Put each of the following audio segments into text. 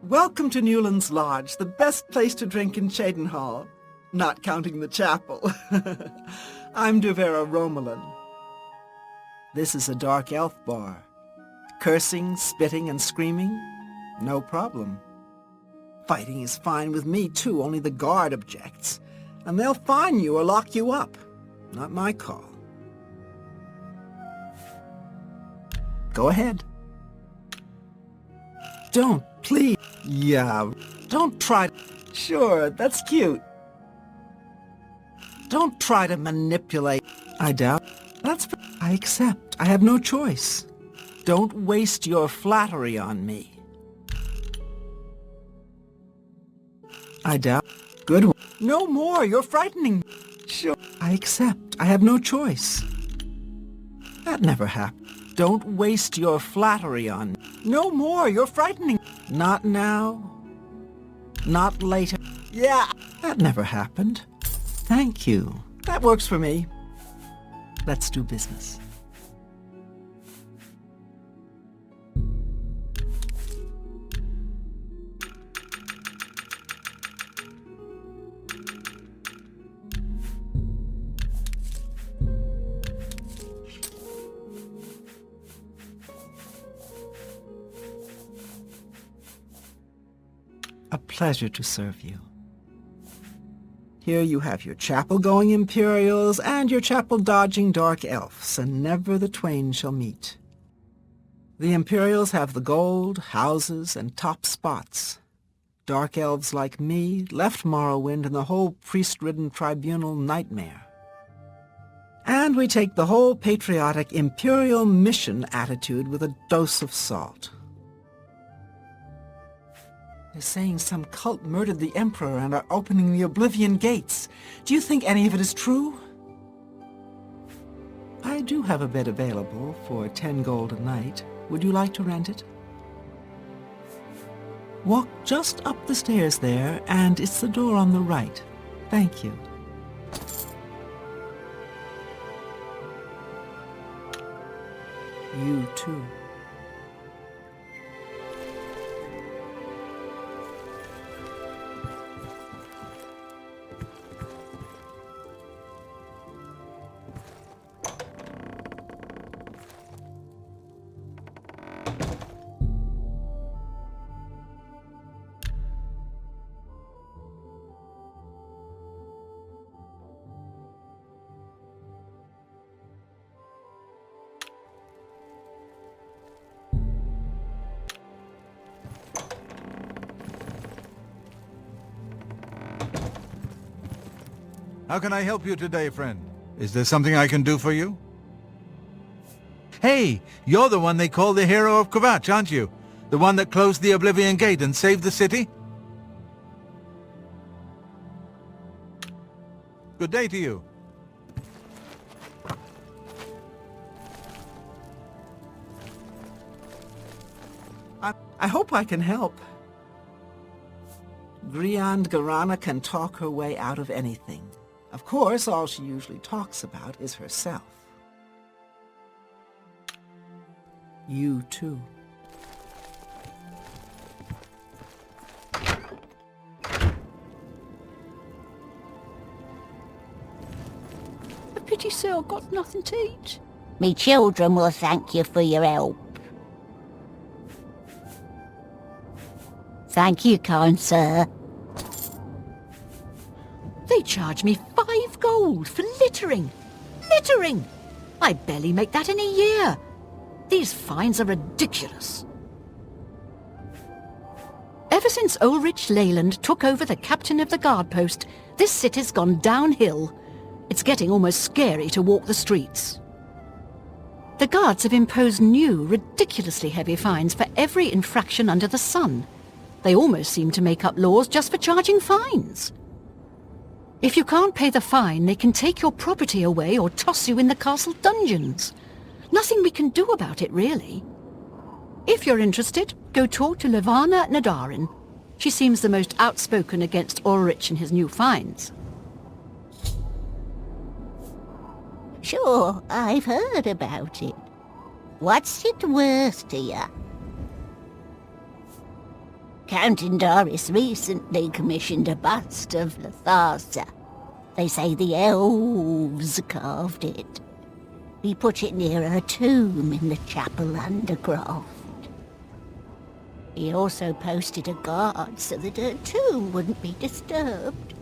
Welcome to Newland's Lodge, the best place to drink in Cheydinhal. Not counting the chapel. I'm Duvera Romulan. This is a dark elf bar. Cursing, spitting, and screaming? No problem. Fighting is fine with me, too, only the guard objects. And they'll fine you or lock you up. Not my call. Go ahead. Don't, please. Yeah, don't try. Sure, that's cute. Don't try to manipulate. I doubt. I accept. I have no choice. Don't waste your flattery on me. I doubt. Good one. No more, you're frightening. Sure. I accept. I have no choice. That never happened. Don't waste your flattery on me. No more, you're frightening. Not now. Not later. Yeah, that never happened. Thank you. That works for me. Let's do business. A pleasure to serve you. Here you have your chapel-going Imperials and your chapel-dodging Dark Elves, and never the twain shall meet. The Imperials have the gold, houses, and top spots. Dark Elves like me left Morrowind and the whole priest-ridden tribunal nightmare. And we take the whole patriotic Imperial mission attitude with a dose of salt. They're saying some cult murdered the Emperor and are opening the Oblivion gates. Do you think any of it is true? I do have a bed available for 10 gold a night. Would you like to rent it? Walk just up the stairs there, and it's the door on the right. Thank you. You too. How can I help you today, friend? Is there something I can do for you? Hey, you're the one they call the hero of Sqotch, aren't you? The one that closed the Oblivion Gate and saved the city? Good day to you. I hope I can help. Griand Garana can talk her way out of anything. Of course, all she usually talks about is herself. You too. A pity Sir got nothing to eat. Me children will thank you for your help. Thank you, kind sir. They charge me 5 gold for littering. Littering! I barely make that in a year. These fines are ridiculous. Ever since Ulrich Leyland took over the captain of the guard post, this city's gone downhill. It's getting almost scary to walk the streets. The guards have imposed new, ridiculously heavy fines for every infraction under the sun. They almost seem to make up laws just for charging fines. If you can't pay the fine, they can take your property away or toss you in the castle dungeons. Nothing we can do about it, really. If you're interested, go talk to Levana Nadarin. She seems the most outspoken against Ulrich and his new fines. Sure, I've heard about it. What's it worth to you? Count Indaris recently commissioned a bust of Latharsa. They say the elves carved it. He put it near her tomb in the chapel undercroft. He also posted a guard so that her tomb wouldn't be disturbed.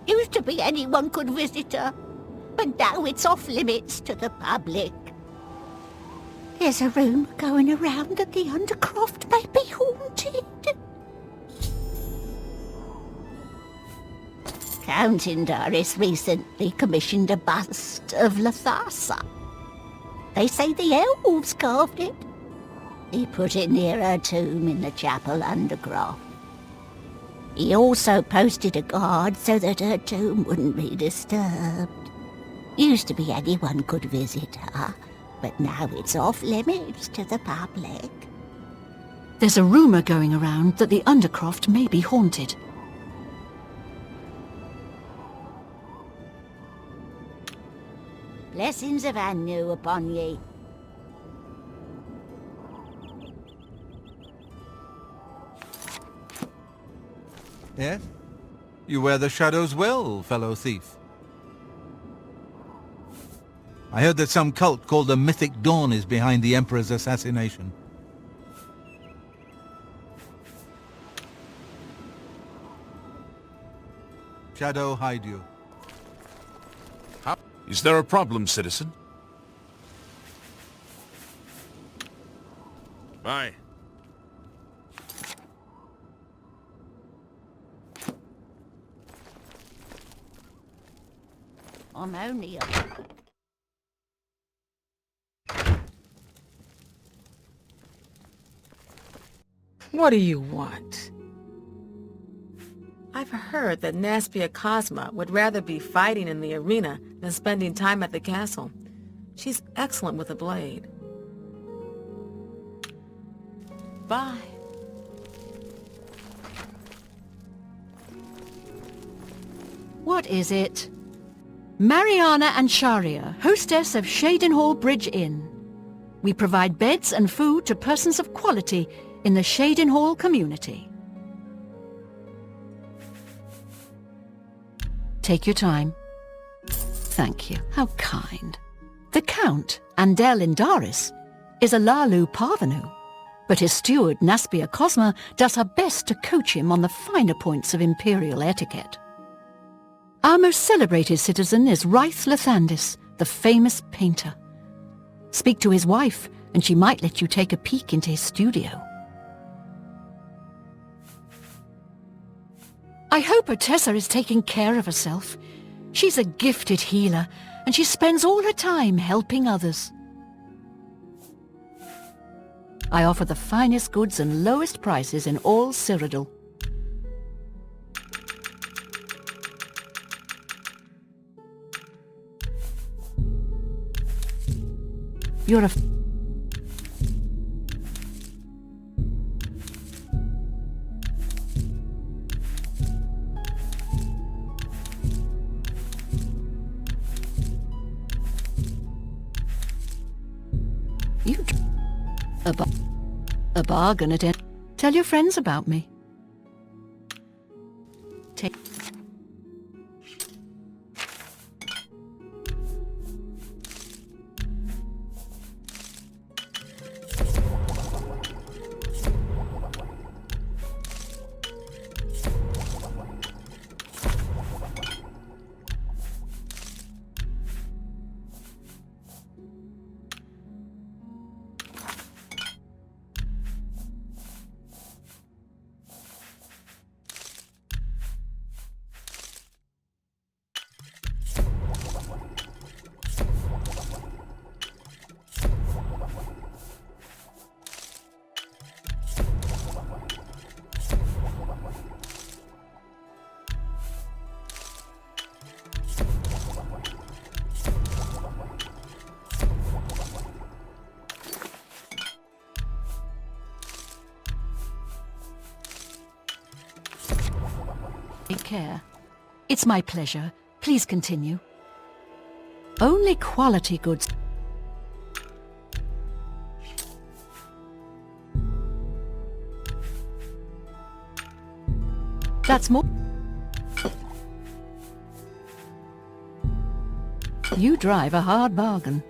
Used to be anyone could visit her, but now it's off limits to the public. There's a rumour going around that the undercroft may be haunted. Count Indaris recently commissioned a bust of Latharsa. They say the elves carved it. He put it near her tomb in the chapel undercroft. He also posted a guard so that her tomb wouldn't be disturbed. Used to be anyone could visit her, but now it's off limits to the public. There's a rumour going around that the undercroft may be haunted. Blessings of Anu upon ye. Yes? You wear the shadows well, fellow thief. I heard that some cult called the Mythic Dawn is behind the Emperor's assassination. Shadow hide you. Is there a problem, citizen? Aye. I'm only a... What do you want? I've heard that Naspia Cosma would rather be fighting in the arena than spending time at the castle. She's excellent with a blade. Bye. What is it? Mariana and Sharia, hostess of Cheydinhal Bridge Inn. We provide beds and food to persons of quality in the Cheydinhal community. Take your time. Thank you. How kind. The Count, Andel Indaris, is a Lalu parvenu, but his steward, Naspia Cosma, does her best to coach him on the finer points of imperial etiquette. Our most celebrated citizen is Raith Lathandis, the famous painter. Speak to his wife, and she might let you take a peek into his studio. I hope Otessa is taking care of herself. She's a gifted healer, and she spends all her time helping others. I offer the finest goods and lowest prices in all Cyrodiil. You're a... You... A bargain at end. Tell your friends about me. Take... Take care. It's my pleasure. Please continue. Only quality goods. That's more... You drive a hard bargain.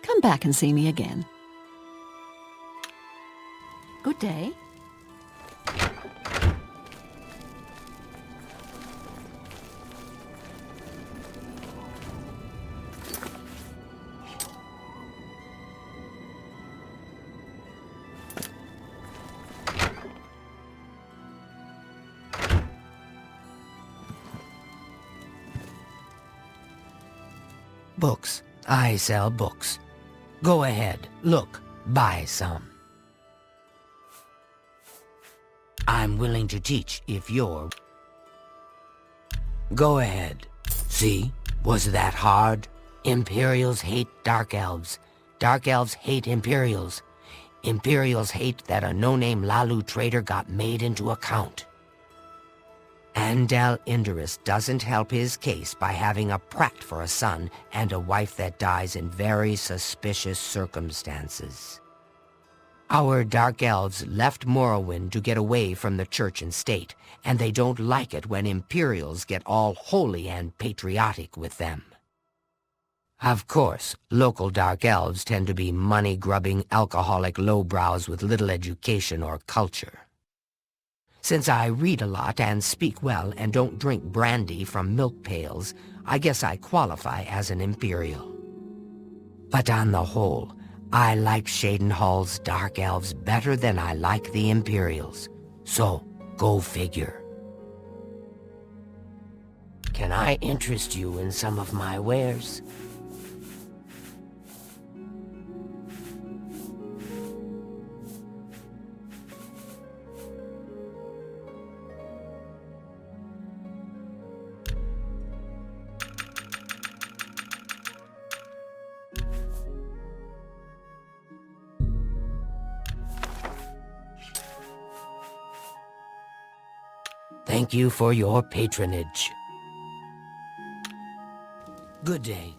Come back and see me again. Good day. Books. I sell books. Go ahead, look, buy some. I'm willing to teach if you're... Go ahead. See? Was that hard? Imperials hate Dark Elves. Dark Elves hate Imperials. Imperials hate that a no-name Lalu trader got made into a count. Andal Indurus doesn't help his case by having a prat for a son and a wife that dies in very suspicious circumstances. Our Dark Elves left Morrowind to get away from the church and state, and they don't like it when Imperials get all holy and patriotic with them. Of course, local Dark Elves tend to be money-grubbing, alcoholic lowbrows with little education or culture. Since I read a lot and speak well and don't drink brandy from milk pails, I guess I qualify as an Imperial. But on the whole, I like Cheydinhal's Dark Elves better than I like the Imperials. So, go figure. Can I interest you in some of my wares? Thank you for your patronage. Good day.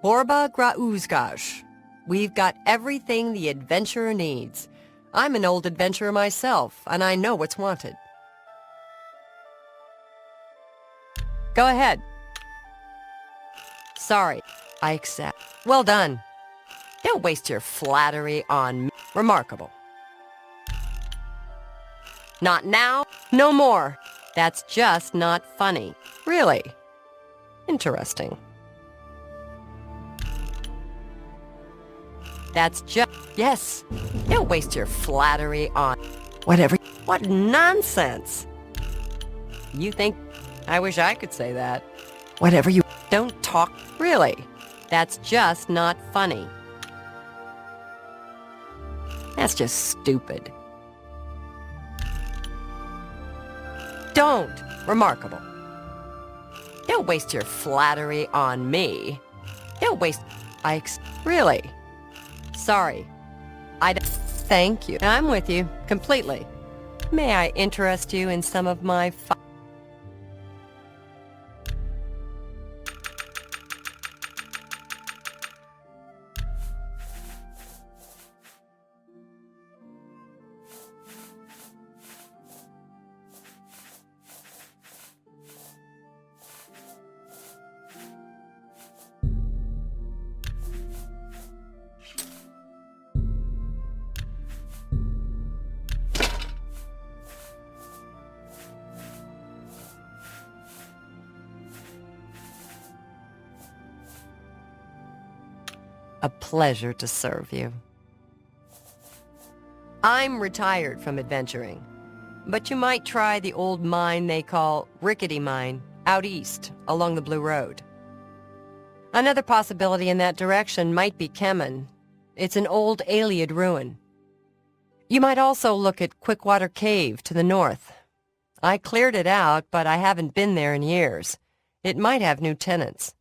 Borba Grauzgash. We've got everything the adventurer needs. I'm an old adventurer myself, and I know what's wanted. Go ahead. Sorry, I accept. Well done. Don't waste your flattery on me. Remarkable. Not now, no more. That's just not funny. Really? Interesting. That's just... Yes. Don't waste your flattery on... Whatever... What nonsense! You think... I wish I could say that. Whatever you... Don't talk... Really? That's just not funny. That's just stupid. Don't. Remarkable. Don't waste your flattery on me. Don't waste... Really? Sorry. Thank you. I'm with you. Completely. May I interest you in some of my... A pleasure to serve you. I'm retired from adventuring, but you might try the old mine they call Rickety Mine, out east, along the Blue Road. Another possibility in that direction might be Kemen. It's an old Ayleid ruin. You might also look at Quickwater Cave to the north. I cleared it out, but I haven't been there in years. It might have new tenants.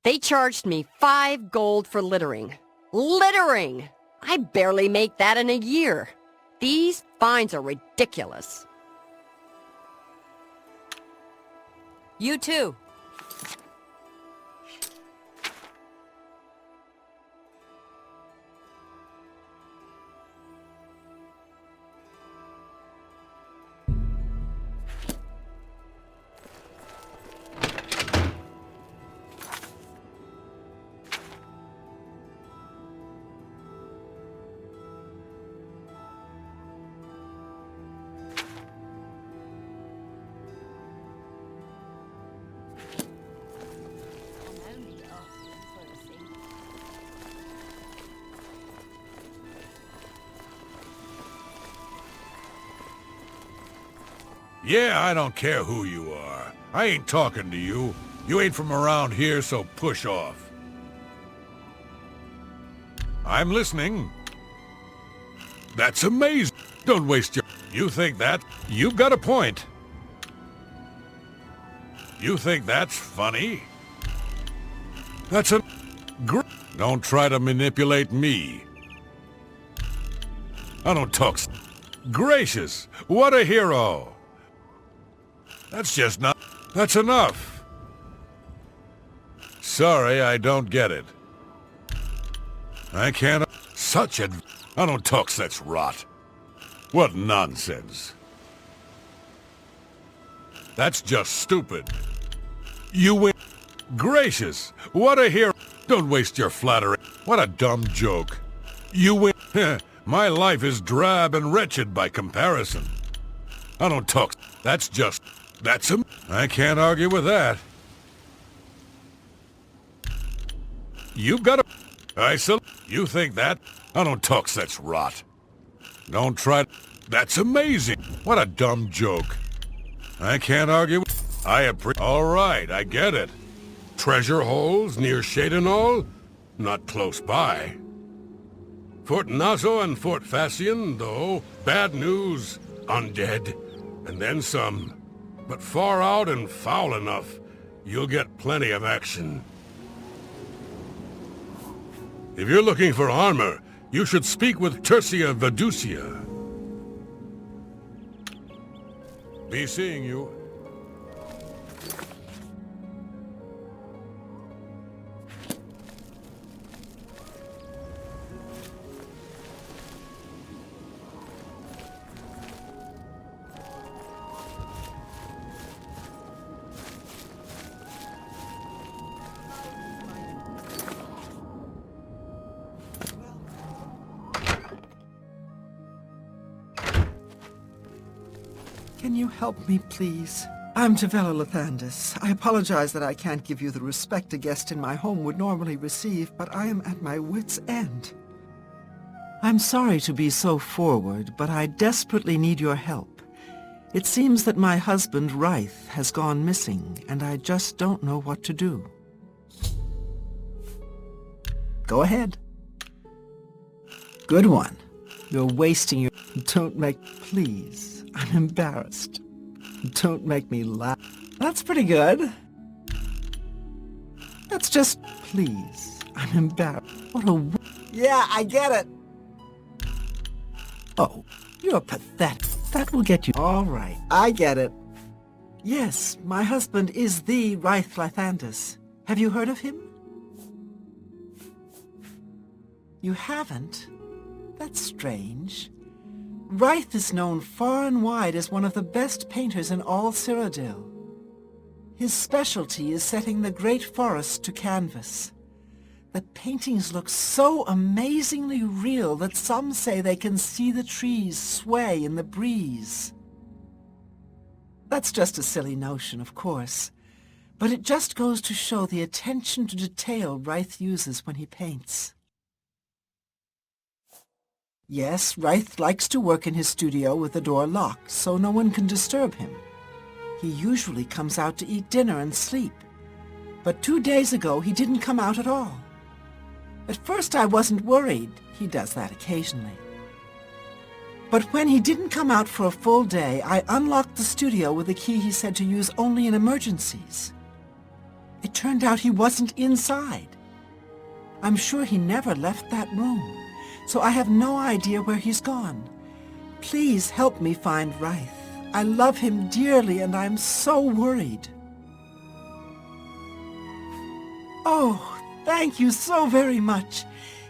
They charged me 5 gold for littering. Littering! I barely make that in a year. These fines are ridiculous. You too. Yeah, I don't care who you are. I ain't talking to you. You ain't from around here, so push off. I'm listening. That's amazing. Don't waste your... You think that? You've got a point. You think that's funny? That's a... Don't try to manipulate me. I don't talk... Gracious, what a hero! That's just not... That's enough. Sorry, I don't get it. I can't... Such a... I don't talk such rot. What nonsense. That's just stupid. You win... Gracious, what a hero... Don't waste your flattery. What a dumb joke. You win... My life is drab and wretched by comparison. I don't talk... That's just... That's him. I can't argue with that. You've got a... You think that? I don't talk such rot. Don't try... That's amazing. What a dumb joke. I can't argue with... All right, I get it. Treasure holes near Cheydinhal? Not close by. Fort Nazo and Fort Fassian, though. Bad news. Undead. And then some. But far out and foul enough, you'll get plenty of action. If you're looking for armor, you should speak with Tercia Vedusia. Be seeing you. Can you help me, please? I'm Tavella Lathandis. I apologize that I can't give you the respect a guest in my home would normally receive, but I am at my wit's end. I'm sorry to be so forward, but I desperately need your help. It seems that my husband, Ryth, has gone missing, and I just don't know what to do. Go ahead. Good one. You're wasting your... Don't make... Please. I'm embarrassed. Don't make me laugh. That's pretty good. That's just... Please. I'm embarrassed. What a... Yeah, I get it. Oh, you're pathetic. That will get you... All right, I get it. Yes, my husband is the Ryth Lathandis. Have you heard of him? You haven't? That's strange. Ryth is known far and wide as one of the best painters in all Cyrodiil. His specialty is setting the great forest to canvas. The paintings look so amazingly real that some say they can see the trees sway in the breeze. That's just a silly notion, of course, but it just goes to show the attention to detail Ryth uses when he paints. Yes, Ryth likes to work in his studio with the door locked, so no one can disturb him. He usually comes out to eat dinner and sleep, but 2 days ago he didn't come out at all. At first I wasn't worried. He does that occasionally. But when he didn't come out for a full day, I unlocked the studio with a key he said to use only in emergencies. It turned out he wasn't inside. I'm sure he never left that room, so I have no idea where he's gone. Please help me find Ryth. I love him dearly and I'm so worried. Oh, thank you so very much.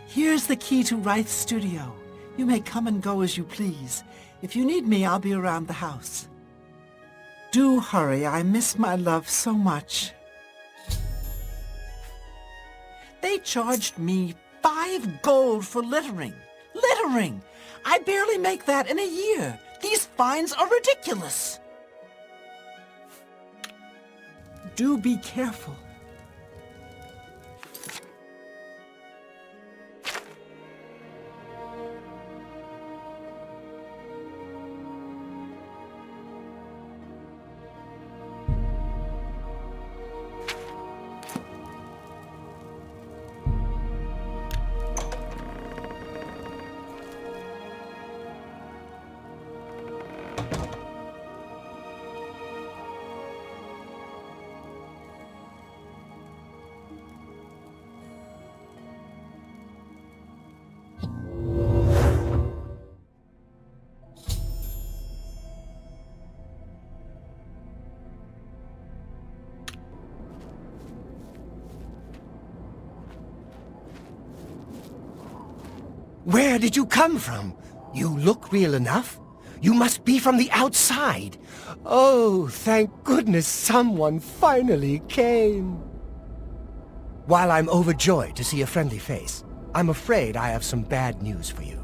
Here's the key to Ryth's studio. You may come and go as you please. If you need me, I'll be around the house. Do hurry, I miss my love so much. They charged me 5 gold for littering. Littering! I barely make that in a year. These fines are ridiculous. Do be careful. Where did you come from? You look real enough. You must be from the outside. Oh, thank goodness someone finally came. While I'm overjoyed to see a friendly face, I'm afraid I have some bad news for you.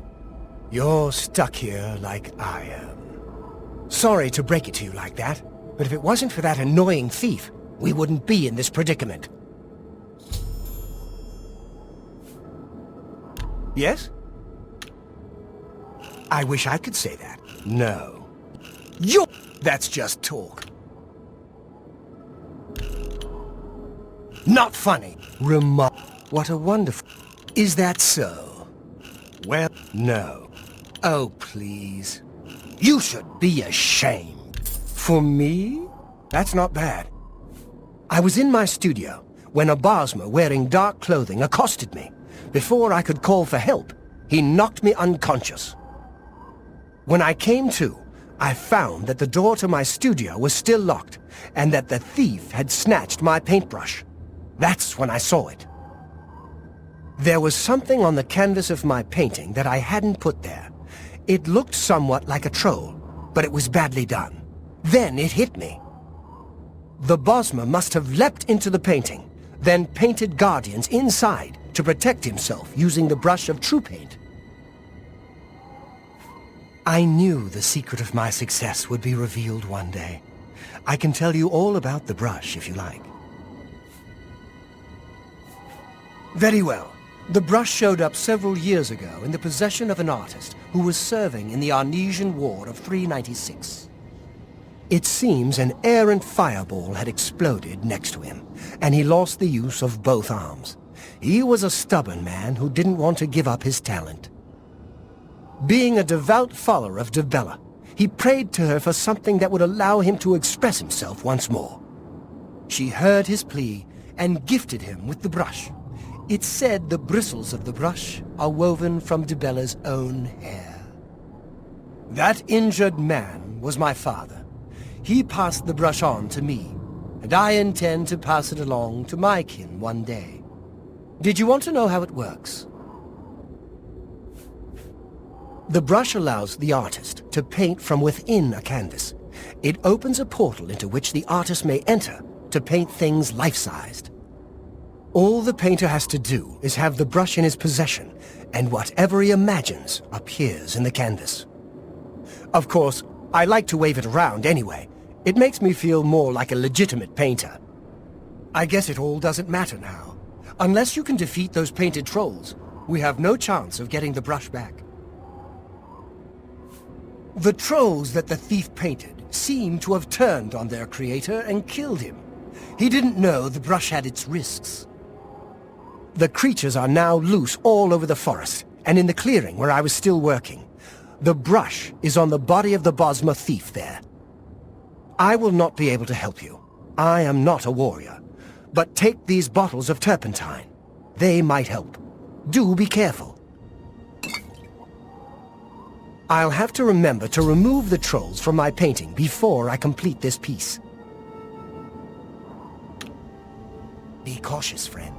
You're stuck here like I am. Sorry to break it to you like that, but if it wasn't for that annoying thief, we wouldn't be in this predicament. Yes? I wish I could say that. No. That's just talk. Not funny. What a wonderful... Is that so? Well, no. Oh, please. You should be ashamed. For me? That's not bad. I was in my studio when a Bosmer wearing dark clothing accosted me. Before I could call for help, he knocked me unconscious. When I came to, I found that the door to my studio was still locked, and that the thief had snatched my paintbrush. That's when I saw it. There was something on the canvas of my painting that I hadn't put there. It looked somewhat like a troll, but it was badly done. Then it hit me. The Bosmer must have leapt into the painting, then painted guardians inside to protect himself using the brush of true paint. I knew the secret of my success would be revealed one day. I can tell you all about the brush if you like. Very well. The brush showed up several years ago in the possession of an artist who was serving in the Arnesian War of 396. It seems an errant fireball had exploded next to him, and he lost the use of both arms. He was a stubborn man who didn't want to give up his talent. Being a devout follower of Dibella, he prayed to her for something that would allow him to express himself once more. She heard his plea and gifted him with the brush. It's said the bristles of the brush are woven from Dibella's own hair. That injured man was my father. He passed the brush on to me, and I intend to pass it along to my kin one day. Did you want to know how it works? The brush allows the artist to paint from within a canvas. It opens a portal into which the artist may enter to paint things life-sized. All the painter has to do is have the brush in his possession, and whatever he imagines appears in the canvas. Of course, I like to wave it around anyway. It makes me feel more like a legitimate painter. I guess it all doesn't matter now. Unless you can defeat those painted trolls, we have no chance of getting the brush back. The trolls that the thief painted seem to have turned on their creator and killed him. He didn't know the brush had its risks. The creatures are now loose all over the forest, and in the clearing where I was still working. The brush is on the body of the Bosma thief there. I will not be able to help you. I am not a warrior. But take these bottles of turpentine. They might help. Do be careful. I'll have to remember to remove the trolls from my painting before I complete this piece. Be cautious, friend.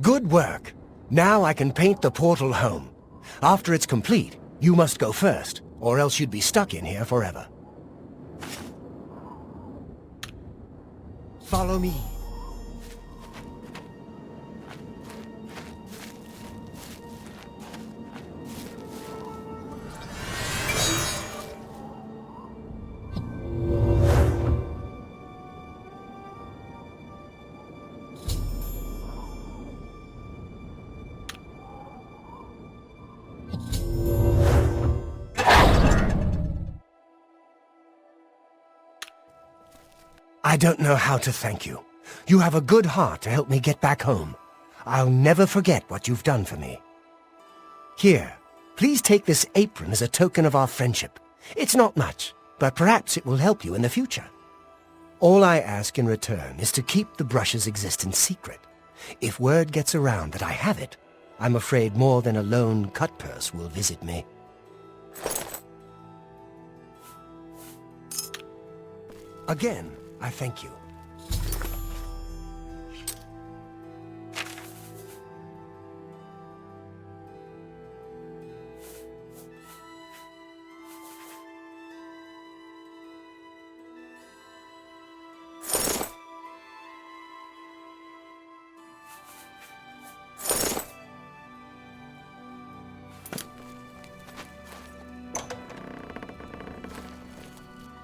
Good work. Now I can paint the portal home. After it's complete, you must go first, or else you'd be stuck in here forever. Follow me. I don't know how to thank you. You have a good heart to help me get back home. I'll never forget what you've done for me. Here, please take this apron as a token of our friendship. It's not much, but perhaps it will help you in the future. All I ask in return is to keep the brush's existence secret. If word gets around that I have it, I'm afraid more than a lone cutpurse will visit me. Again, I thank you.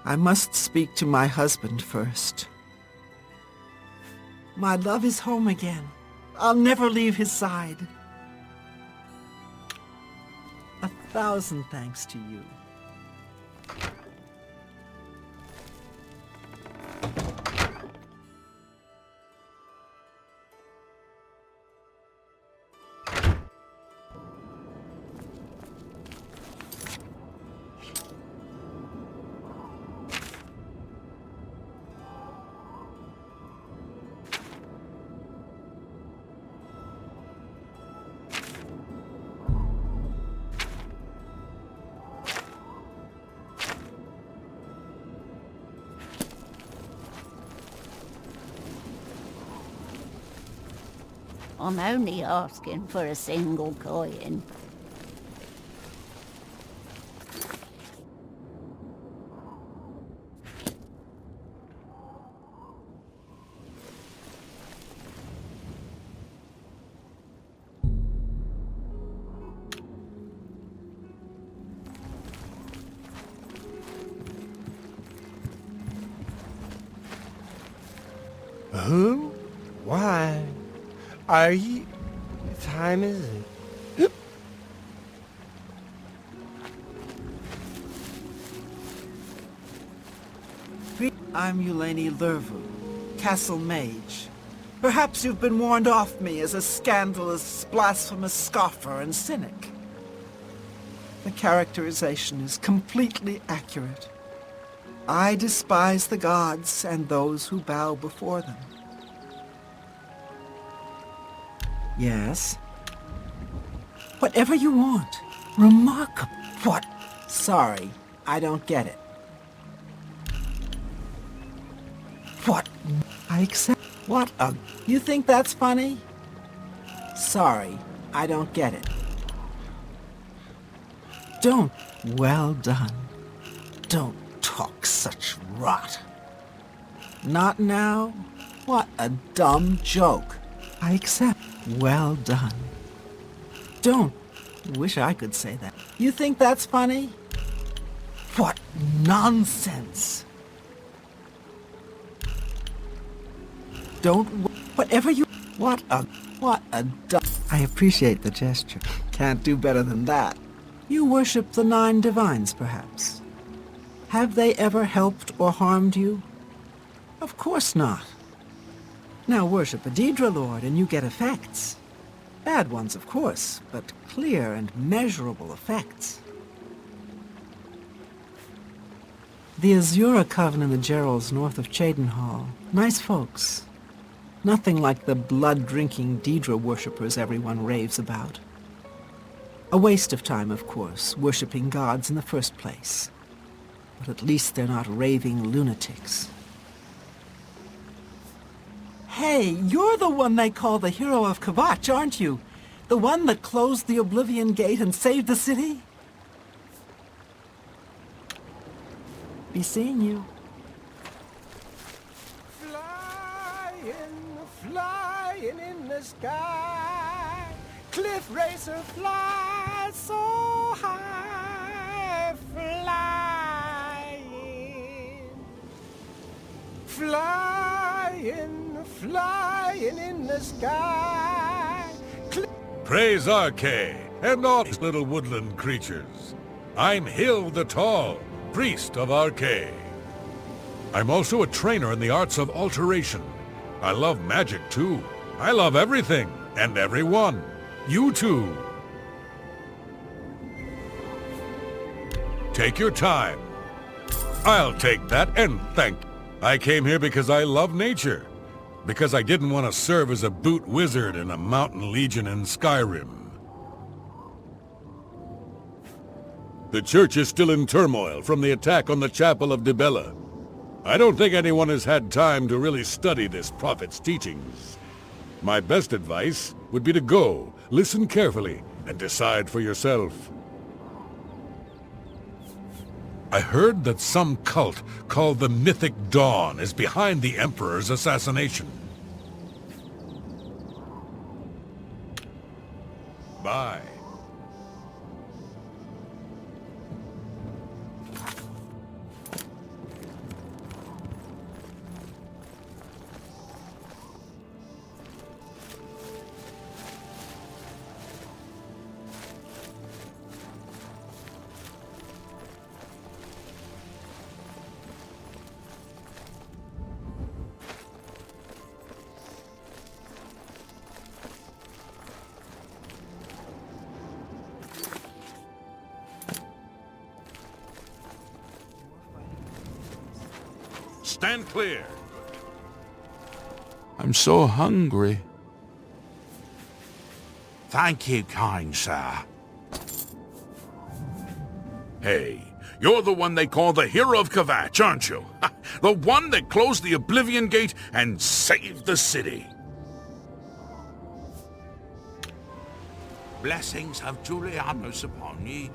I must speak to my husband first. My love is home again. I'll never leave his side. 1,000 thanks to you. I'm only asking for a single coin. Who? Why? Are you... What time is it? I'm Eulaine Lervu, Castle Mage. Perhaps you've been warned off me as a scandalous, blasphemous scoffer and cynic. The characterization is completely accurate. I despise the gods and those who bow before them. Yes? Whatever you want. Remarkable. What? Sorry, I don't get it. What? I accept. What a... You think that's funny? Sorry, I don't get it. Don't. Well done. Don't talk such rot. Not now? What a dumb joke. I accept. Well done. Don't. Wish I could say that. You think that's funny? What nonsense. Don't. Whatever you... What a dumb... I appreciate the gesture. Can't do better than that. You worship the 9 divines, perhaps. Have they ever helped or harmed you? Of course not. Now worship a Daedra Lord and you get effects. Bad ones, of course, but clear and measurable effects. The Azura Coven and the Jeralls north of Cheydinhal. Nice folks. Nothing like the blood-drinking Daedra worshippers everyone raves about. A waste of time, of course, worshipping gods in the first place. But at least they're not raving lunatics. Hey, you're the one they call the hero of Sqotch, aren't you? The one that closed the Oblivion Gate and saved the city? Be seeing you. Flying in the sky. Cliff racer fly so high. Flying in the sky. Praise Arche, and all these little woodland creatures. I'm Hill the Tall, priest of Arche. I'm also a trainer in the arts of alteration. I love magic too. I love everything and everyone. You too. Take your time. I'll take that and thank you. I came here because I love nature. Because I didn't want to serve as a boot wizard in a mountain legion in Skyrim. The church is still in turmoil from the attack on the Chapel of Dibella. I don't think anyone has had time to really study this prophet's teachings. My best advice would be to go, listen carefully, and decide for yourself. I heard that some cult called the Mythic Dawn is behind the Emperor's assassination. Bye. Stand clear. I'm so hungry. Thank you, kind sir. Hey, you're the one they call the hero of Sqotch, aren't you? The one that closed the Oblivion Gate and saved the city. Blessings of Julianus upon ye.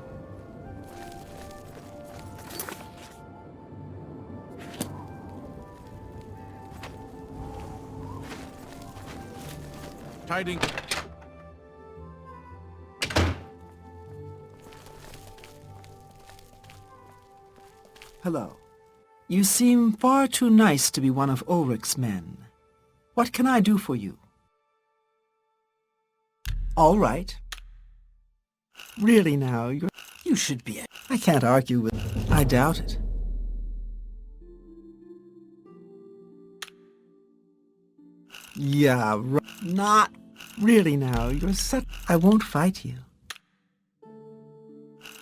Hello. You seem far too nice to be one of Ulrich's men. What can I do for you? All right. Really now, you should be I can't argue with... I doubt it. Yeah, not really now. You're such... I won't fight you.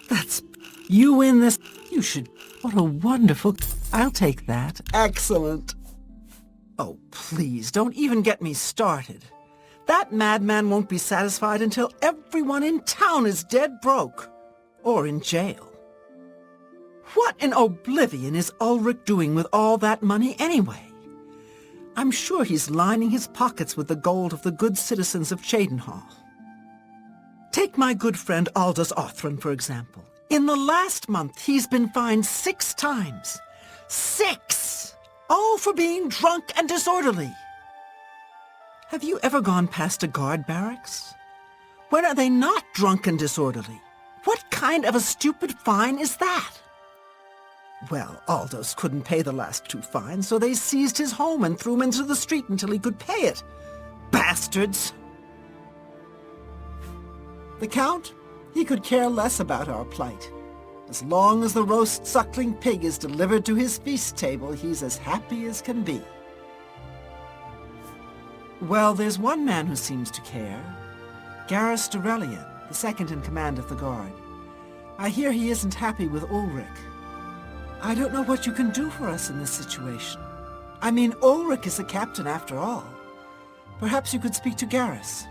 That's... You win this... You should... What a wonderful... I'll take that. Excellent. Oh, please, don't even get me started. That madman won't be satisfied until everyone in town is dead broke. Or in jail. What in Oblivion is Ulrich doing with all that money anyway? I'm sure he's lining his pockets with the gold of the good citizens of Cheydinhal. Take my good friend Aldous Othran, for example. In the last month, he's been fined 6 times. 6! All for being drunk and disorderly. Have you ever gone past a guard barracks? When are they not drunk and disorderly? What kind of a stupid fine is that? Well, Aldous couldn't pay the last 2 fines, so they seized his home and threw him into the street until he could pay it. Bastards! The Count? He could care less about our plight. As long as the roast suckling pig is delivered to his feast table, he's as happy as can be. Well, there's one man who seems to care. Garrus Durelian, the second in command of the guard. I hear he isn't happy with Ulrich. I don't know what you can do for us in this situation. I mean, Ulrich is the captain after all. Perhaps you could speak to Garrus.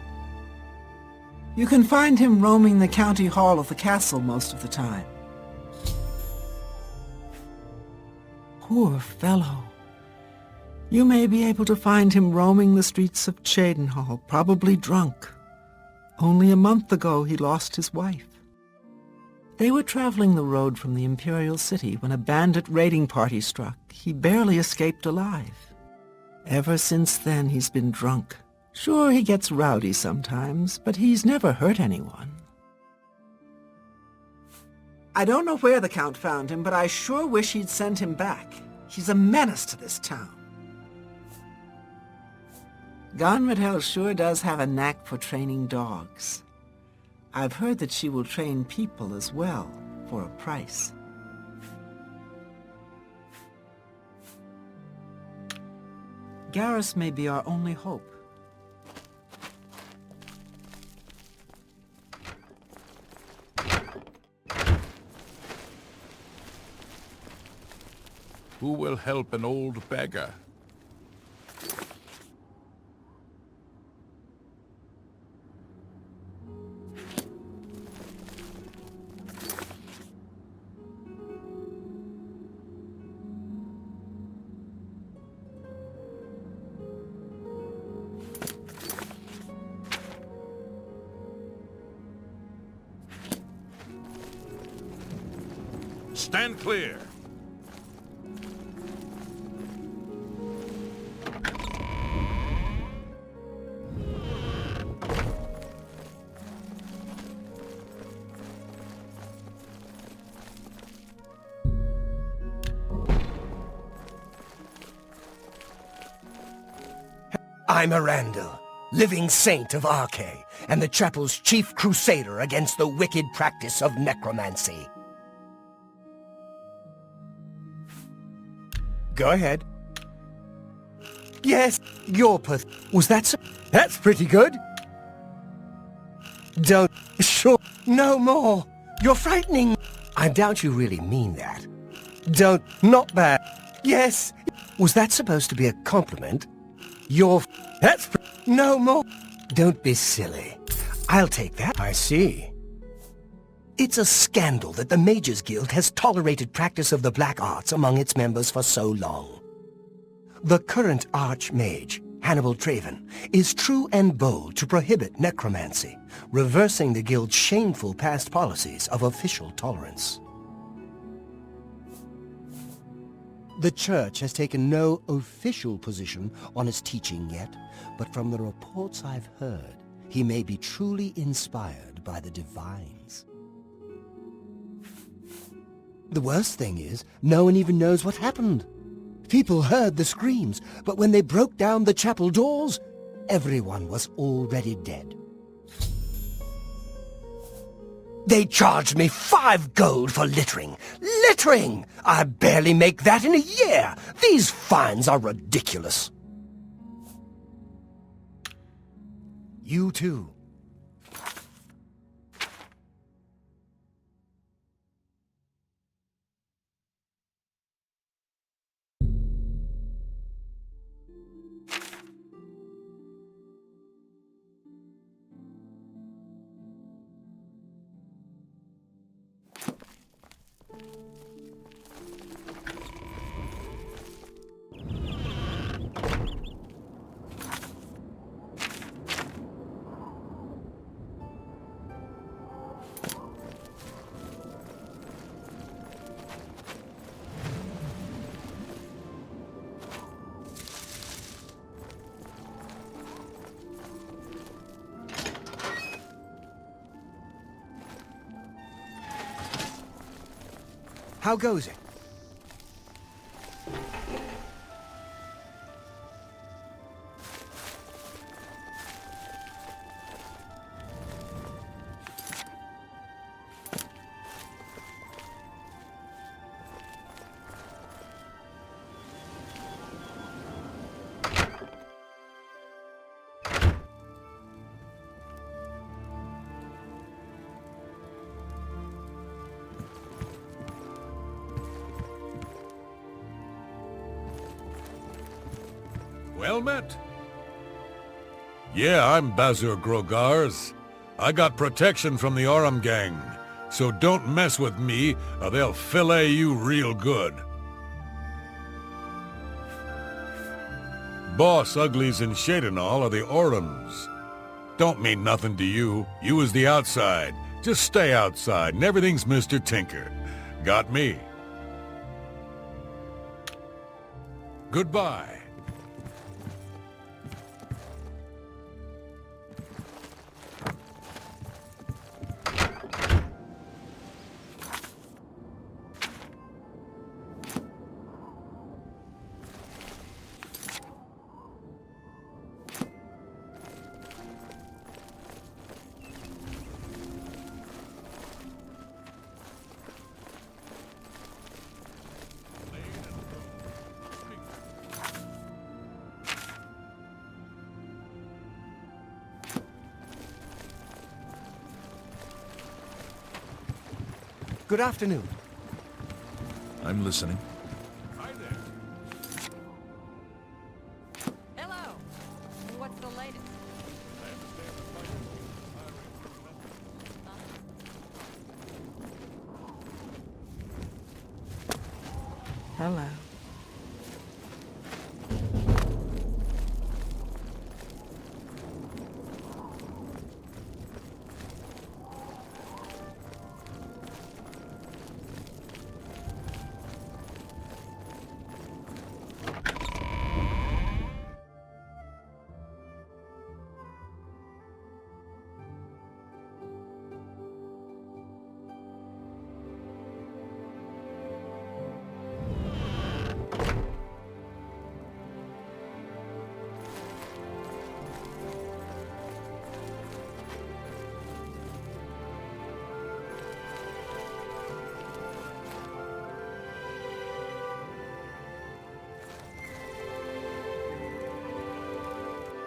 You can find him roaming the county hall of the castle most of the time. Poor fellow. You may be able to find him roaming the streets of Cheydinhal, probably drunk. Only a month ago he lost his wife. They were traveling the road from the Imperial City when a bandit raiding party struck. He barely escaped alive. Ever since then he's been drunk. Sure, he gets rowdy sometimes, but he's never hurt anyone. I don't know where the Count found him, but I sure wish he'd send him back. He's a menace to this town. Gonradel sure does have a knack for training dogs. I've heard that she will train people as well, for a price. Garrus may be our only hope. Who will help an old beggar? Stand clear. I'm Arandel, living saint of Arche, and the chapel's chief crusader against the wicked practice of necromancy. Go ahead. Yes, you're Was that so? That's pretty good. Don't... Sure. No more. You're frightening. I doubt you really mean that. Don't... Not bad. Yes. Was that supposed to be a compliment? You're... That's... No more. Don't be silly. I'll take that. I see. It's a scandal that the Mages Guild has tolerated practice of the black arts among its members for so long. The current Archmage, Hannibal Traven, is true and bold to prohibit necromancy, reversing the Guild's shameful past policies of official tolerance. The Church has taken no official position on his teaching yet, but from the reports I've heard, he may be truly inspired by the divines. The worst thing is, no one even knows what happened. People heard the screams, but when they broke down the chapel doors, everyone was already dead. They charged me 5 gold for littering. Littering! I barely make that in a year. These fines are ridiculous. You too. How goes it? Well met. Yeah, I'm Bazur Grogars. I got protection from the Aurum gang, so don't mess with me or they'll fillet you real good. Boss uglies in Cheydinhal are the Aurums. Don't mean nothing to you. You is the outside. Just stay outside and everything's Mr. Tinker. Got me. Goodbye. Good afternoon. I'm listening. Hi there. Hello. What's the latest? Hello.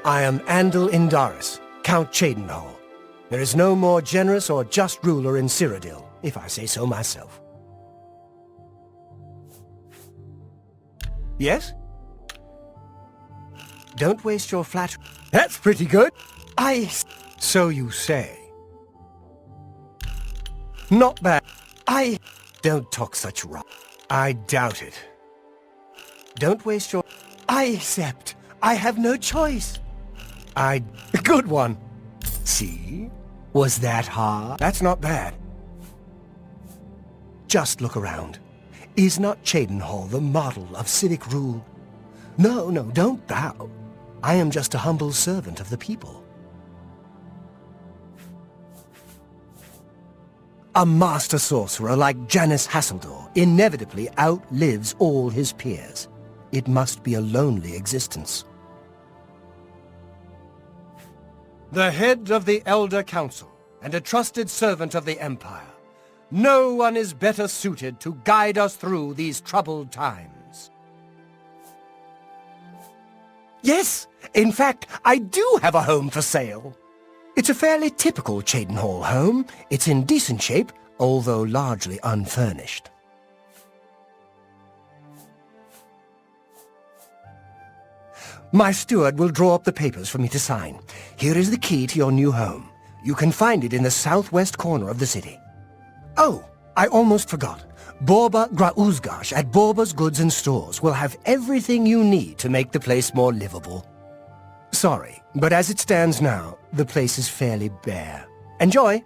I am Andal Indaris, Count Cheydinhal. There is no more generous or just ruler in Cyrodiil, if I say so myself. Yes? Don't waste your flattery. That's pretty good. So you say. Not bad. Don't talk such rot. I doubt it. Don't waste your... I accept. I have no choice. Good one. See? Was that hard? That's not bad. Just look around. Is not Cheydinhal the model of civic rule? No, don't bow. I am just a humble servant of the people. A master sorcerer like Janus Hassildor inevitably outlives all his peers. It must be a lonely existence. The head of the Elder Council, and a trusted servant of the Empire. No one is better suited to guide us through these troubled times. Yes, in fact, I do have a home for sale. It's a fairly typical Cheydinhal home. It's in decent shape, although largely unfurnished. My steward will draw up the papers for me to sign. Here is the key to your new home. You can find it in the southwest corner of the city. Oh, I almost forgot. Borba Grauzgash at Borba's Goods and Stores will have everything you need to make the place more livable. Sorry, but as it stands now, the place is fairly bare. Enjoy!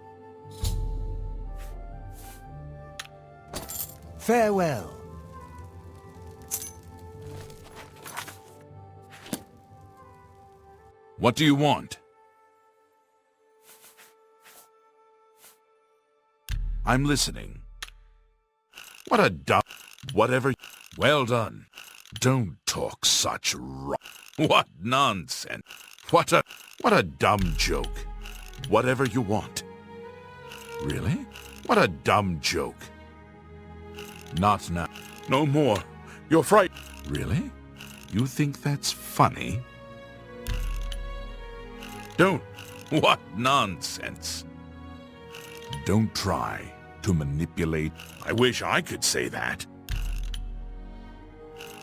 Farewell. What do you want? I'm listening. What a dumb... Whatever... Well done. Don't talk such What nonsense. What a dumb joke. Whatever you want. Really? What a dumb joke. Not now. No more. You're frightened. Really? You think that's funny? Don't. What nonsense. Don't try to manipulate. I wish I could say that.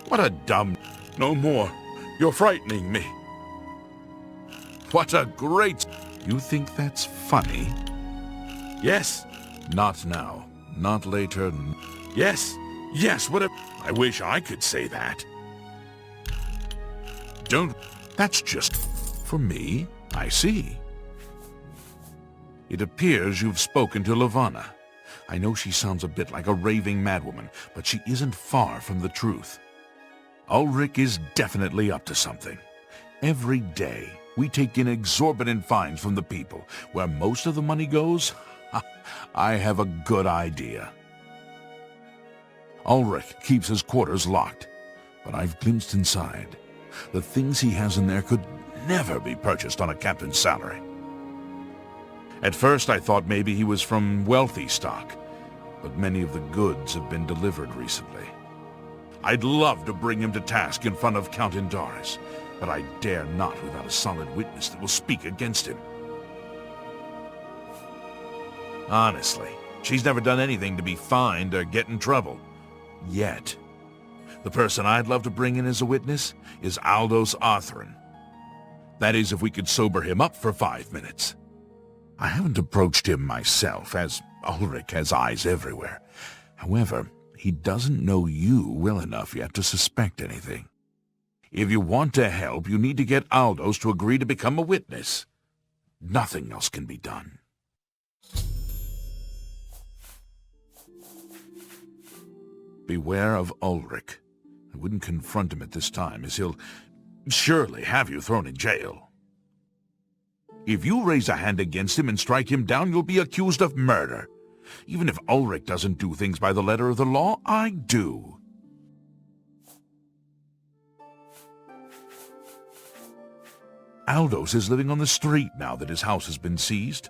What a dumb... No more. You're frightening me. What a great... You think that's funny? Yes. Not now. Not later. Yes. Yes, what a... I wish I could say that. Don't... That's just... For me? I see. It appears you've spoken to Lavanna. I know she sounds a bit like a raving madwoman, but she isn't far from the truth. Ulrich is definitely up to something. Every day, we take in exorbitant fines from the people. Where most of the money goes, I have a good idea. Ulrich keeps his quarters locked, but I've glimpsed inside. The things he has in there could never be purchased on a captain's salary. At first I thought maybe he was from wealthy stock, but many of the goods have been delivered recently. I'd love to bring him to task in front of Count Indaris, but I dare not without a solid witness that will speak against him. Honestly, she's never done anything to be fined or get in trouble. Yet. The person I'd love to bring in as a witness is Aldos Arthrin. That is, if we could sober him up for 5 minutes. I haven't approached him myself, as Ulrich has eyes everywhere. However, he doesn't know you well enough yet to suspect anything. If you want to help, you need to get Aldos to agree to become a witness. Nothing else can be done. Beware of Ulrich. I wouldn't confront him at this time, as he'll surely have you thrown in jail. If you raise a hand against him and strike him down, you'll be accused of murder. Even if Ulrich doesn't do things by the letter of the law, I do. Aldos is living on the street now that his house has been seized.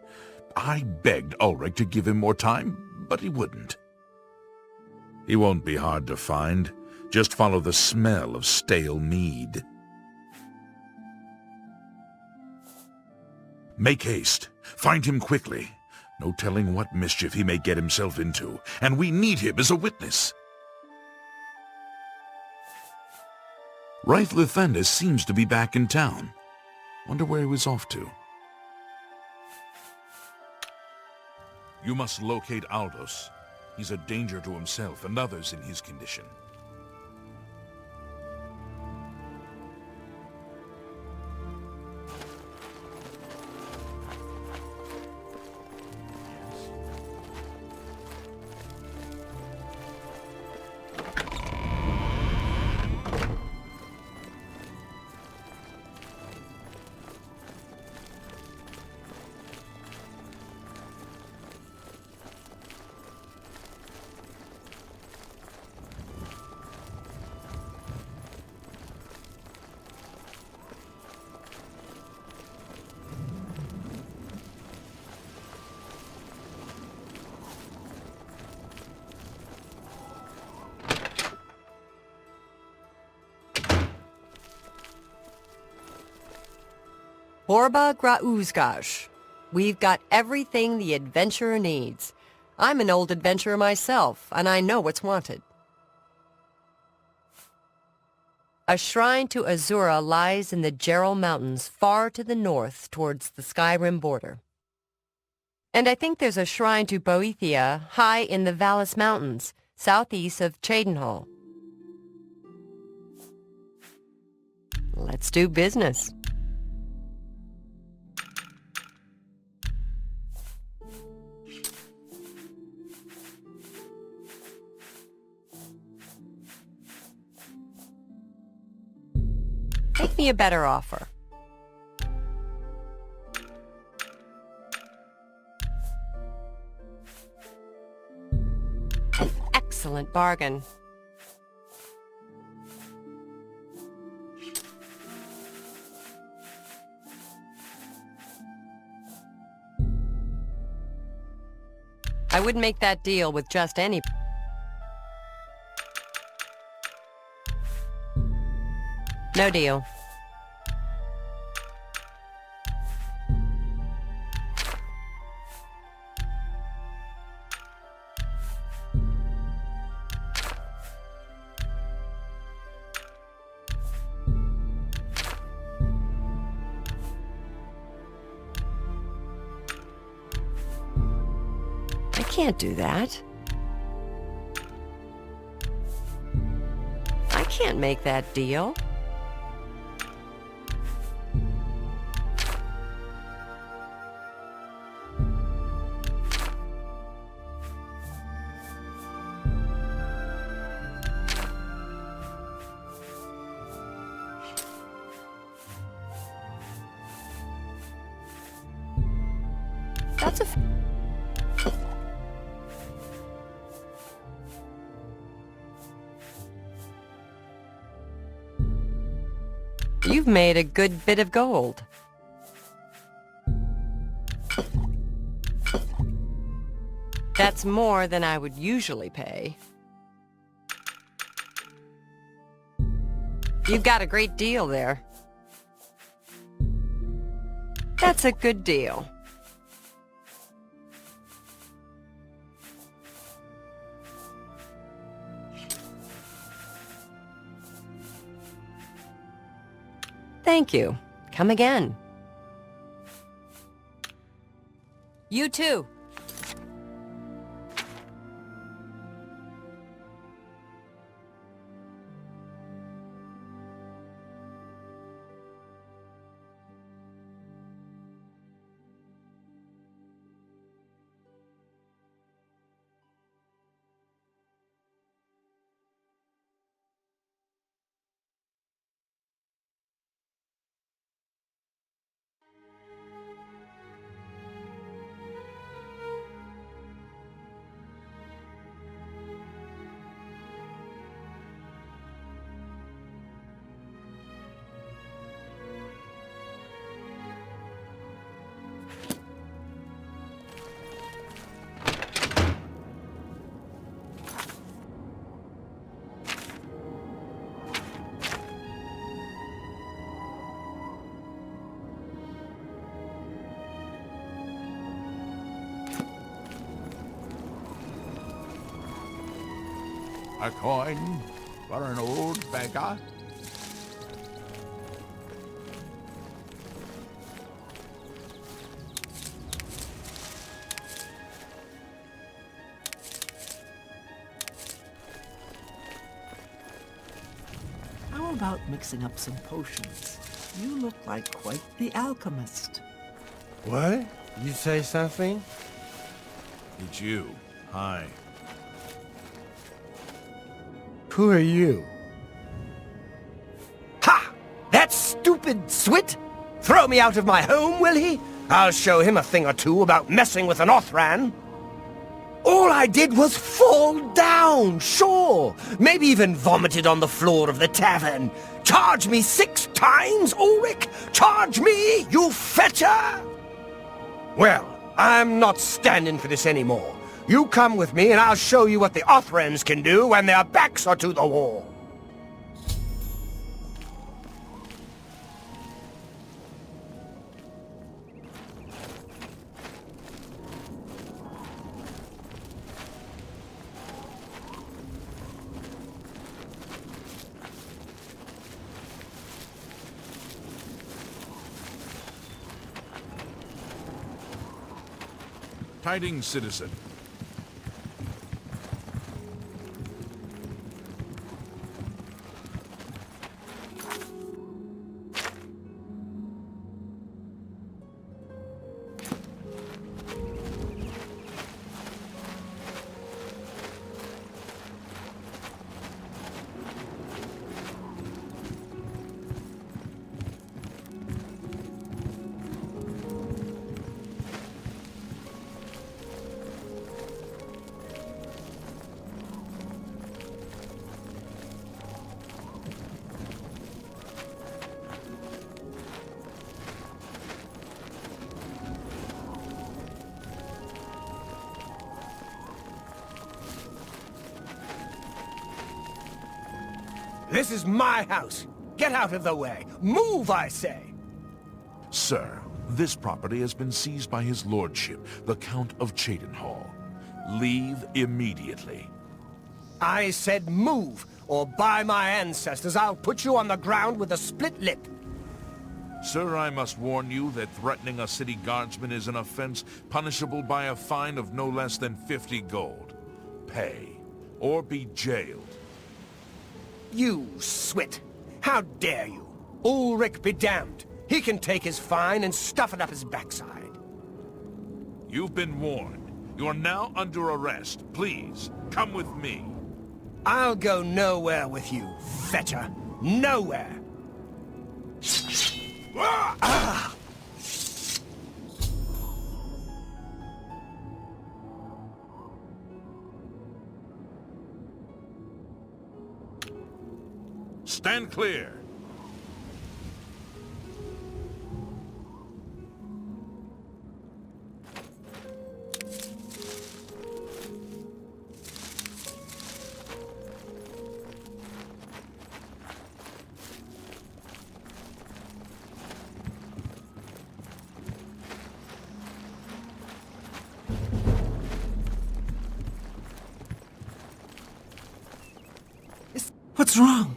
I begged Ulrich to give him more time, but he wouldn't. He won't be hard to find. Just follow the smell of stale mead. Make haste. Find him quickly. No telling what mischief he may get himself into, and we need him as a witness. Wraith Lithandis seems to be back in town. Wonder where he was off to. You must locate Aldos. He's a danger to himself and others in his condition. Borba Grauzgash. We've got everything the adventurer needs. I'm an old adventurer myself, and I know what's wanted. A shrine to Azura lies in the Jerall Mountains, far to the north towards the Skyrim border. And I think there's a shrine to Boethia high in the Valus Mountains, southeast of Cheydinhal. Let's do business. Make me a better offer. An excellent bargain. I wouldn't make that deal with just any... No deal. I can't do that. I can't make that deal. That's a... You've made a good bit of gold. That's more than I would usually pay. You've got a great deal there. That's a good deal. Thank you. Come again. You too. A coin for an old beggar? How about mixing up some potions? You look like quite the alchemist. What? You say something? It's you. Hi. Who are you? Ha! That stupid Swit! Throw me out of my home, will he? I'll show him a thing or two about messing with an Othran. All I did was fall down, sure. Maybe even vomited on the floor of the tavern. Charge me 6 times, Ulrich? Charge me, you fetcher! Well, I'm not standing for this anymore. You come with me and I'll show you what the Othrans can do when their backs are to the wall. Tidings, citizen. This is my house. Get out of the way. Move, I say. Sir, this property has been seized by his lordship, the Count of Cheydinhal. Leave immediately. I said move, or by my ancestors, I'll put you on the ground with a split lip. Sir, I must warn you that threatening a city guardsman is an offense punishable by a fine of no less than 50 gold. Pay, or be jailed. You swit! How dare you? Ulrich be damned. He can take his fine and stuff it up his backside. You've been warned. You're now under arrest. Please, come with me. I'll go nowhere with you, fetcher. Nowhere! Ah! Stand clear. What's wrong?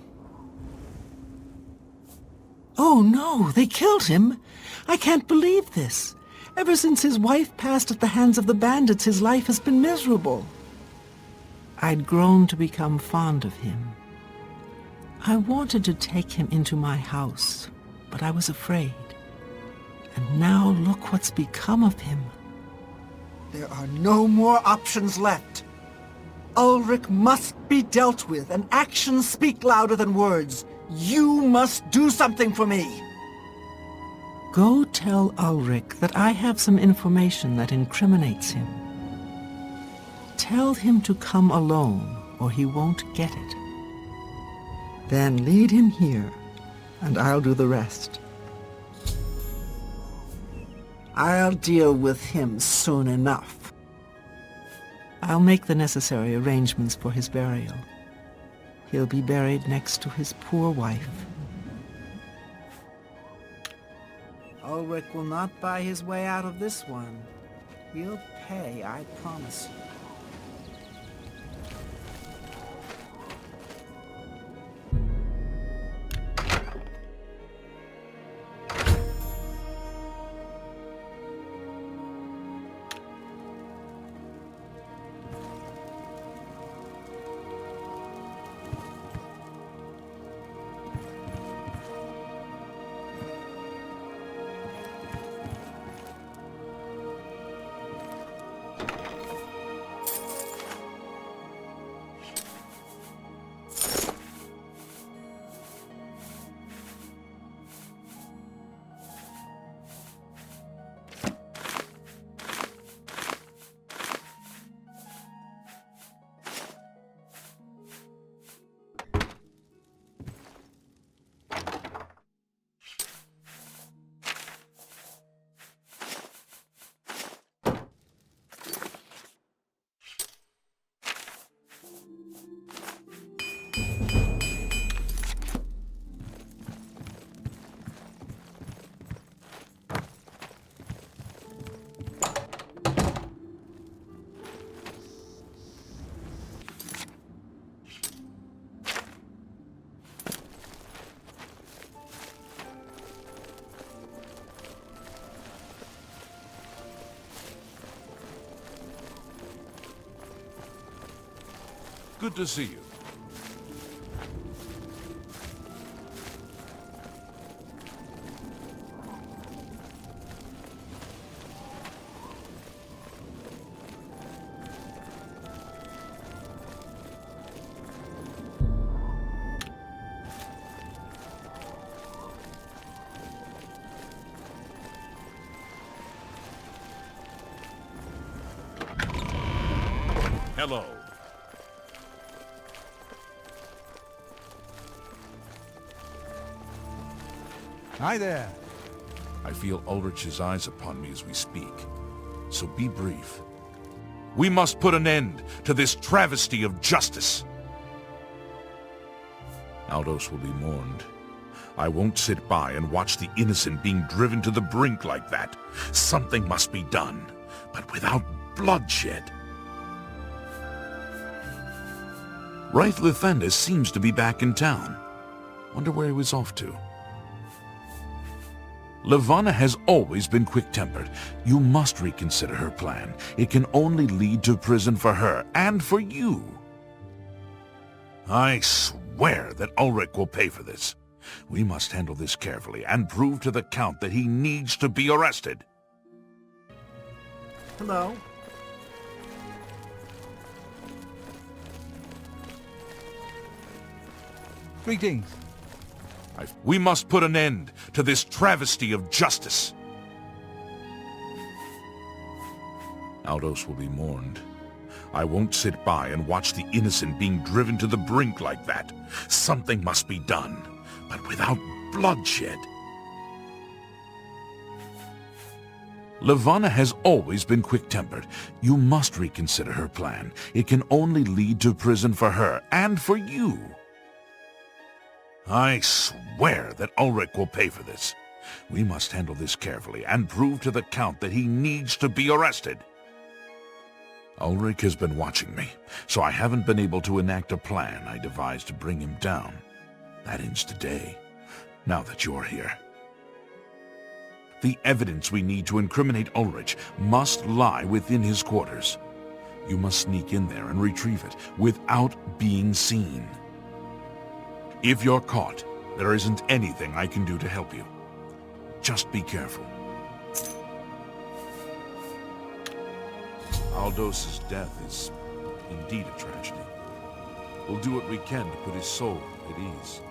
Oh no, they killed him! I can't believe this. Ever since his wife passed at the hands of the bandits, his life has been miserable. I'd grown to become fond of him. I wanted to take him into my house, but I was afraid. And now look what's become of him. There are no more options left. Ulrich must be dealt with, and actions speak louder than words. You must do something for me. Go tell Ulrich that I have some information that incriminates him. Tell him to come alone, or he won't get it. Then lead him here, and I'll do the rest. I'll deal with him soon enough. I'll make the necessary arrangements for his burial. He'll be buried next to his poor wife. Ulrich will not buy his way out of this one. He'll pay, I promise you. Good to see you. Hello. Hi there. I feel Ulrich's eyes upon me as we speak, so be brief. We must put an end to this travesty of justice. Aldos will be mourned. I won't sit by and watch the innocent being driven to the brink like that. Something must be done, but without bloodshed. Wraith Lithandis seems to be back in town. Wonder where he was off to. Lavanna has always been quick-tempered. You must reconsider her plan. It can only lead to prison for her and for you. I swear that Ulrich will pay for this. We must handle this carefully and prove to the Count that he needs to be arrested. Hello? Greetings. We must put an end to this travesty of justice. Aldos will be mourned. I won't sit by and watch the innocent being driven to the brink like that. Something must be done, but without bloodshed. Lavanna has always been quick-tempered. You must reconsider her plan. It can only lead to prison for her and for you. I swear that Ulrich will pay for this. We must handle this carefully and prove to the Count that he needs to be arrested. Ulrich has been watching me, so I haven't been able to enact a plan I devised to bring him down. That ends today, now that you're here. The evidence we need to incriminate Ulrich must lie within his quarters. You must sneak in there and retrieve it without being seen. If you're caught, there isn't anything I can do to help you. Just be careful. Aldos's death is indeed a tragedy. We'll do what we can to put his soul at ease.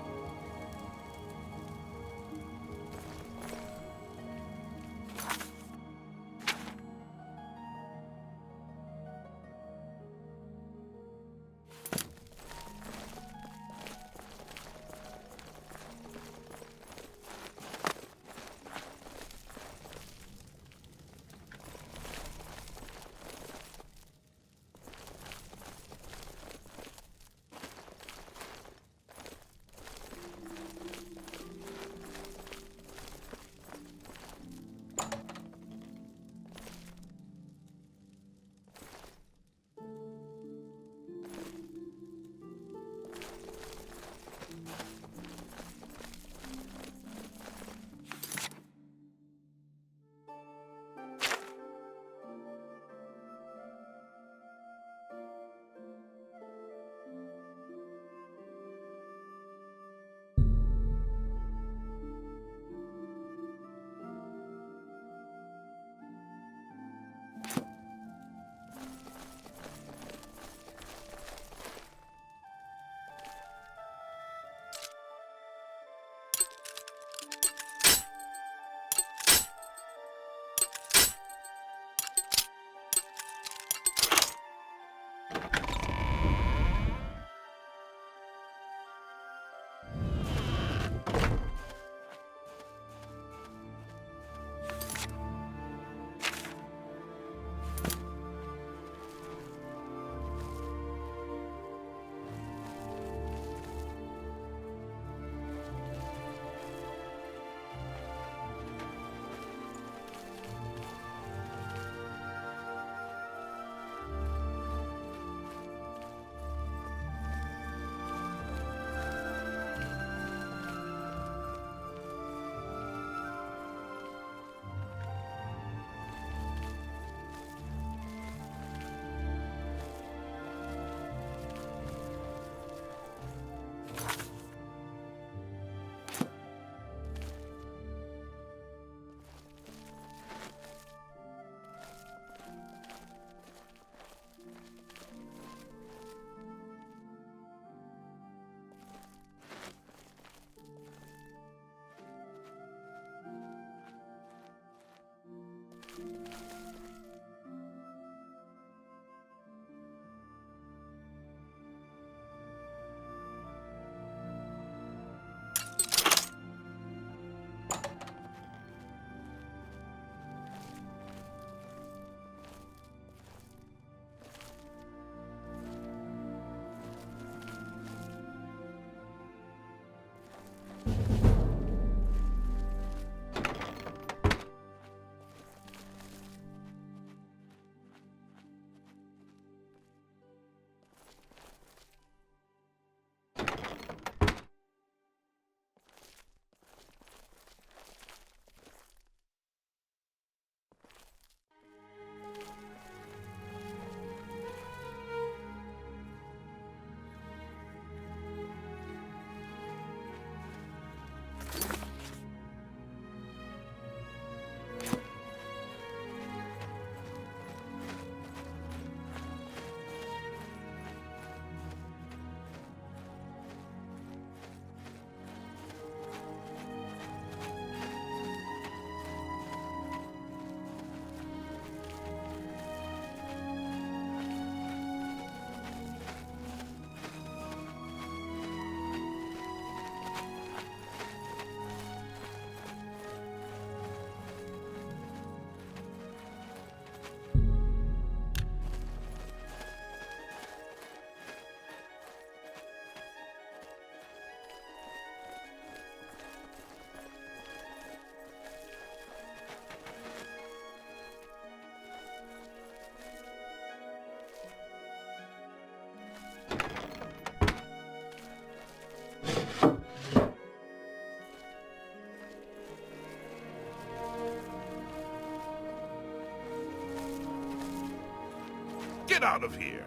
Get out of here!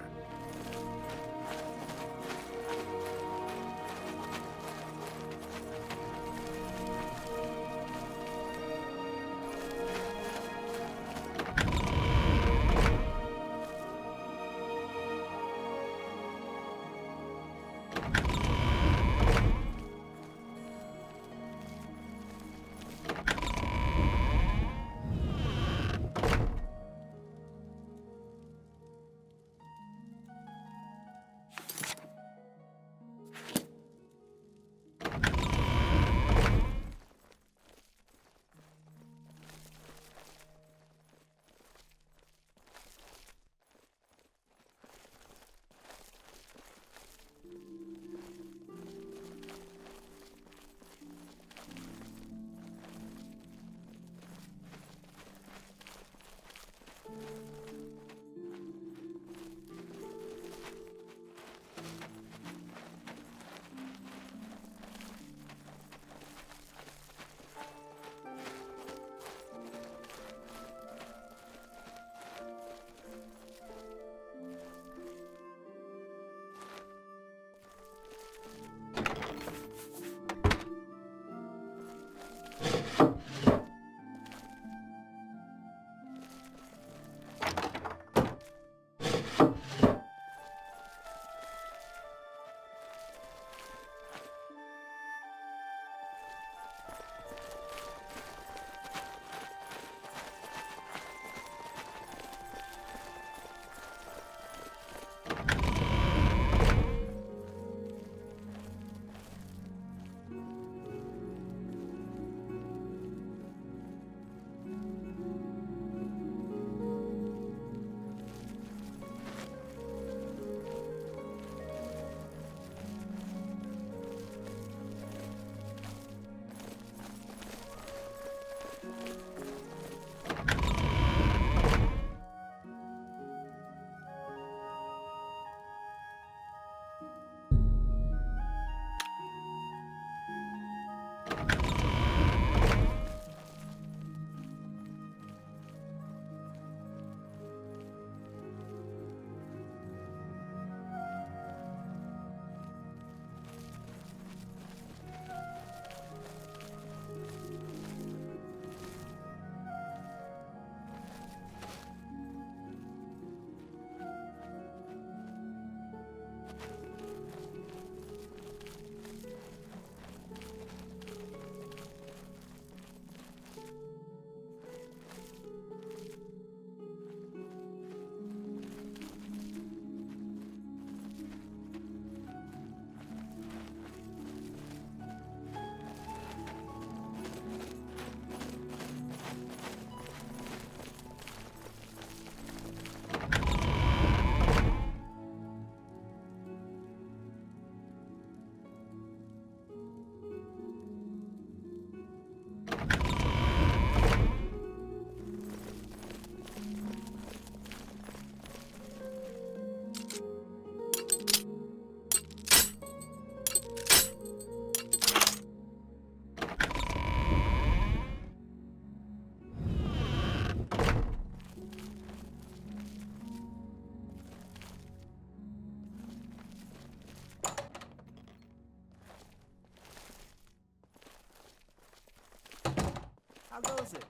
How goes it?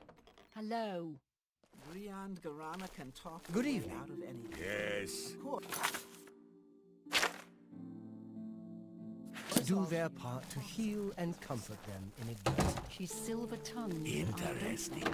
Hello. Bria and Garana can talk Good their way evening. out of anything. Yes. Of course. Do their part to heal and comfort them in adversity. She's silver-tongued. Interesting.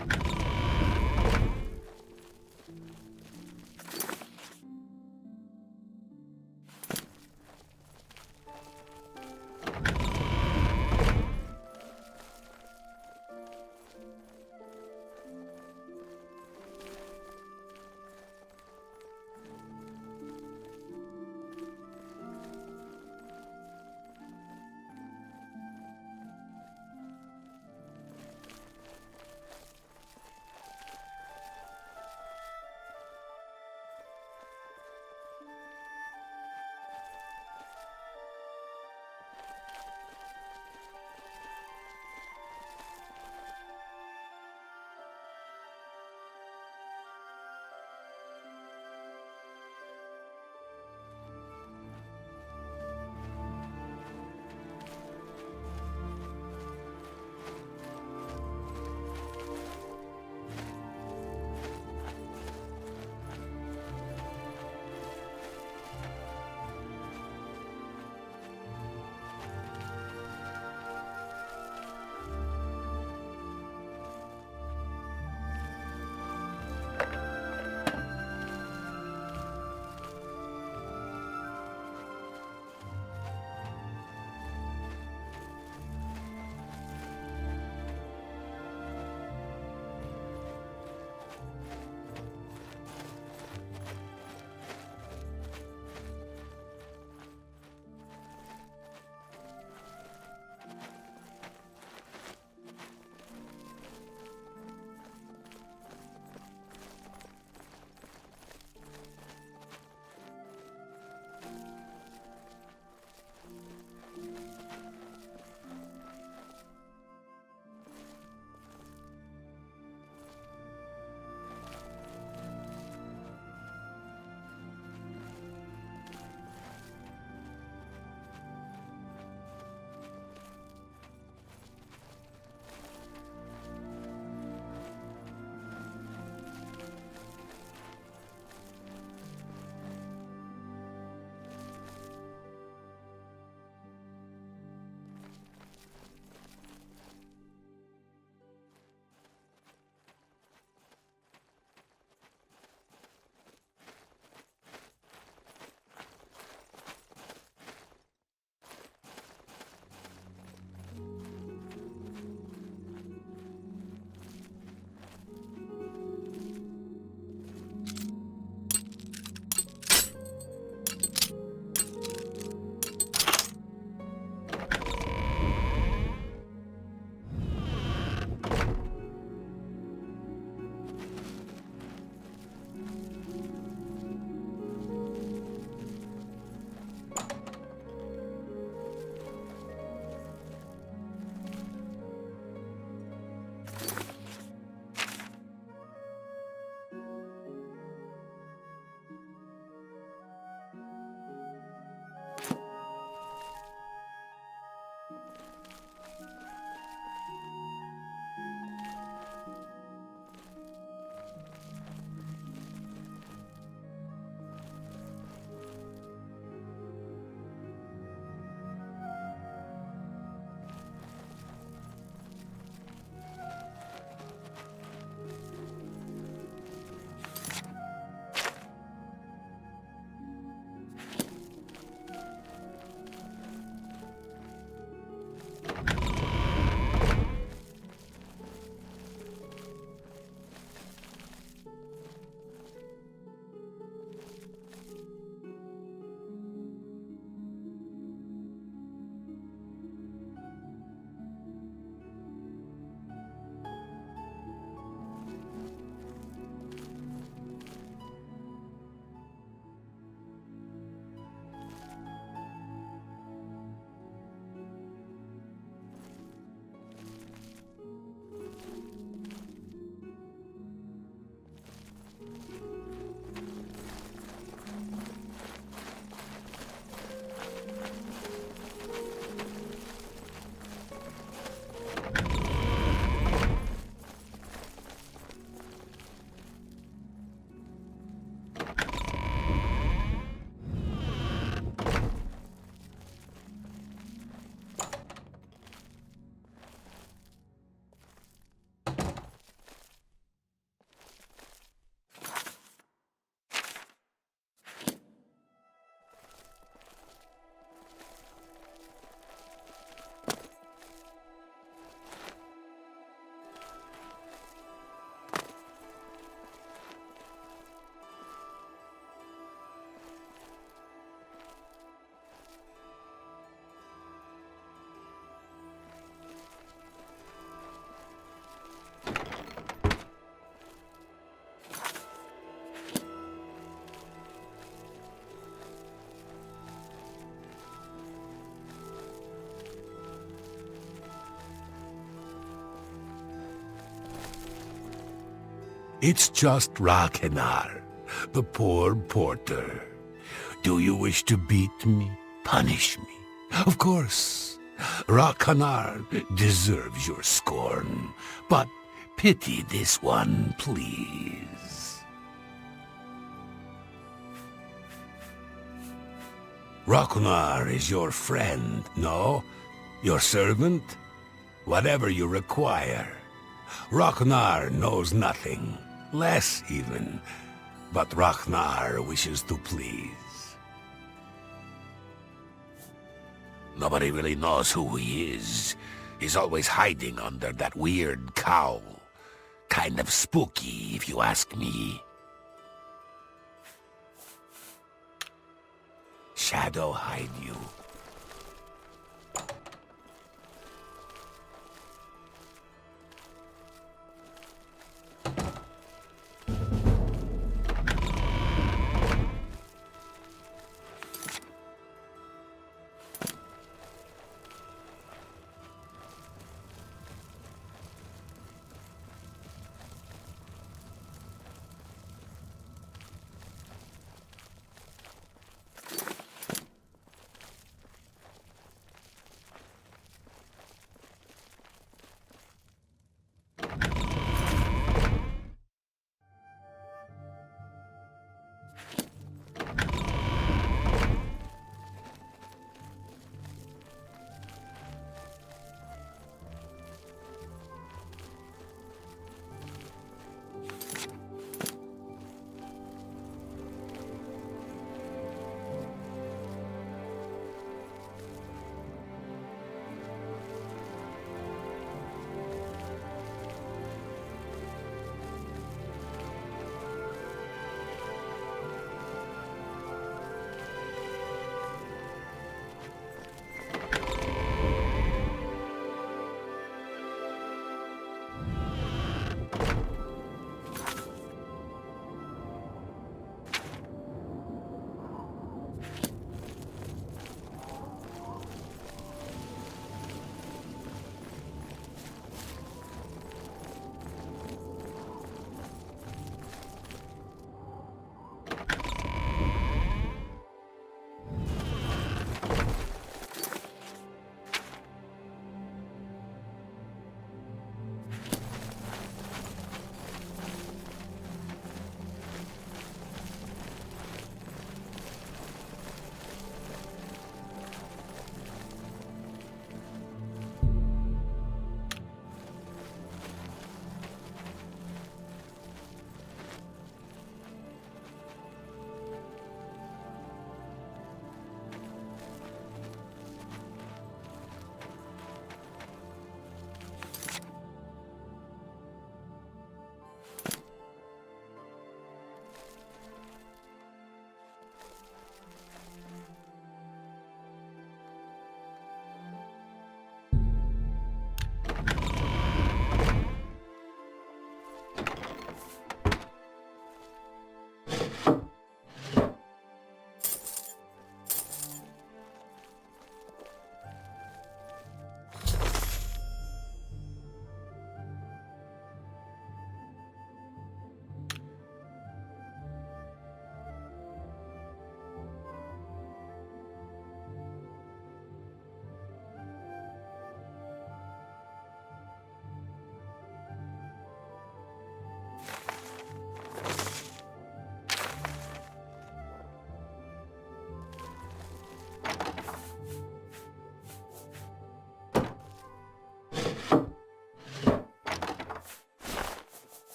It's just Rakenar, the poor porter. Do you wish to beat me? Punish me? Of course. Rakenar deserves your scorn, but pity this one, please. Rakenar is your friend, no? Your servant? Whatever you require. Rakenar knows nothing, less even, but Rakenar wishes to please. Nobody really knows who he is. He's always hiding under that weird cowl. Kind of spooky, if you ask me. Shadow hide you.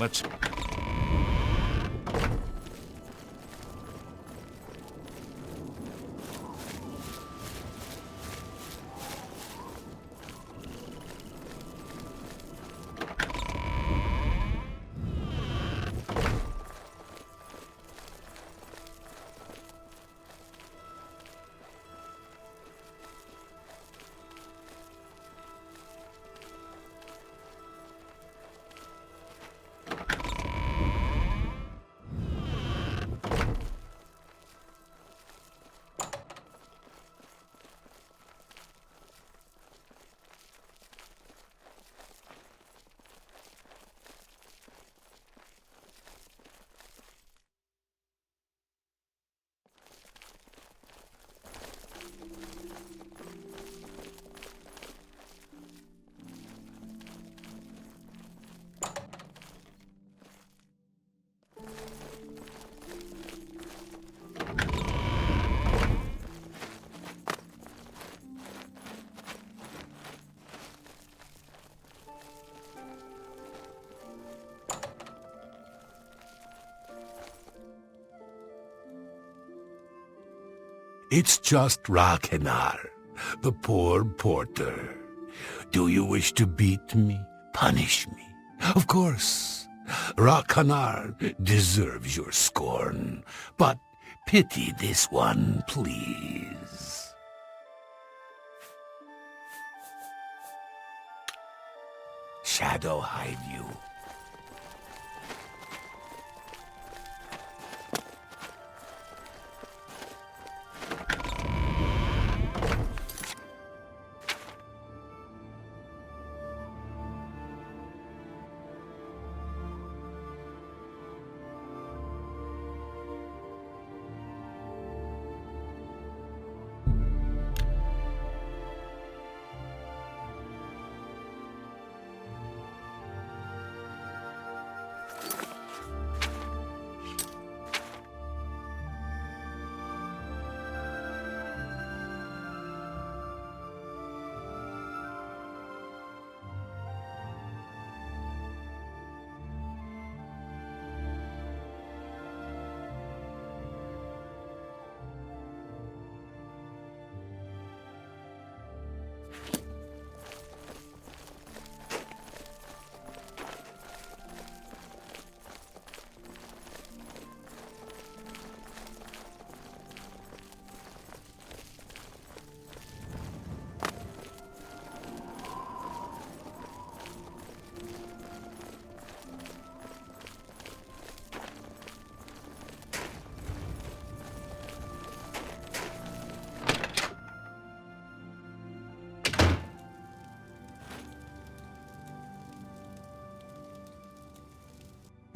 Let's... It's just Rakenar, the poor porter. Do you wish to beat me? Punish me? Of course. Rakenar deserves your scorn, but pity this one, please. Shadow hide you.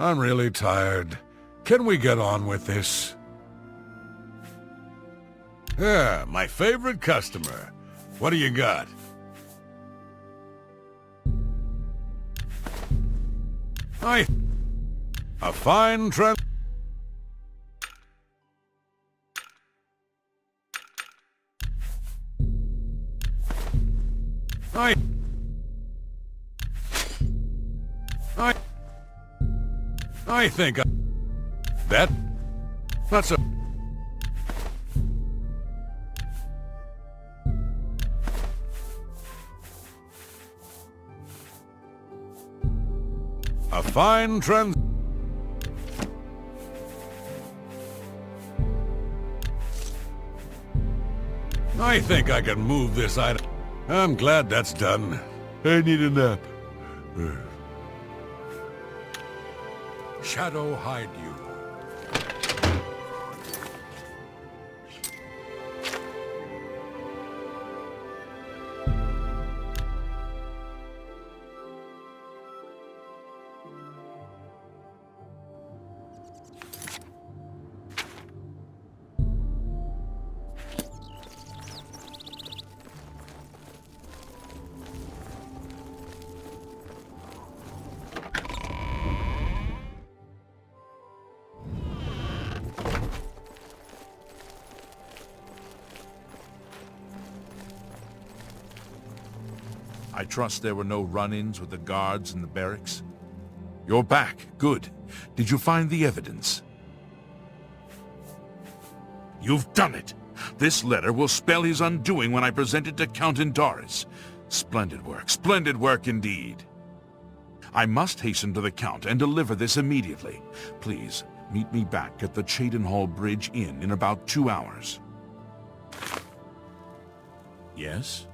I'm really tired. Can we get on with this? Yeah, my favorite customer. What do you got? A fine I think that's a... A fine trend... I think I can move this item. I'm glad that's done. I need a nap. Shadow hide you. I trust there were no run-ins with the guards in the barracks? You're back. Good. Did you find the evidence? You've done it! This letter will spell his undoing when I present it to Count Indaris. Splendid work indeed. I must hasten to the Count and deliver this immediately. Please, meet me back at the Cheydinhal Bridge Inn in about 2 hours. Yes?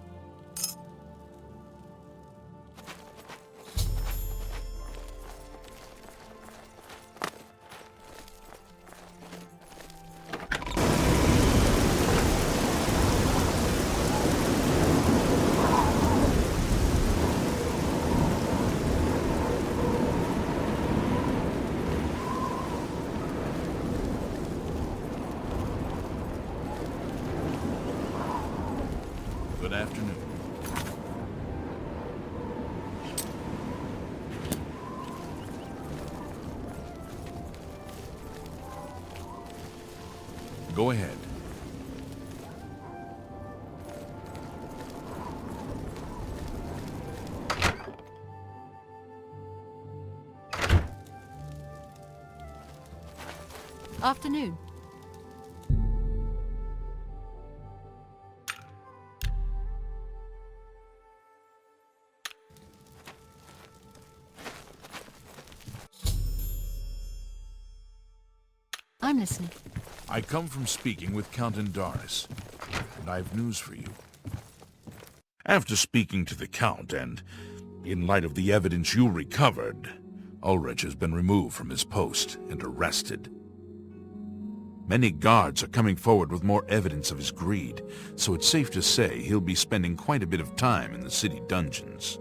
Good afternoon. Go ahead. Afternoon. I'm listening. I come from speaking with Count Indaris, and I have news for you. After speaking to the Count, and in light of the evidence you recovered, Ulrich has been removed from his post and arrested. Many guards are coming forward with more evidence of his greed, so it's safe to say he'll be spending quite a bit of time in the city dungeons.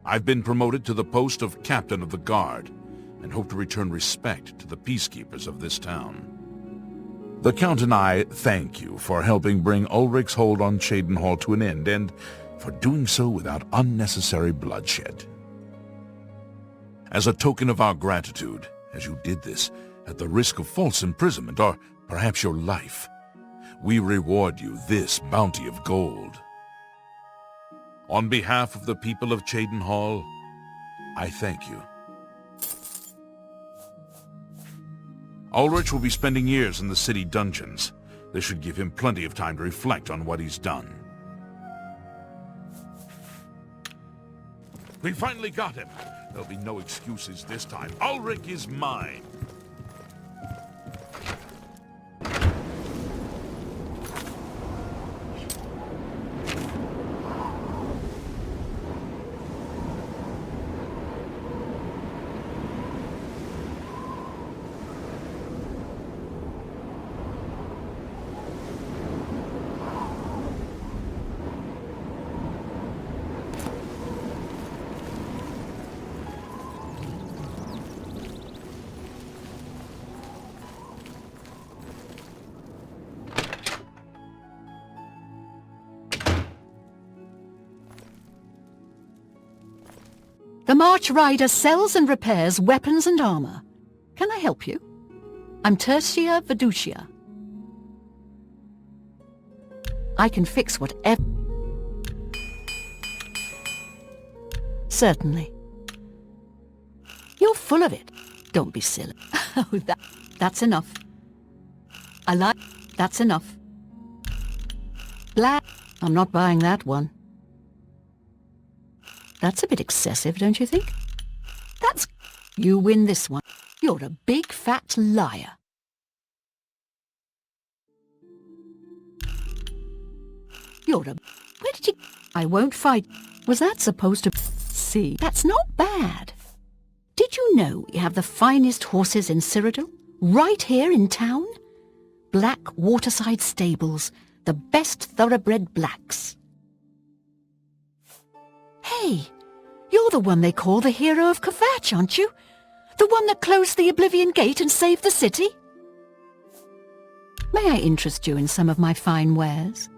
I've been promoted to the post of Captain of the Guard, and hope to return respect to the peacekeepers of this town. The Count and I thank you for helping bring Ulrich's hold on Cheydinhal to an end, and for doing so without unnecessary bloodshed. As a token of our gratitude, as you did this at the risk of false imprisonment or perhaps your life, we reward you this bounty of gold. On behalf of the people of Cheydinhal, I thank you. Ulrich will be spending years in the city dungeons. This should give him plenty of time to reflect on what he's done. We finally got him. There'll be no excuses this time. Ulrich is mine. The March Rider sells and repairs weapons and armor. Can I help you? I'm Tertia Veducia. I can fix whatever... Certainly. You're full of it. Don't be silly. Oh, that's enough. That's enough. Black. I'm not buying that one. That's a bit excessive, don't you think? That's... You win this one. You're a big fat liar. You're a... Where did you... I won't fight. Was that supposed to... See, that's not bad. Did you know we have the finest horses in Cyrodiil? Right here in town? Black waterside stables. The best thoroughbred blacks. Hey, you're the one they call the hero of Kvatch, aren't you? The one that closed the Oblivion Gate and saved the city? May I interest you in some of my fine wares?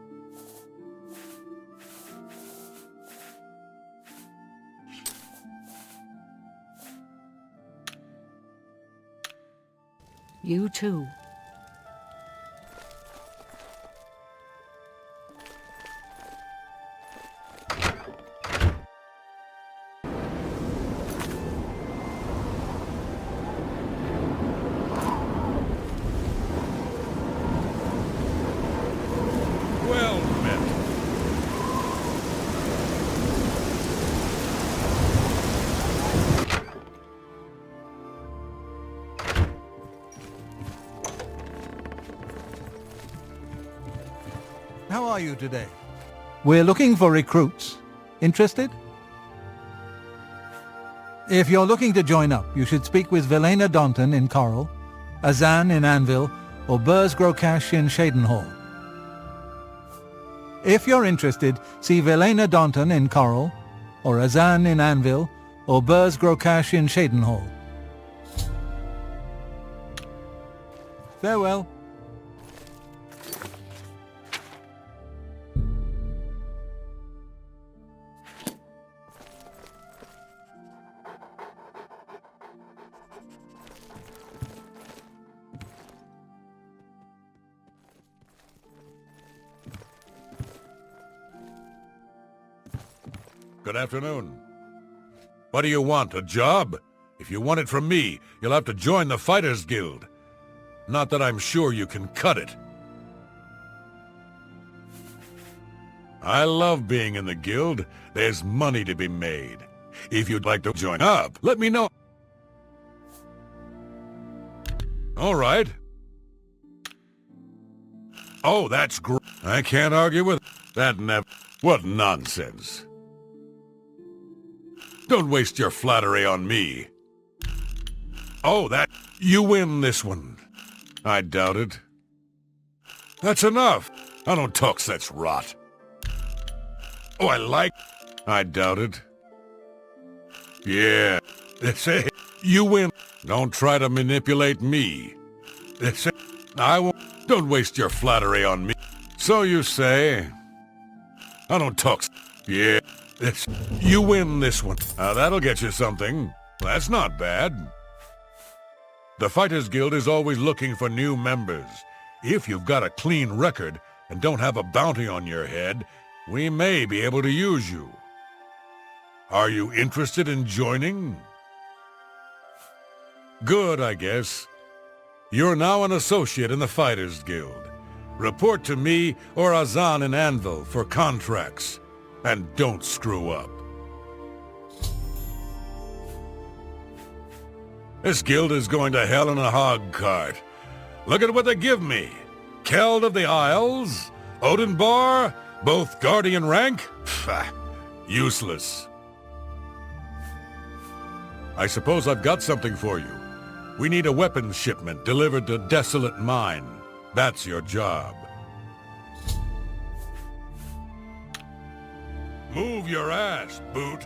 You too. How are you today? We're looking for recruits. Interested? If you're looking to join up, you should speak with Velena Daunton in Coral, Azan in Anvil, or Burz Grokash in Cheydinhal. If you're interested, see Velena Daunton in Coral, or Azan in Anvil, or Burz Grokash in Cheydinhal. Farewell. Good afternoon. What do you want, a job? If you want it from me, you'll have to join the Fighters Guild. Not that I'm sure you can cut it. I love being in the guild. There's money to be made. If you'd like to join up, let me know. All right. Oh, that's great. I can't argue with that. What nonsense. Don't waste your flattery on me. Oh, you win this one. I doubt it. That's enough. I don't talk such rot. Oh, I doubt it. Yeah. That's it. You win. Don't try to manipulate me. That's it. I won't. Don't waste your flattery on me. So you say. I don't talk. Yeah. You win this one. That'll get you something. That's not bad. The Fighters Guild is always looking for new members. If you've got a clean record and don't have a bounty on your head, we may be able to use you. Are you interested in joining? Good, I guess. You're now an associate in the Fighters Guild. Report to me or Azan in Anvil for contracts. And don't screw up. This guild is going to hell in a hog cart. Look at what they give me. Keld of the Isles, Odinbar, both Guardian rank? Pfft, useless. I suppose I've got something for you. We need a weapons shipment delivered to Desolate Mine. That's your job. Move your ass, boot.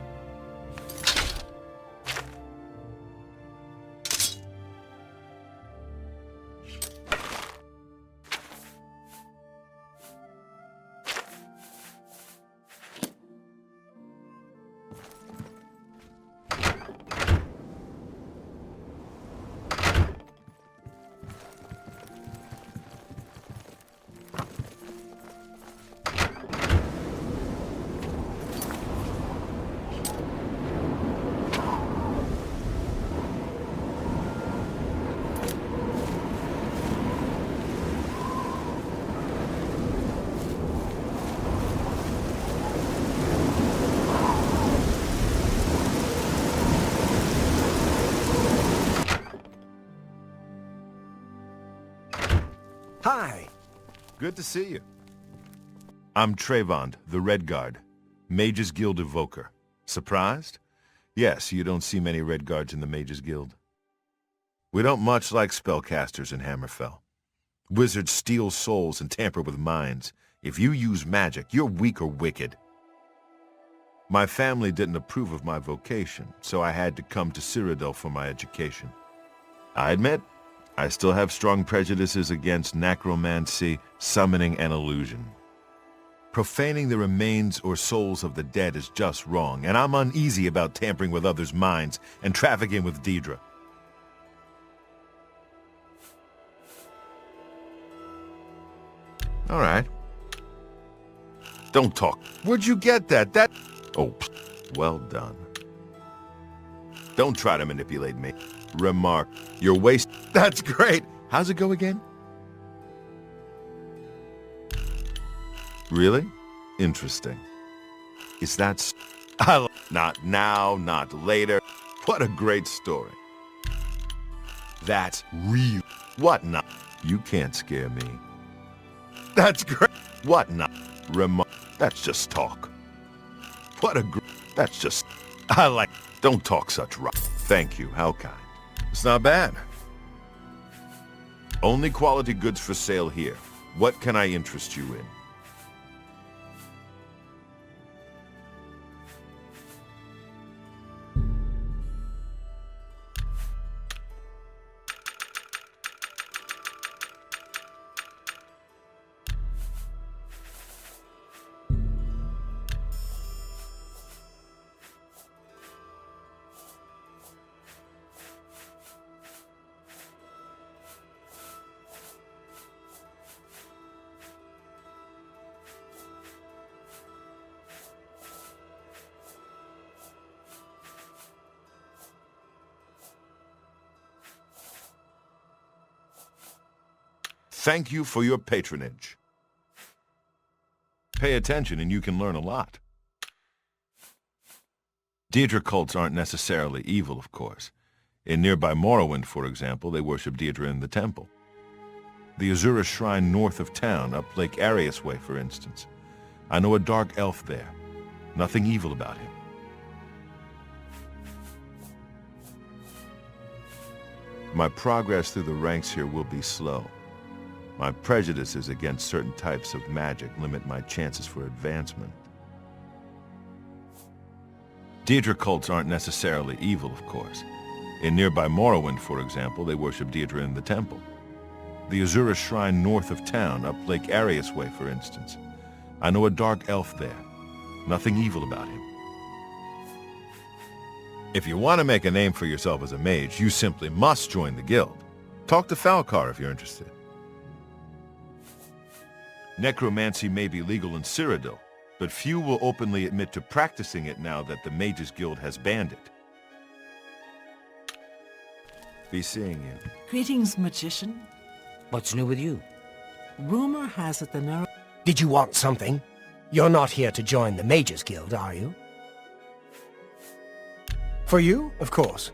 Hi. Good to see you. I'm Trevond, the Red Guard, Mages Guild Evoker. Surprised? Yes, you don't see many Red Guards in the Mages Guild. We don't much like spellcasters in Hammerfell. Wizards steal souls and tamper with minds. If you use magic, you're weak or wicked. My family didn't approve of my vocation, so I had to come to Cyrodiil for my education. I admit, I still have strong prejudices against necromancy, summoning, and illusion. Profaning the remains or souls of the dead is just wrong, and I'm uneasy about tampering with others' minds and trafficking with Daedra. All right. Don't talk. Where'd you get that? Oh, well done. Don't try to manipulate me. Remark, your waist. That's great. How's it go again? Really? Interesting. Is that... Not now, not later. What a great story. That's real. What not? You can't scare me. That's great. What not? That's just talk. What a That's just... I like... Don't talk such rot. Thank you, how kind. It's not bad. Only quality goods for sale here. What can I interest you in? Thank you for your patronage. Pay attention and you can learn a lot. Deirdre cults aren't necessarily evil, of course. In nearby Morrowind, for example, they worship Deirdre in the temple. The Azura shrine north of town, up Lake Arius way, for instance. I know a dark elf there. Nothing evil about him. My progress through the ranks here will be slow. My prejudices against certain types of magic limit my chances for advancement. Deirdre cults aren't necessarily evil, of course. In nearby Morrowind, for example, they worship Deirdre in the temple. The Azura shrine north of town, up Lake Arius way, for instance. I know a dark elf there. Nothing evil about him. If you want to make a name for yourself as a mage, you simply must join the guild. Talk to Falcar if you're interested. Necromancy may be legal in Cyrodiil, but few will openly admit to practicing it now that the Mages Guild has banned it. Be seeing you. Greetings, magician. What's new with you? Rumor has it the narrow... Did you want something? You're not here to join the Mages Guild, are you? For you, of course.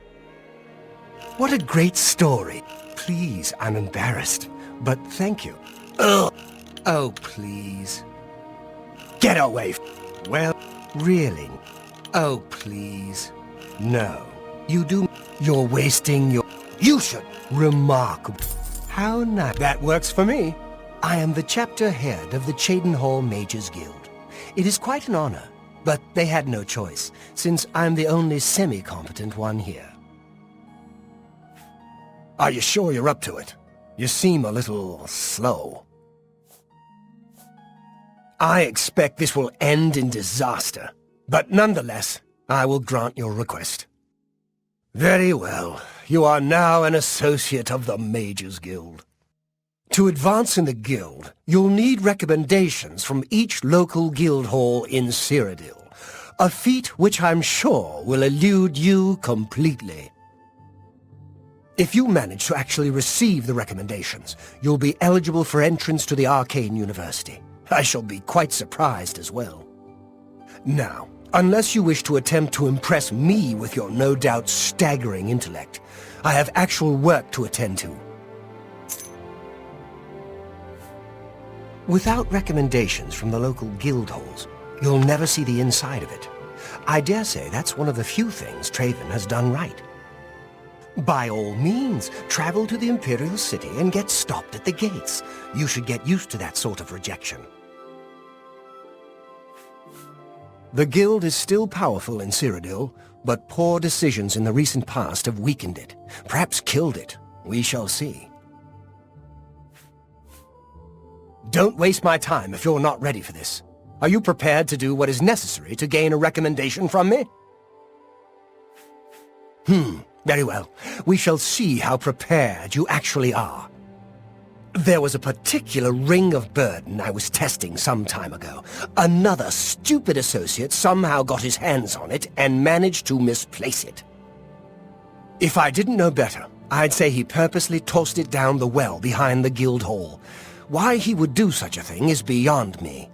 What a great story. Please, I'm embarrassed, but thank you. Ugh. Oh, please. Get away. Well, really? Oh, please. No. You do... You're wasting your... You should... Remarkable. How nice. That works for me. I am the chapter head of the Cheydinhal Mages Guild. It is quite an honor, but they had no choice, since I'm the only semi-competent one here. Are you sure you're up to it? You seem a little slow. I expect this will end in disaster, but nonetheless, I will grant your request. Very well. You are now an associate of the Mages Guild. To advance in the guild, you'll need recommendations from each local guild hall in Cyrodiil, a feat which I'm sure will elude you completely. If you manage to actually receive the recommendations, you'll be eligible for entrance to the Arcane University. I shall be quite surprised as well. Now, unless you wish to attempt to impress me with your no doubt staggering intellect, I have actual work to attend to. Without recommendations from the local guild halls, you'll never see the inside of it. I dare say that's one of the few things Traven has done right. By all means, travel to the Imperial City and get stopped at the gates. You should get used to that sort of rejection. The guild is still powerful in Cyrodiil, but poor decisions in the recent past have weakened it, perhaps killed it. We shall see. Don't waste my time if you're not ready for this. Are you prepared to do what is necessary to gain a recommendation from me? Very well. We shall see how prepared you actually are. There was a particular ring of burden I was testing some time ago. Another stupid associate somehow got his hands on it and managed to misplace it. If I didn't know better, I'd say he purposely tossed it down the well behind the guild hall. Why he would do such a thing is beyond me.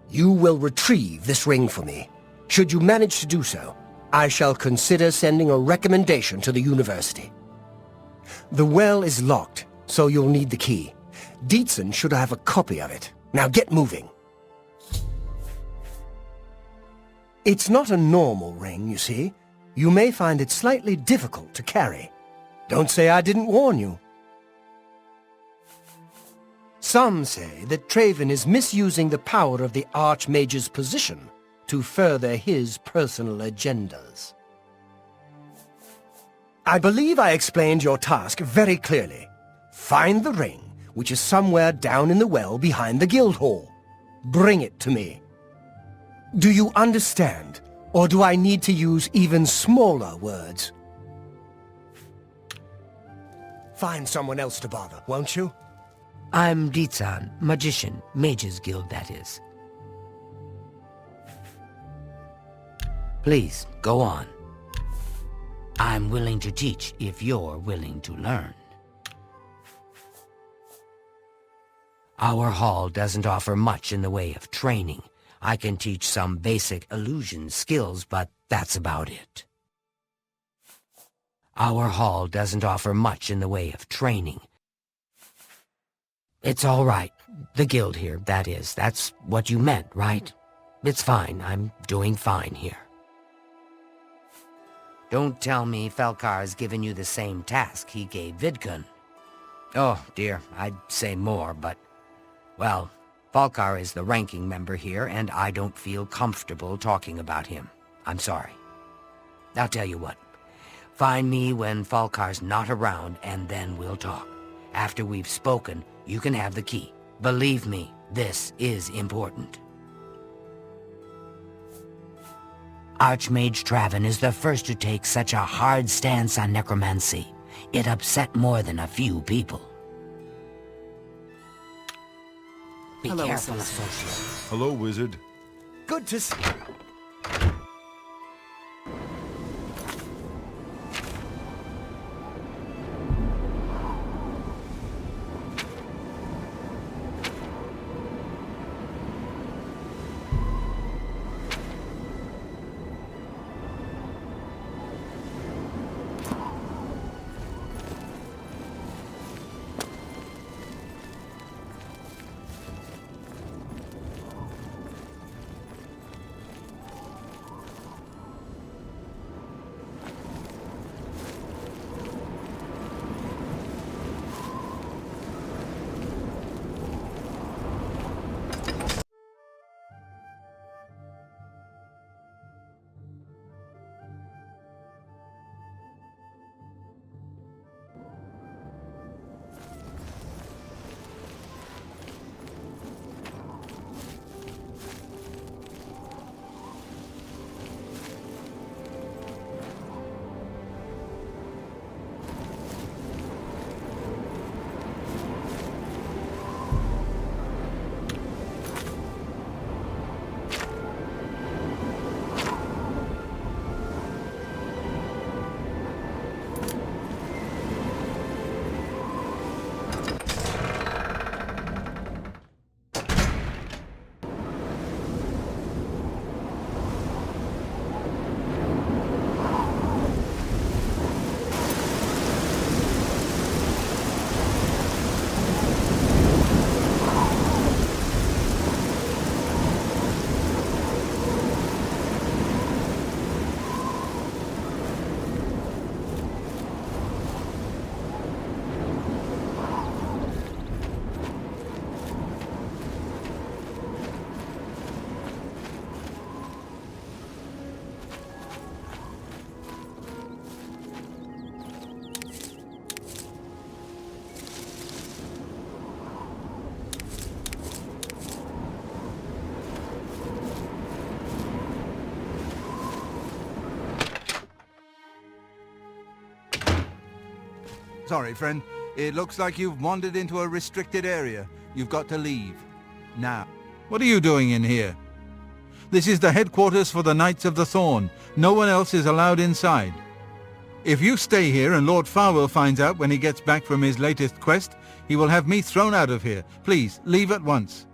You will retrieve this ring for me. Should you manage to do so, I shall consider sending a recommendation to the university. The well is locked, so you'll need the key. Dietzen should have a copy of it. Now get moving. It's not a normal ring, you see. You may find it slightly difficult to carry. Don't say I didn't warn you. Some say that Traven is misusing the power of the Archmage's position to further his personal agendas. I believe I explained your task very clearly. Find the ring, which is somewhere down in the well behind the guild hall. Bring it to me. Do you understand, or do I need to use even smaller words? Find someone else to bother, won't you? I'm Dietzen, magician, Mages Guild, that is. Please, go on. I'm willing to teach if you're willing to learn. Our hall doesn't offer much in the way of training. I can teach some basic illusion skills, but that's about it. Our hall doesn't offer much in the way of training. It's all right. The guild here, that is. That's what you meant, right? It's fine. I'm doing fine here. Don't tell me Felkar's given you the same task he gave Vidkun. Oh, dear, I'd say more, but... Well, Falkar is the ranking member here, and I don't feel comfortable talking about him. I'm sorry. I'll tell you what. Find me when Falkar's not around, and then we'll talk. After we've spoken, you can have the key. Believe me, this is important. Archmage Traven is the first to take such a hard stance on necromancy. It upset more than a few people. Be careful, associate. Hello, wizard. Good to see you. Sorry, friend. It looks like you've wandered into a restricted area. You've got to leave. Now. What are you doing in here? This is the headquarters for the Knights of the Thorn. No one else is allowed inside. If you stay here and Lord Farwell finds out when he gets back from his latest quest, he will have me thrown out of here. Please, leave at once.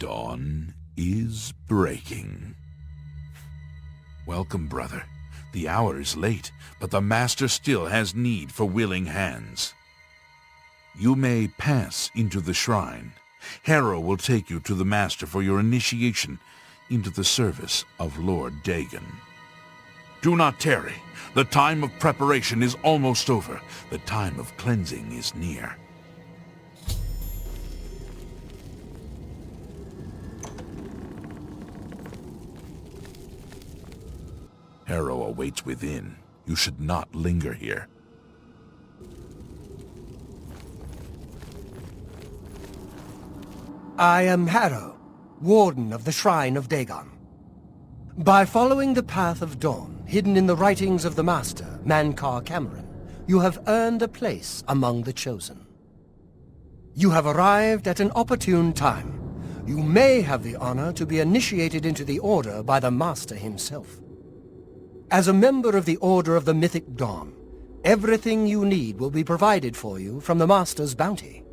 Dawn is breaking. Welcome, brother. The hour is late, but the Master still has need for willing hands. You may pass into the shrine. Harrow will take you to the Master for your initiation into the service of Lord Dagon. Do not tarry. The time of preparation is almost over. The time of cleansing is near. Harrow awaits within. You should not linger here. I am Harrow, Warden of the Shrine of Dagon. By following the path of dawn, hidden in the writings of the Master, Mankar Cameron, you have earned a place among the Chosen. You have arrived at an opportune time. You may have the honor to be initiated into the Order by the Master himself. As a member of the Order of the Mythic Dawn, everything you need will be provided for you from the Master's bounty.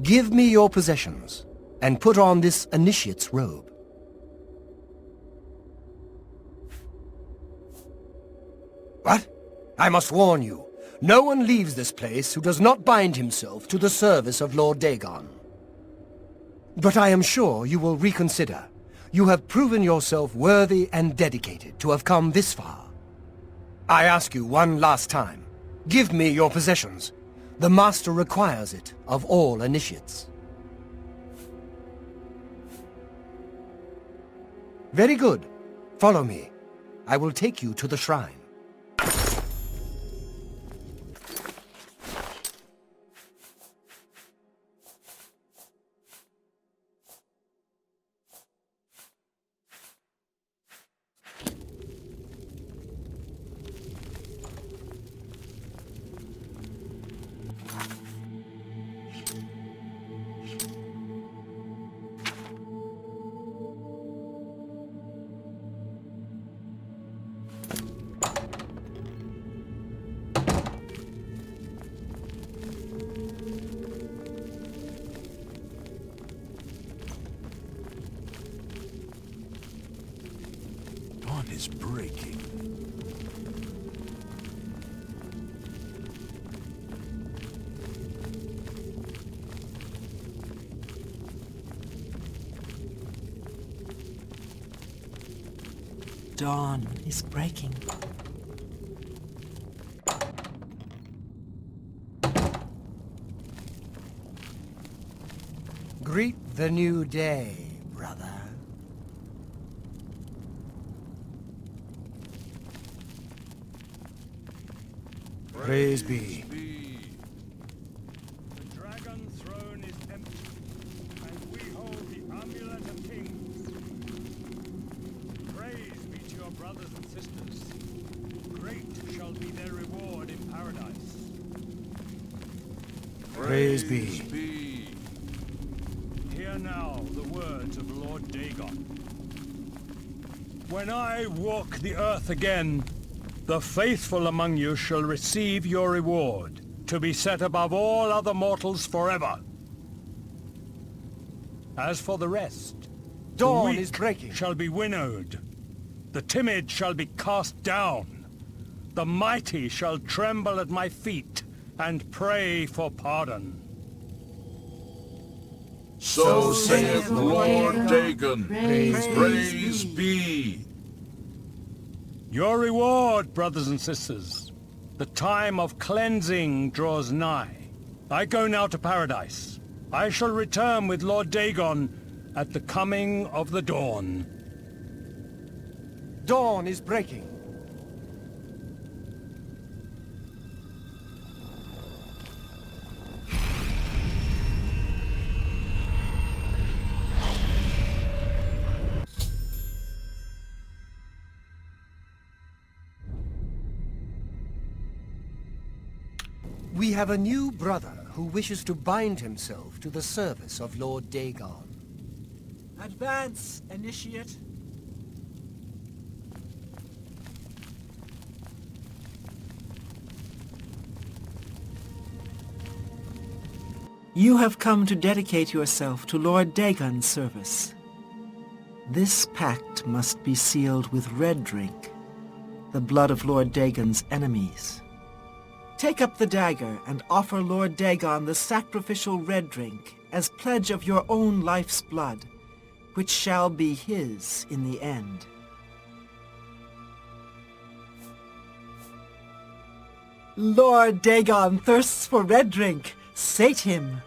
Give me your possessions, and put on this initiate's robe. What? I must warn you, no one leaves this place who does not bind himself to the service of Lord Dagon. But I am sure you will reconsider. You have proven yourself worthy and dedicated to have come this far. I ask you one last time, give me your possessions. The Master requires it of all initiates. Very good. Follow me. I will take you to the shrine. Is breaking. Dawn is breaking. Greet the new day, brother. Praise be. The dragon throne is empty, and we hold the amulet of kings. Praise be to your brothers and sisters. Great shall be their reward in paradise. Praise be. Hear now the words of Lord Dagon. When I walk the earth again, the faithful among you shall receive your reward, to be set above all other mortals forever. As for the rest, Dawn the weak is breaking. Shall be winnowed, the timid shall be cast down, the mighty shall tremble at my feet and pray for pardon. So saith Lord Dagon. Praise be. Your reward, brothers and sisters. The time of cleansing draws nigh. I go now to paradise. I shall return with Lord Dagon at the coming of the dawn. Dawn is breaking. We have a new brother who wishes to bind himself to the service of Lord Dagon. Advance, initiate. You have come to dedicate yourself to Lord Dagon's service. This pact must be sealed with red drink, the blood of Lord Dagon's enemies. Take up the dagger and offer Lord Dagon the sacrificial red drink as pledge of your own life's blood, which shall be his in the end. Lord Dagon thirsts for red drink. Sate him.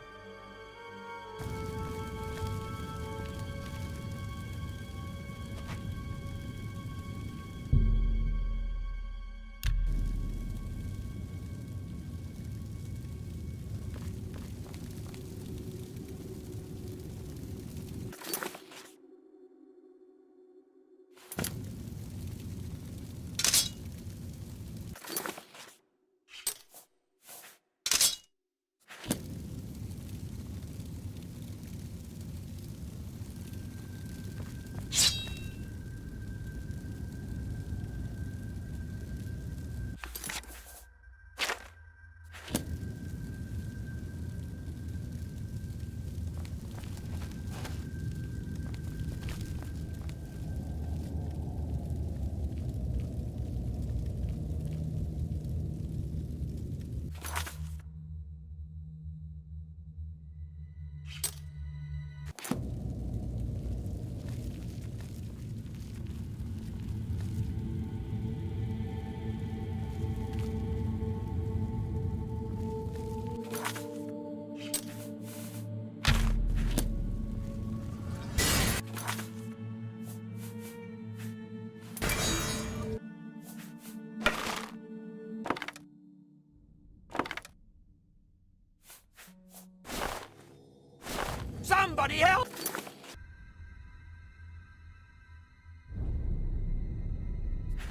Somebody help!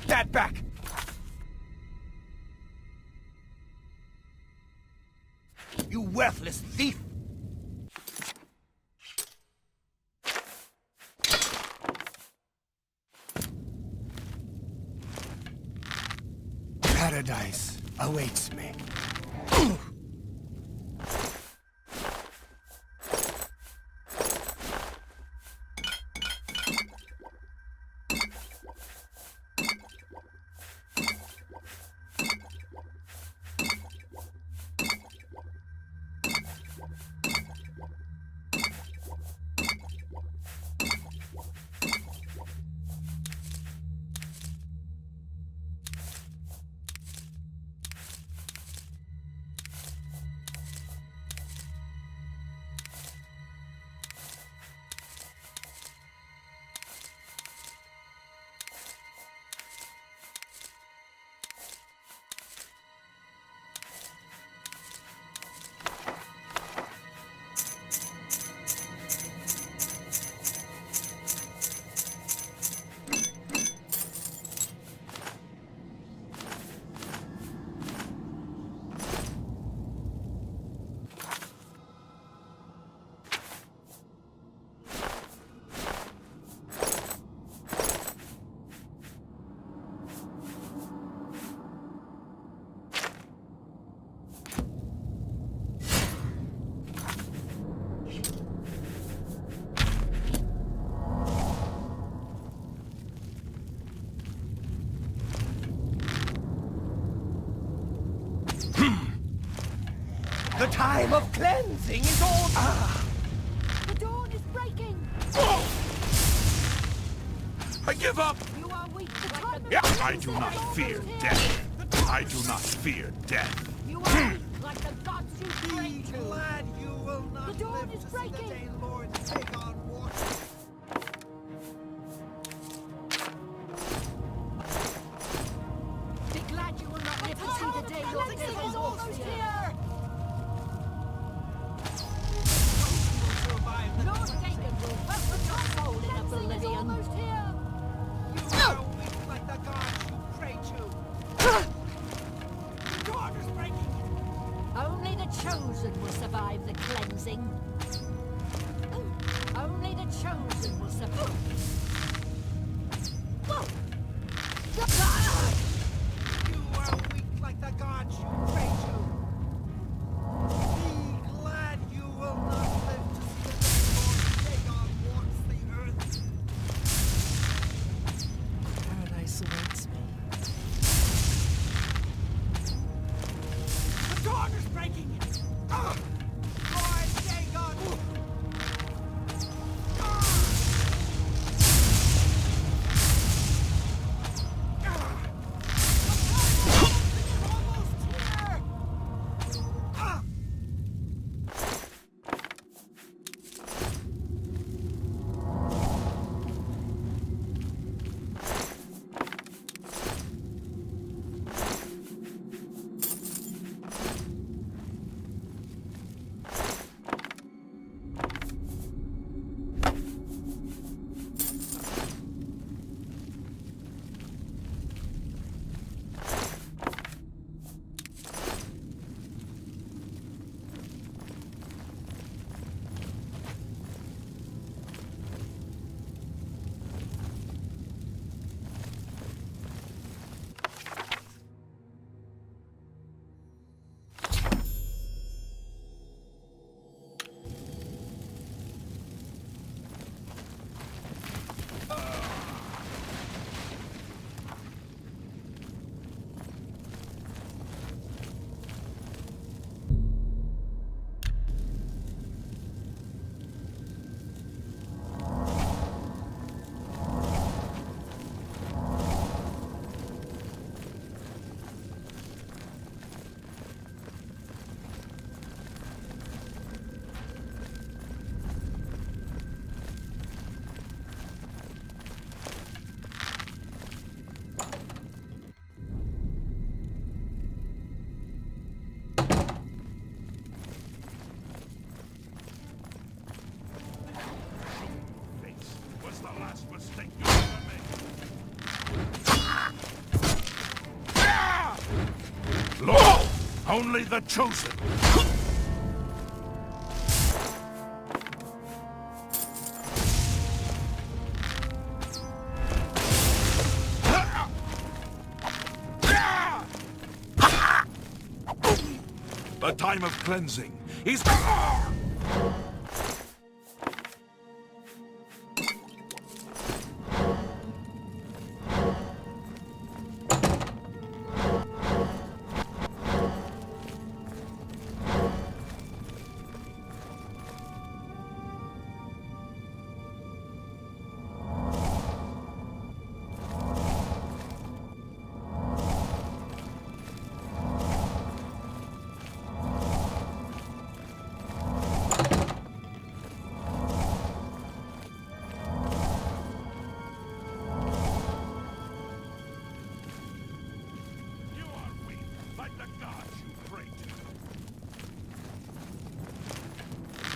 That back! You worthless thief! Paradise awaits me. The time of cleansing is all... The dawn is breaking! I give up! You are weak. The time of Yeah, I cleansing do not is fear almost here. death. I do not fear death. You are weak, like the gods you pray to. Glad you will not The dawn live is to see the breaking. day Lord Dagon walks. Be glad you will not live to see the day Lord Dagon walks here. Lord Dagon will welcome your soul in oblivion. Almost here. You are weak like the gods you pray to. The dawn is breaking. Only the chosen will survive the cleansing. Only the chosen will survive. You are weak like the gods you pray to. Be glad you Only the chosen. The time of cleansing is...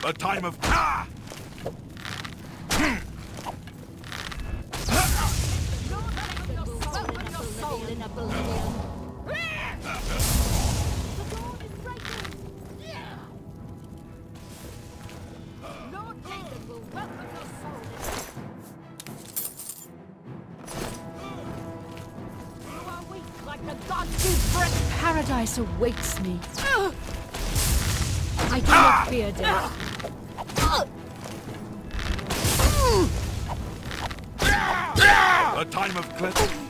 The time of... Ah! Paradise awaits me. I do not fear death. The time of cleansing.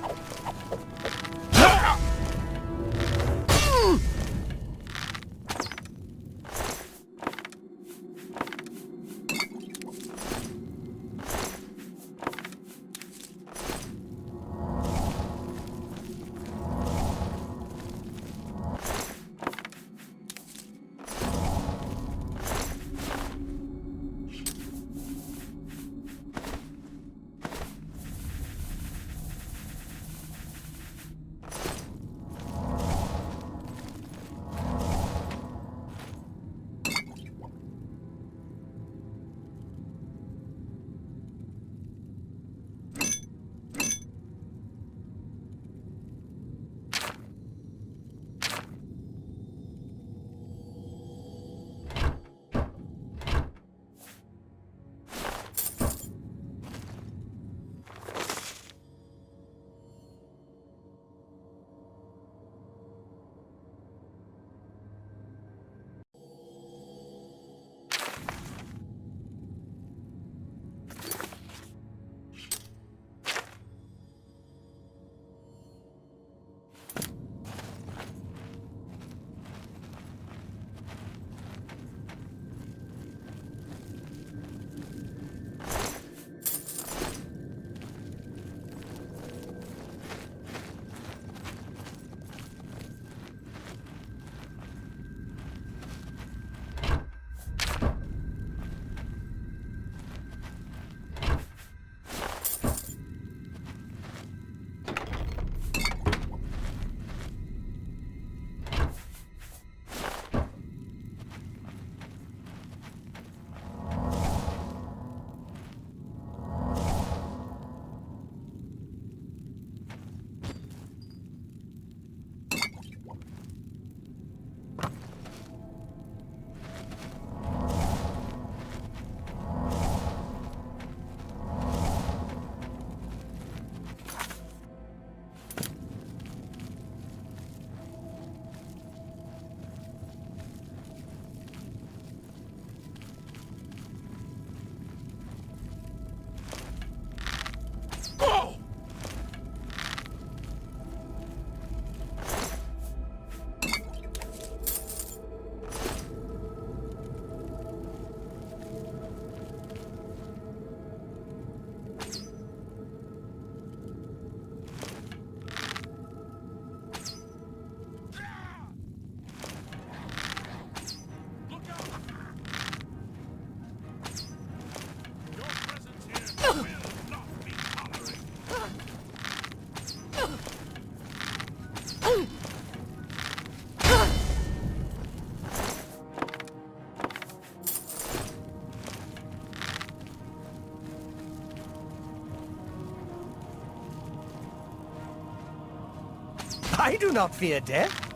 I do not fear death.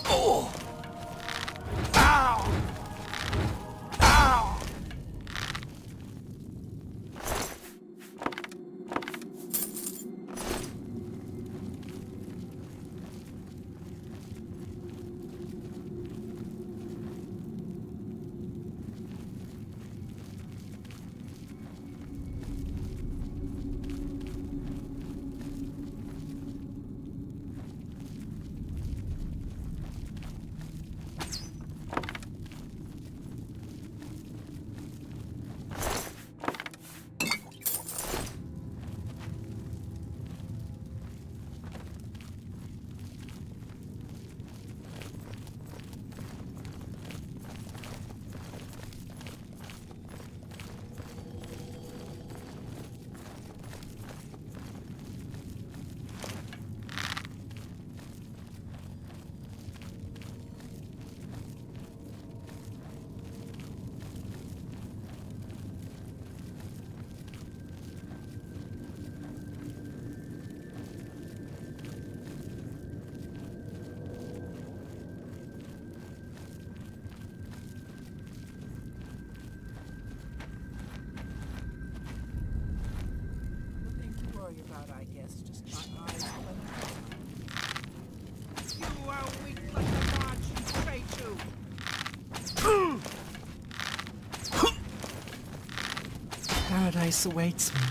Oh, Paradise awaits me.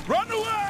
Run away!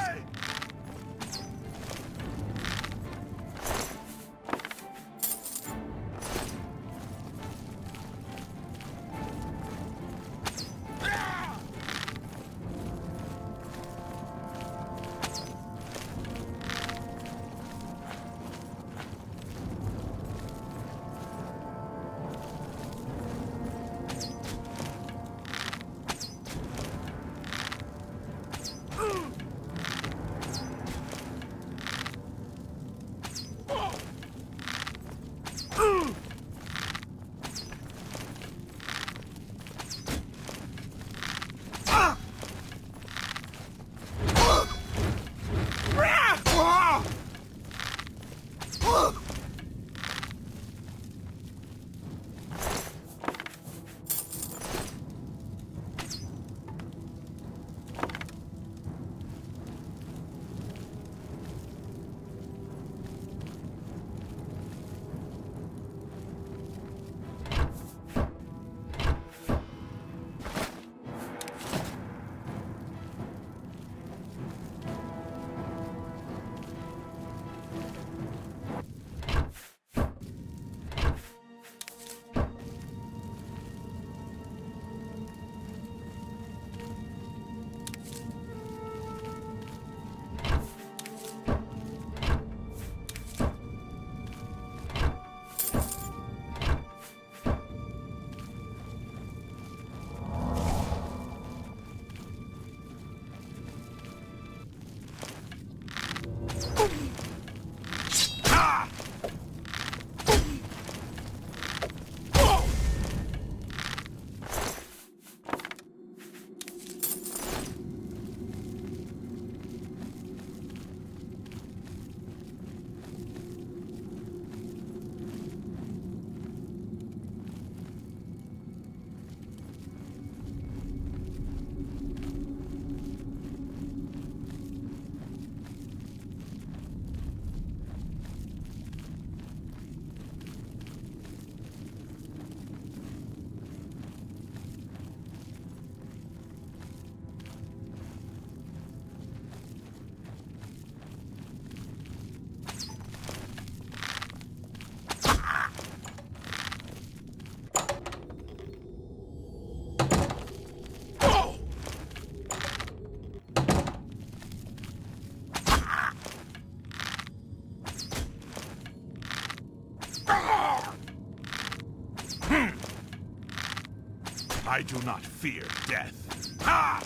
I do not fear death. Ah!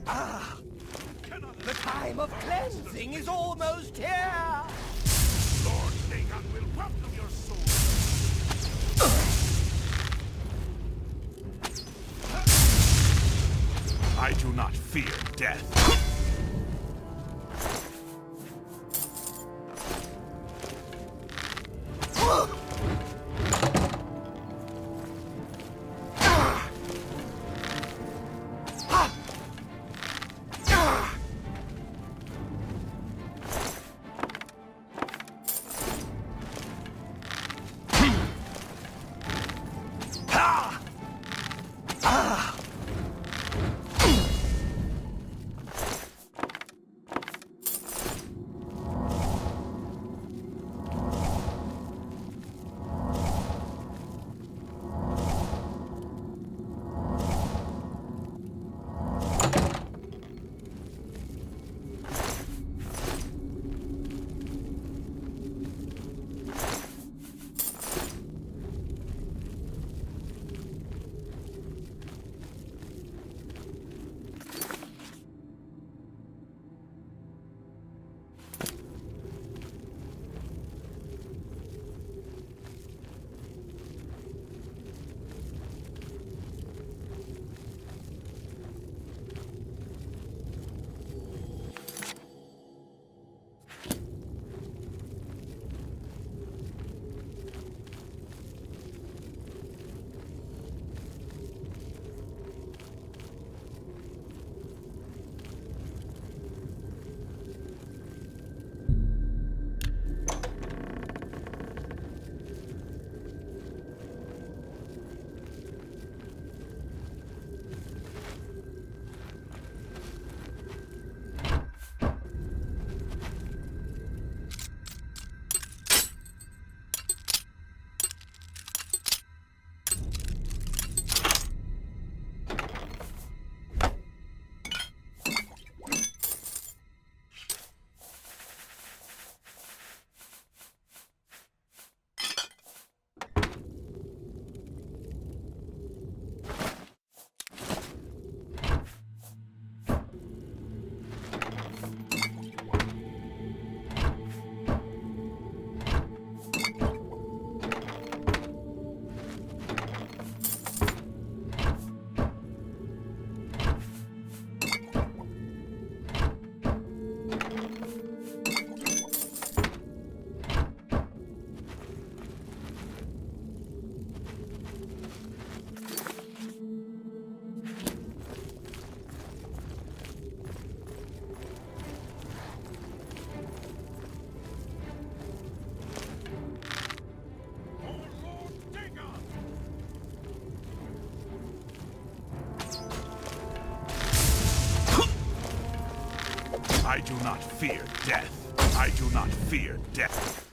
Ah! The time of cleansing is almost here! Lord Dagon will welcome your soul. I do not fear death. I do not fear death. I do not fear death.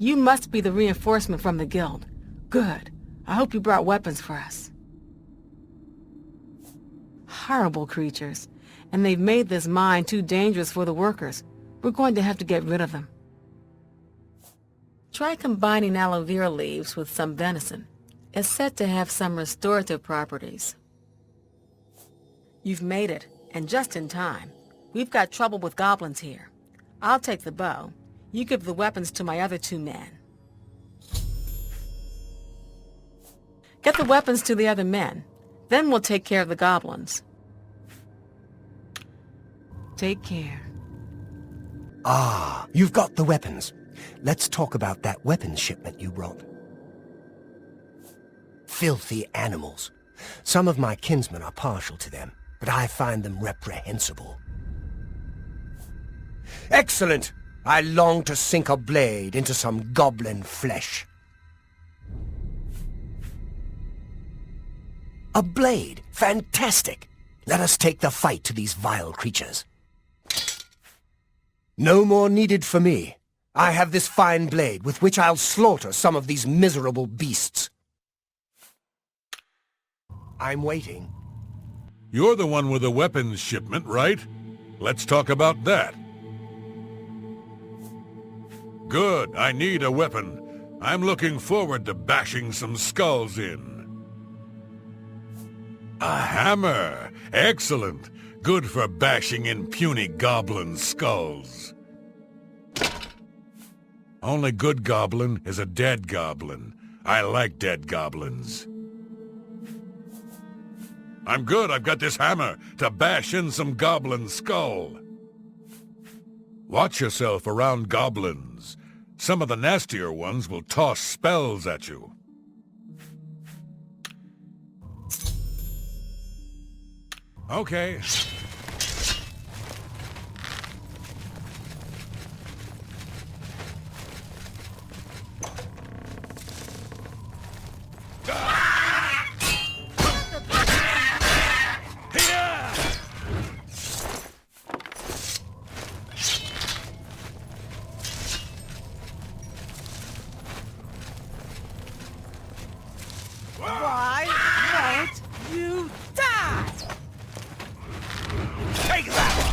You must be the reinforcement from the guild. Good. I hope you brought weapons for us. Horrible creatures. And they've made this mine too dangerous for the workers. We're going to have to get rid of them. Try combining aloe vera leaves with some venison. It's said to have some restorative properties. You've made it, and just in time. We've got trouble with goblins here. I'll take the bow. You give the weapons to my other 2 men. Get the weapons to the other men. Then we'll take care of the goblins. Take care. Ah, you've got the weapons. Let's talk about that weapons shipment you brought. Filthy animals. Some of my kinsmen are partial to them, but I find them reprehensible. Excellent! I long to sink a blade into some goblin flesh. A blade! Fantastic! Let us take the fight to these vile creatures. No more needed for me. I have this fine blade with which I'll slaughter some of these miserable beasts. I'm waiting. You're the one with the weapons shipment, right? Let's talk about that. Good, I need a weapon. I'm looking forward to bashing some skulls in. A hammer! Excellent! Good for bashing in puny goblin skulls. Only good goblin is a dead goblin. I like dead goblins. I'm good, I've got this hammer to bash in some goblin skull. Watch yourself around goblins. Some of the nastier ones will toss spells at you. Okay. Why won't you die? Take that!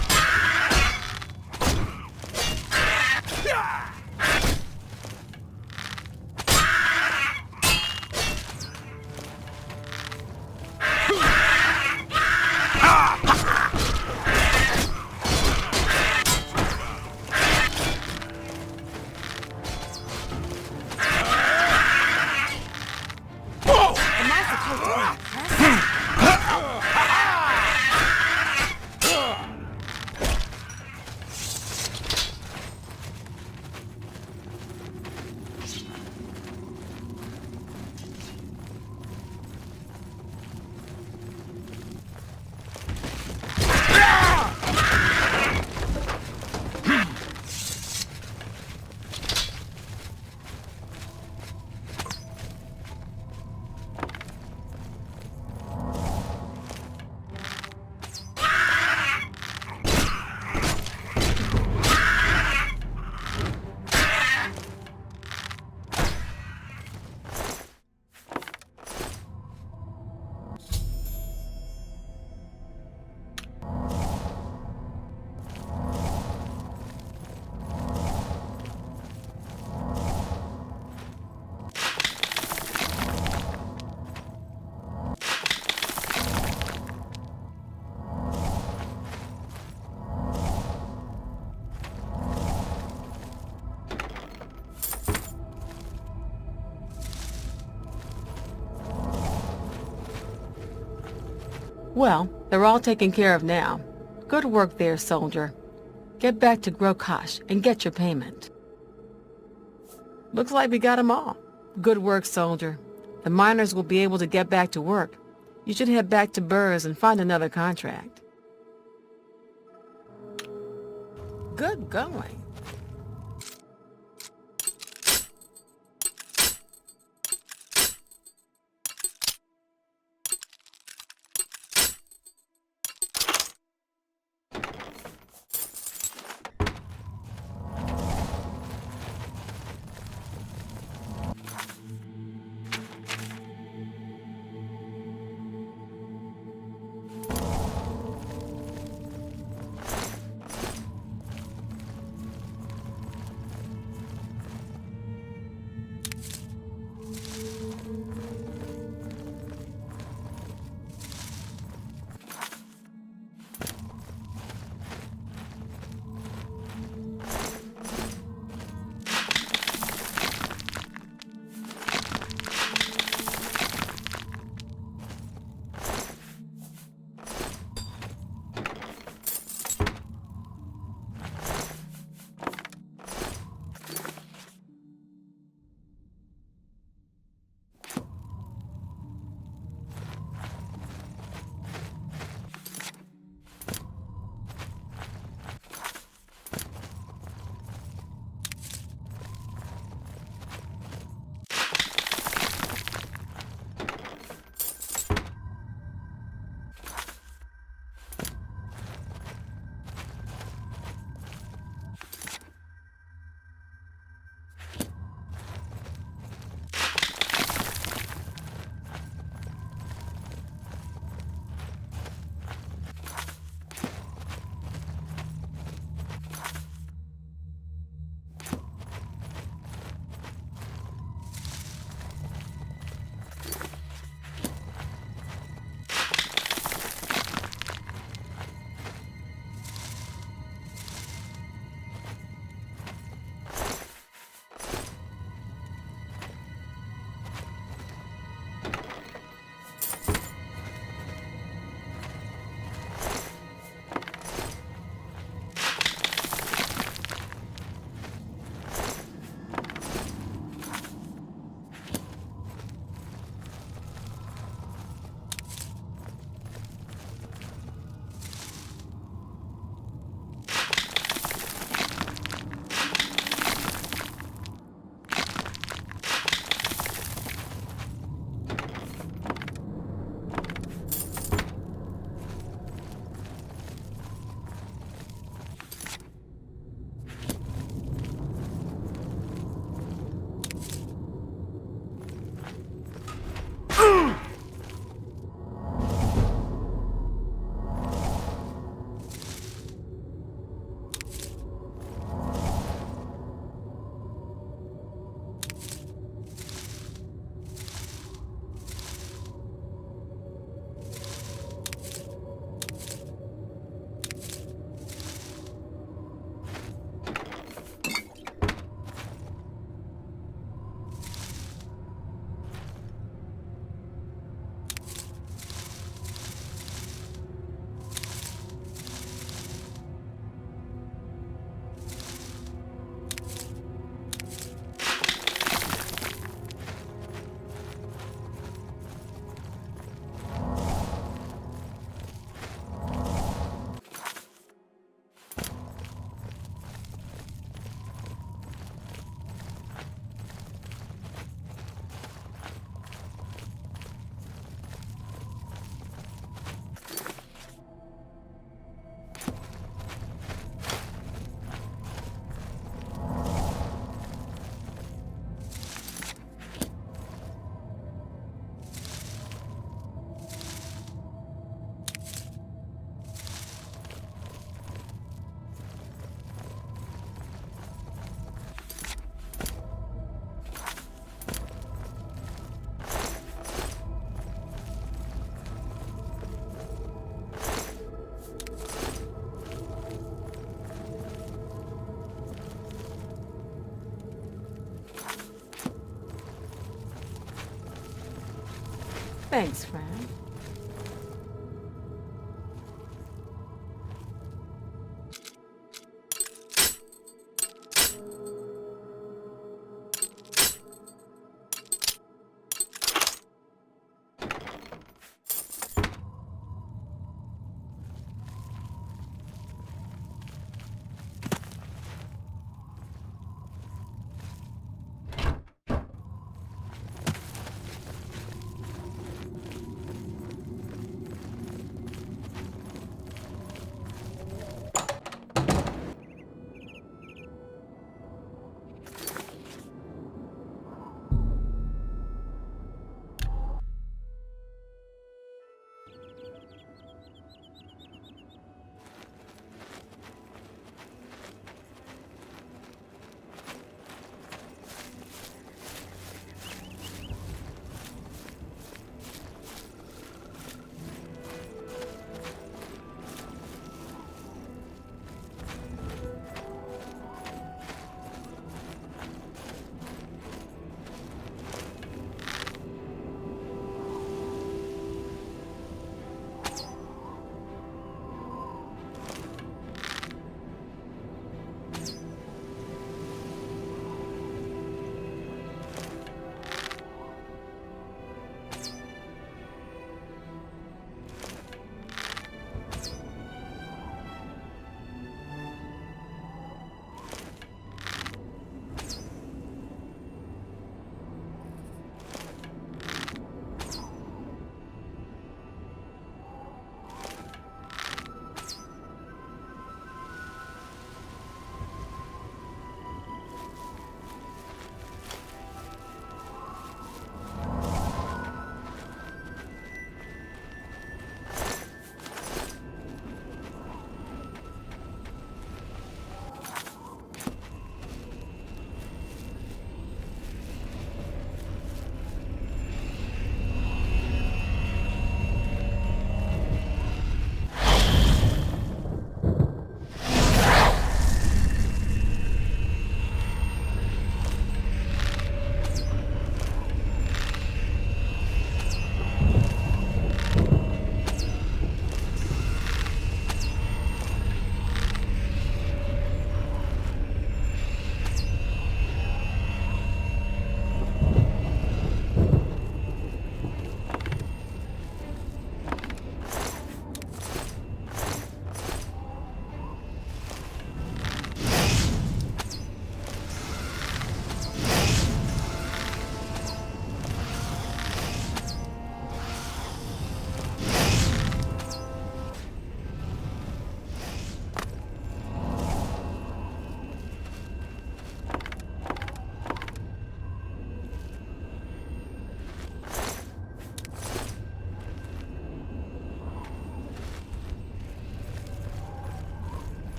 Well, they're all taken care of now. Good work there, soldier. Get back to Sqotch and get your payment. Looks like we got 'em all. Good work, soldier. The miners will be able to get back to work. You should head back to Burrs and find another contract. Good going. Thanks, friend.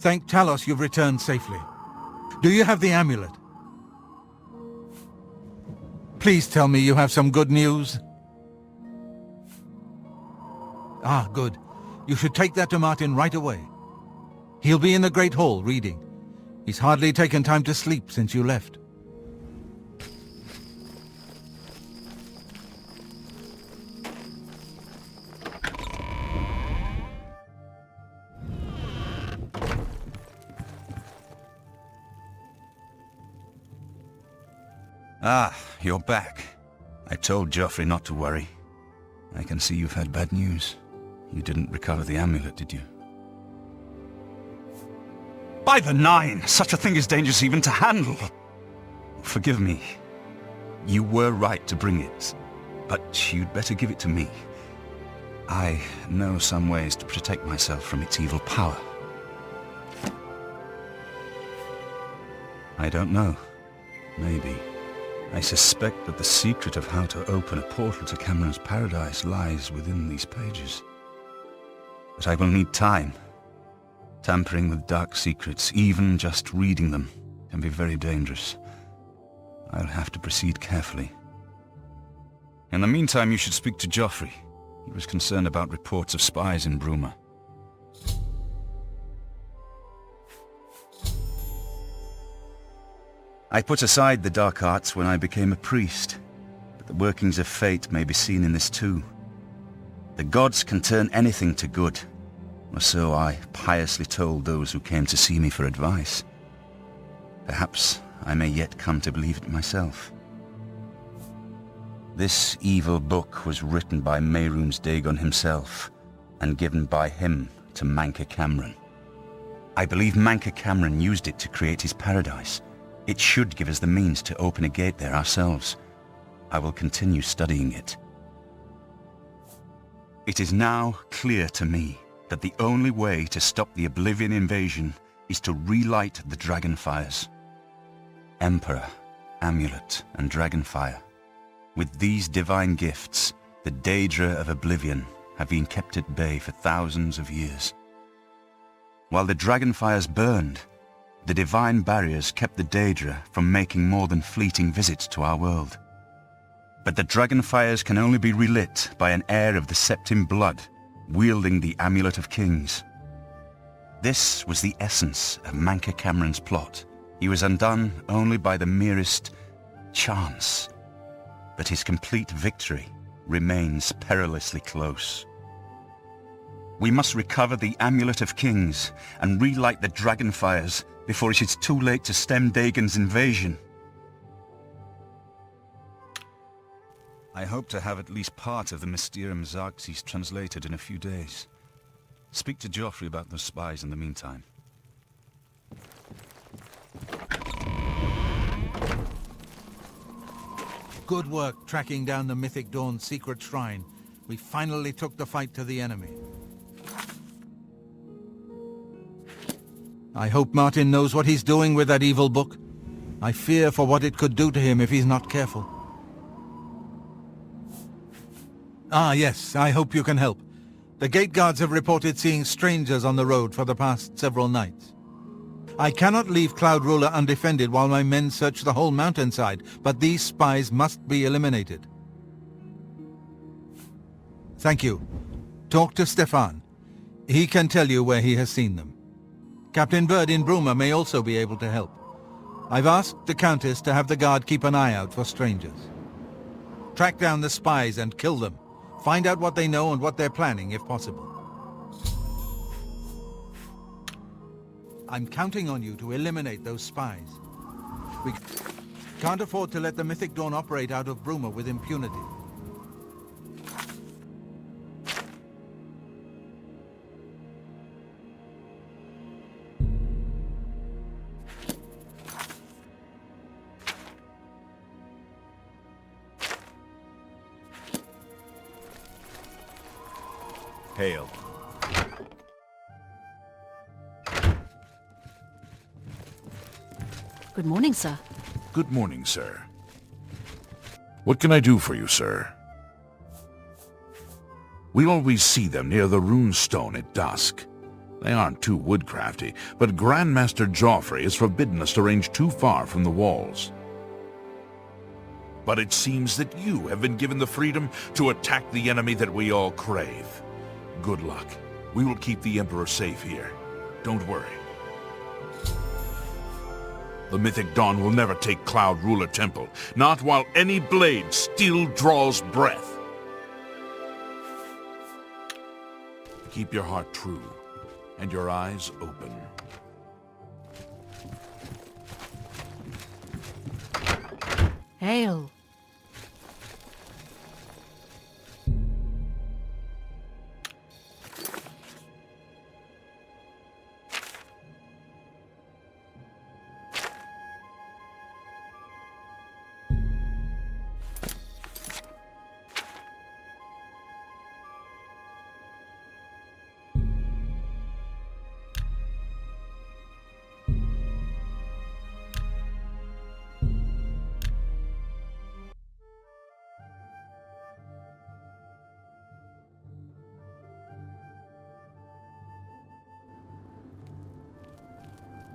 Thank Talos you've returned safely. Do you have the amulet? Please tell me you have some good news. Ah, good. You should take that to Martin right away. He'll be in the Great Hall reading. He's hardly taken time to sleep since you left. Ah, you're back. I told Joffrey not to worry. I can see you've had bad news. You didn't recover the amulet, did you? By the Nine! Such a thing is dangerous even to handle! Forgive me. You were right to bring it, but you'd better give it to me. I know some ways to protect myself from its evil power. I don't know. Maybe. I suspect that the secret of how to open a portal to Cameron's paradise lies within these pages. But I will need time. Tampering with dark secrets, even just reading them, can be very dangerous. I'll have to proceed carefully. In the meantime, you should speak to Joffrey. He was concerned about reports of spies in Bruma. I put aside the dark arts when I became a priest, but the workings of fate may be seen in this too. The gods can turn anything to good, or so I piously told those who came to see me for advice. Perhaps I may yet come to believe it myself. This evil book was written by Mehrunes Dagon himself, and given by him to Manca Cameron. I believe Manca Cameron used it to create his paradise. It should give us the means to open a gate there ourselves. I will continue studying it. It is now clear to me that the only way to stop the Oblivion invasion is to relight the Dragonfires. Emperor, Amulet, and Dragonfire. With these divine gifts, the Daedra of Oblivion have been kept at bay for thousands of years. While the Dragonfires burned, the divine barriers kept the Daedra from making more than fleeting visits to our world. But the Dragonfires can only be relit by an heir of the Septim blood, wielding the Amulet of Kings. This was the essence of Manca Cameron's plot. He was undone only by the merest chance. But his complete victory remains perilously close. We must recover the Amulet of Kings and relight the Dragonfires before it is too late to stem Dagon's invasion. I hope to have at least part of the Mysterium Xarxes translated in a few days. Speak to Joffrey about those spies in the meantime. Good work tracking down the Mythic Dawn's secret shrine. We finally took the fight to the enemy. I hope Martin knows what he's doing with that evil book. I fear for what it could do to him if he's not careful. Ah, yes, I hope you can help. The gate guards have reported seeing strangers on the road for the past several nights. I cannot leave Cloud Ruler undefended while my men search the whole mountainside, but these spies must be eliminated. Thank you. Talk to Stefan. He can tell you where he has seen them. Captain Bird in Bruma may also be able to help. I've asked the Countess to have the guard keep an eye out for strangers. Track down the spies and kill them. Find out what they know and what they're planning, if possible. I'm counting on you to eliminate those spies. We can't afford to let the Mythic Dawn operate out of Bruma with impunity. Hail. Good morning, sir. Good morning, sir. What can I do for you, sir? We always see them near the rune stone at dusk. They aren't too woodcrafty, but Grandmaster Joffrey has forbidden us to range too far from the walls. But it seems that you have been given the freedom to attack the enemy that we all crave. Good luck. We will keep the Emperor safe here. Don't worry. The Mythic Dawn will never take Cloud Ruler Temple, not while any blade still draws breath. Keep your heart true, and your eyes open. Ale.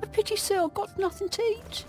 A pity Sir got nothing to eat.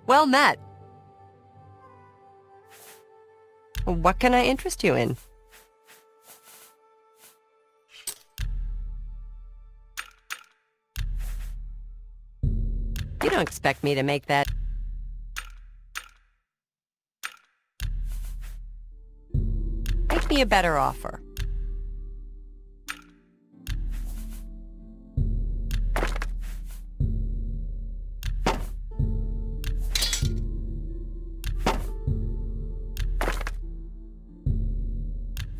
Well met. What can I interest you in? You don't expect me to make that... Make me a better offer.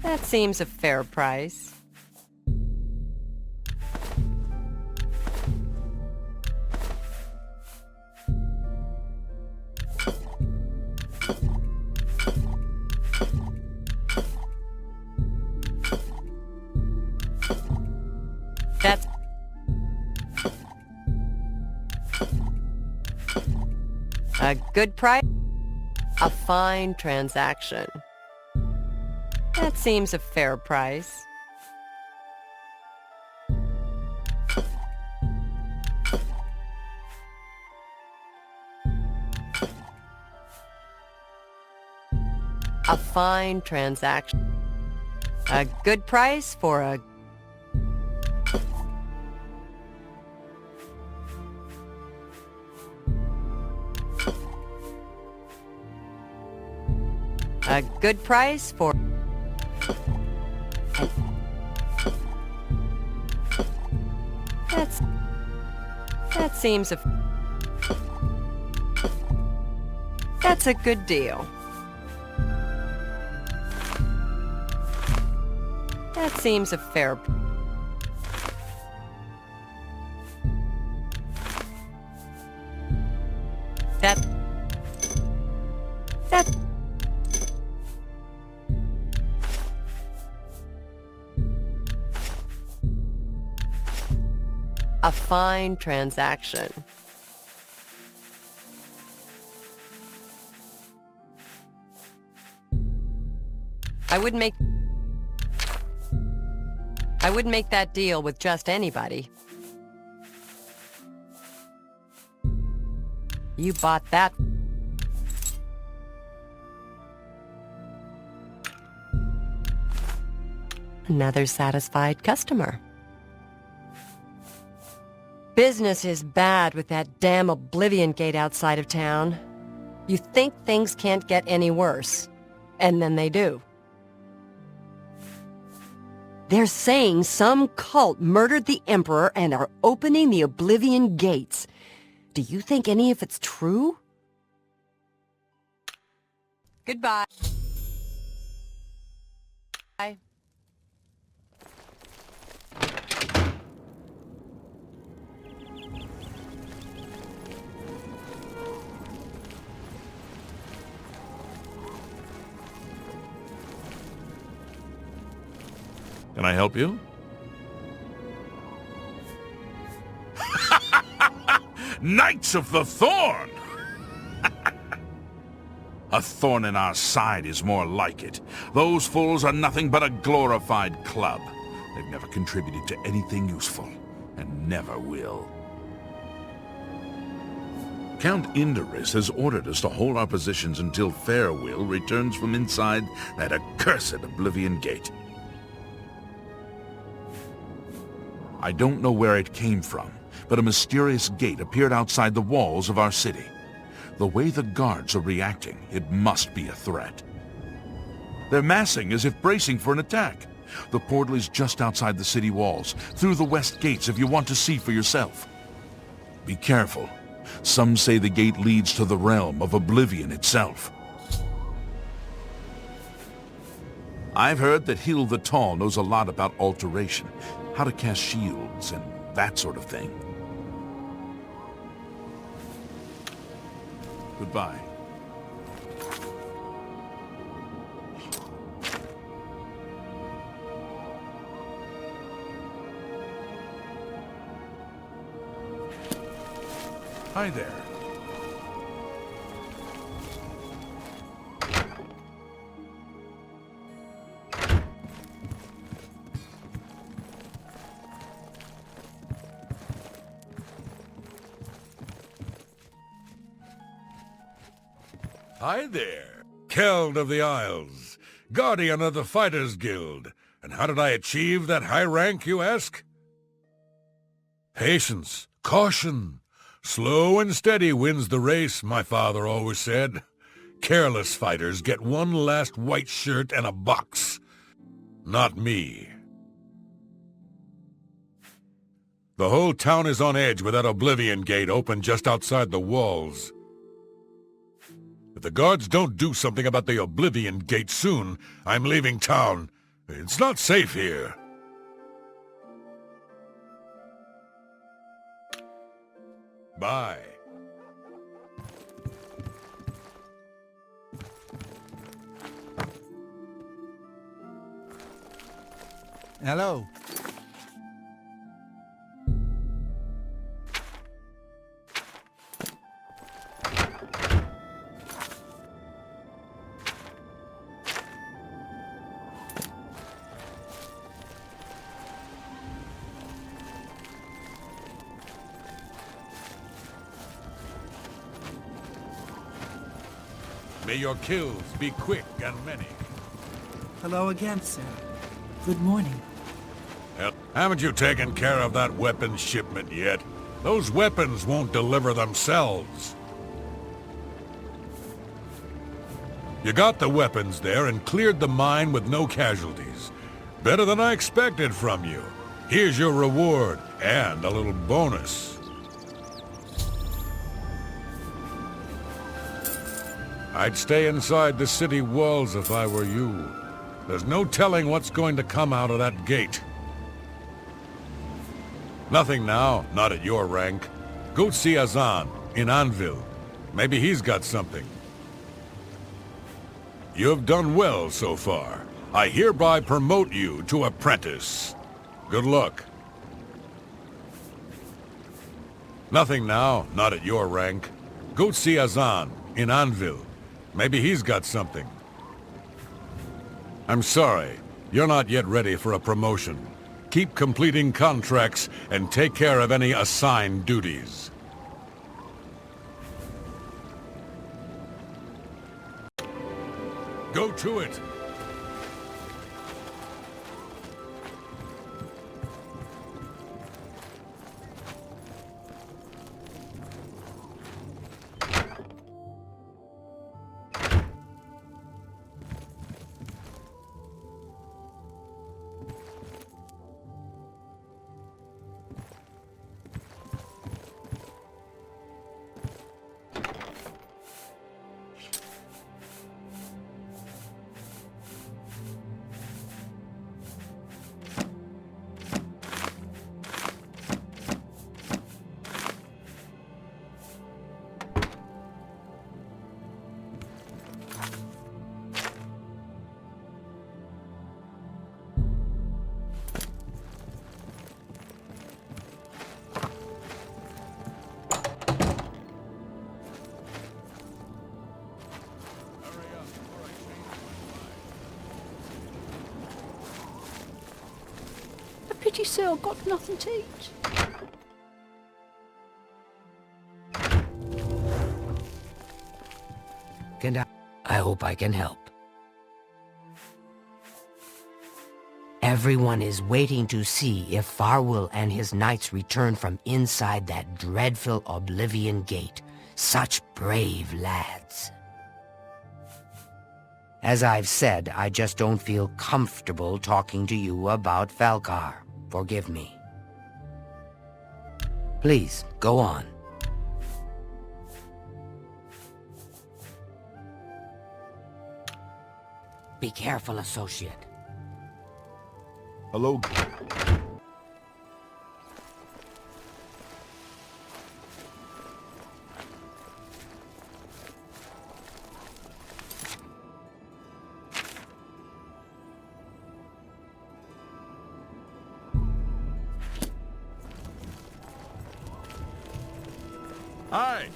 That seems a fair price. That's... a good price? A fine transaction. That seems a fair price. A fine transaction. A good price for a... A good price for... That seems a... That's a good deal. That seems a fair... That... A fine transaction. I wouldn't make that deal with just anybody. You bought that. Another satisfied customer. Business is bad with that damn Oblivion gate outside of town. You think things can't get any worse, and then they do. They're saying some cult murdered the Emperor and are opening the Oblivion gates. Do you think any of it's true? Goodbye. Bye. Can I help you? Knights of the Thorn! A thorn in our side is more like it. Those fools are nothing but a glorified club. They've never contributed to anything useful, and never will. Count Indorus has ordered us to hold our positions until Farewell returns from inside that accursed Oblivion gate. I don't know where it came from, but a mysterious gate appeared outside the walls of our city. The way the guards are reacting, it must be a threat. They're massing as if bracing for an attack. The portal is just outside the city walls, through the west gates if you want to see for yourself. Be careful. Some say the gate leads to the realm of Oblivion itself. I've heard that Hill the Tall knows a lot about alteration, how to cast shields, and that sort of thing. Goodbye. Hi there. Hi there, Keld of the Isles, guardian of the Fighters Guild. And how did I achieve that high rank, you ask? Patience, caution. Slow and steady wins the race, my father always said. Careless fighters get one last white shirt and a box. Not me. The whole town is on edge with that Oblivion gate open just outside the walls. If the guards don't do something about the Oblivion gate soon, I'm leaving town. It's not safe here. Bye. Hello. May your kills be quick and many. Hello again, sir. Good morning. Hell, haven't you taken care of that weapons shipment yet? Those weapons won't deliver themselves. You got the weapons there and cleared the mine with no casualties. Better than I expected from you. Here's your reward, and a little bonus. I'd stay inside the city walls if I were you. There's no telling what's going to come out of that gate. Nothing now, not at your rank. Go see Azan, in Anvil. Maybe he's got something. You've done well so far. I hereby promote you to apprentice. Good luck. Nothing now, not at your rank. Go see Azan, in Anvil. Maybe he's got something. I'm sorry, you're not yet ready for a promotion. Keep completing contracts and take care of any assigned duties. Go to it! Pity, sir, I've got nothing to eat. I hope I can help. Everyone is waiting to see if Farwell and his knights return from inside that dreadful Oblivion gate. Such brave lads. As I've said, I just don't feel comfortable talking to you about Falkar. Forgive me. Please, go on. Be careful, associate. Hello. Hi.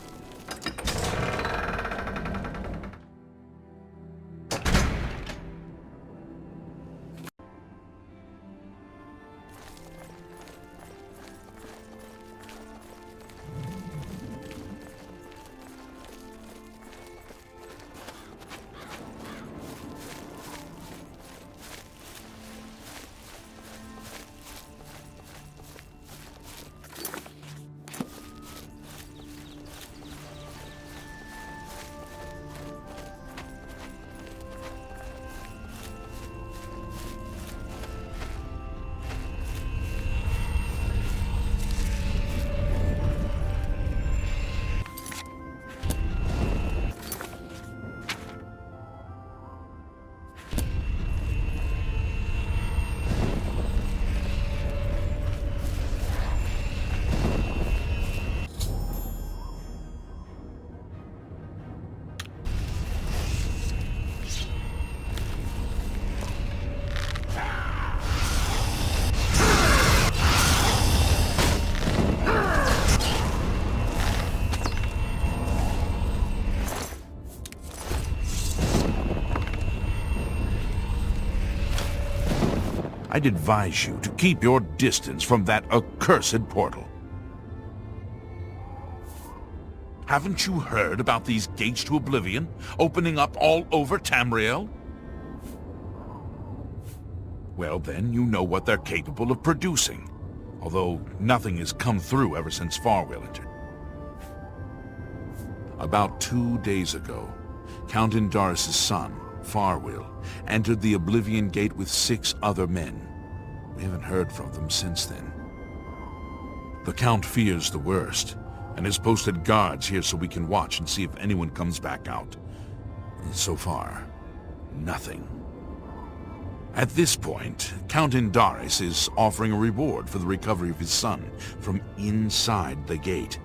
I'd advise you to keep your distance from that accursed portal. Haven't you heard about these gates to Oblivion opening up all over Tamriel? Well, then you know what they're capable of producing, although nothing has come through ever since Farwell entered. About 2 days ago, Count Indaris' son, Farwell, entered the Oblivion Gate with 6 other men. We haven't heard from them since then. The Count fears the worst, and has posted guards here so we can watch and see if anyone comes back out. So far, nothing. At this point, Count Indaris is offering a reward for the recovery of his son from inside the gate,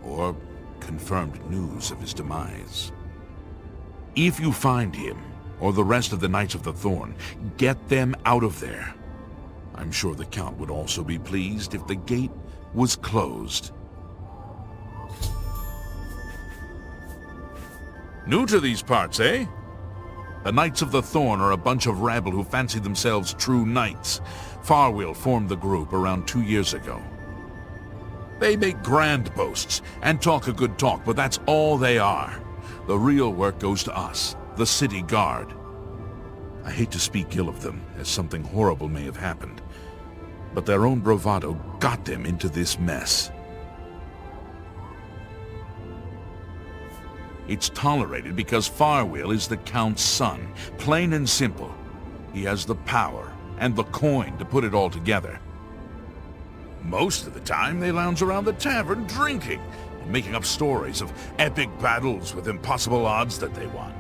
or confirmed news of his demise. If you find him, or the rest of the Knights of the Thorn, get them out of there. I'm sure the Count would also be pleased if the gate was closed. New to these parts, eh? The Knights of the Thorn are a bunch of rabble who fancy themselves true knights. Farwell formed the group around 2 years ago. They make grand boasts and talk a good talk, but that's all they are. The real work goes to us, the city guard. I hate to speak ill of them, as something horrible may have happened, but their own bravado got them into this mess. It's tolerated because Farwell is the Count's son, plain and simple. He has the power and the coin to put it all together. Most of the time, they lounge around the tavern drinking and making up stories of epic battles with impossible odds that they won.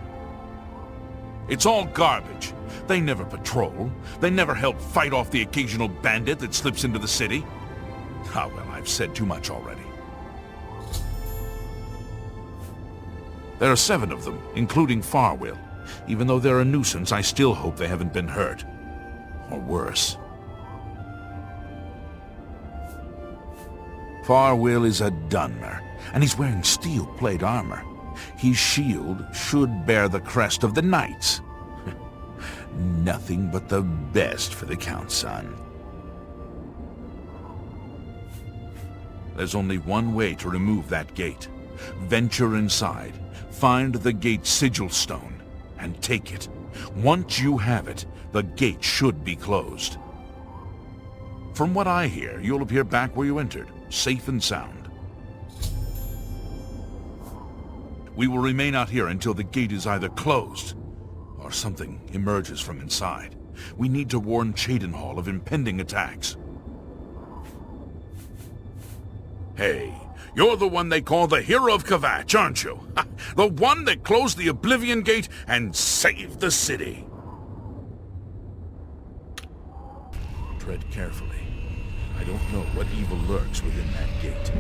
It's all garbage. They never patrol. They never help fight off the occasional bandit that slips into the city. Ah, well, I've said too much already. There are 7 of them, including Farwell. Even though they're a nuisance, I still hope they haven't been hurt. Or worse. Farwell is a Dunmer, and he's wearing steel plate armor. His shield should bear the crest of the Knights. Nothing but the best for the Count's son. There's only one way to remove that gate. Venture inside, find the gate sigil stone, and take it. Once you have it, the gate should be closed. From what I hear, you'll appear back where you entered, safe and sound. We will remain out here until the gate is either closed, or something emerges from inside. We need to warn Cheydinhal of impending attacks. Hey, you're the one they call the Hero of Kvatch, aren't you? The one that closed the Oblivion Gate and saved the city. Tread carefully. I don't know what evil lurks within that gate.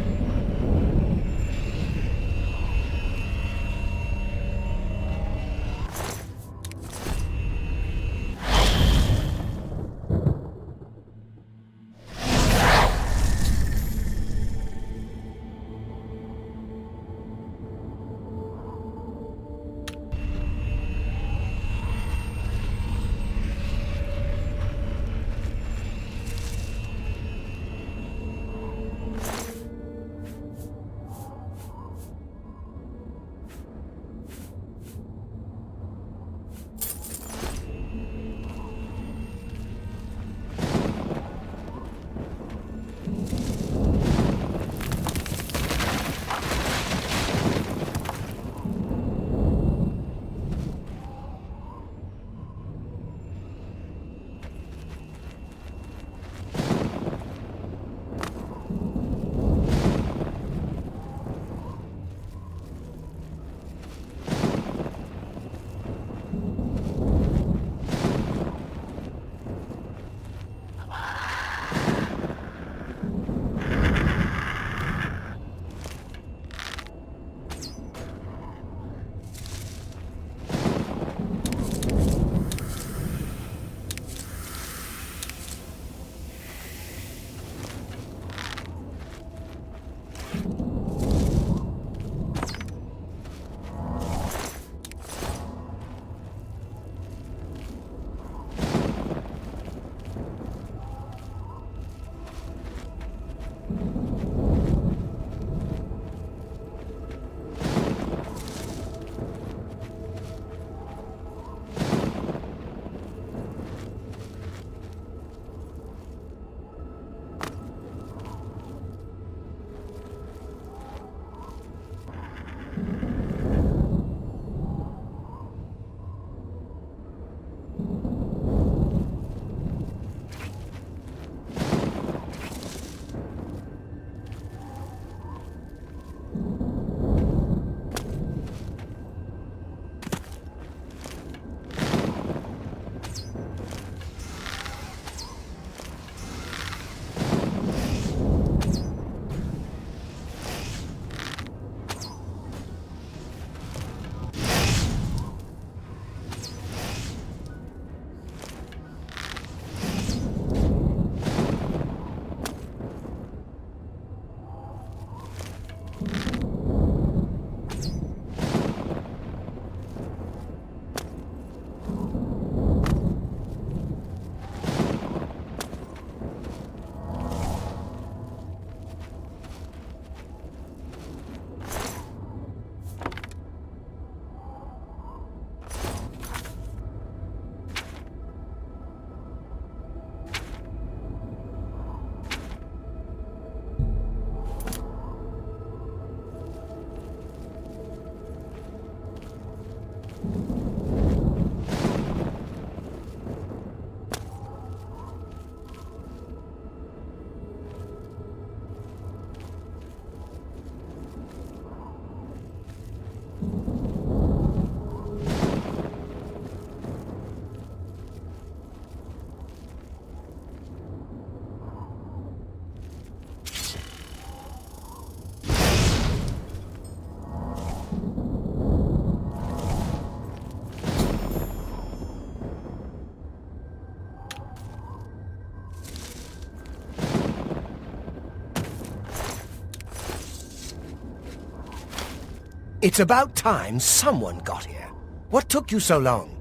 It's about time someone got here. What took you so long?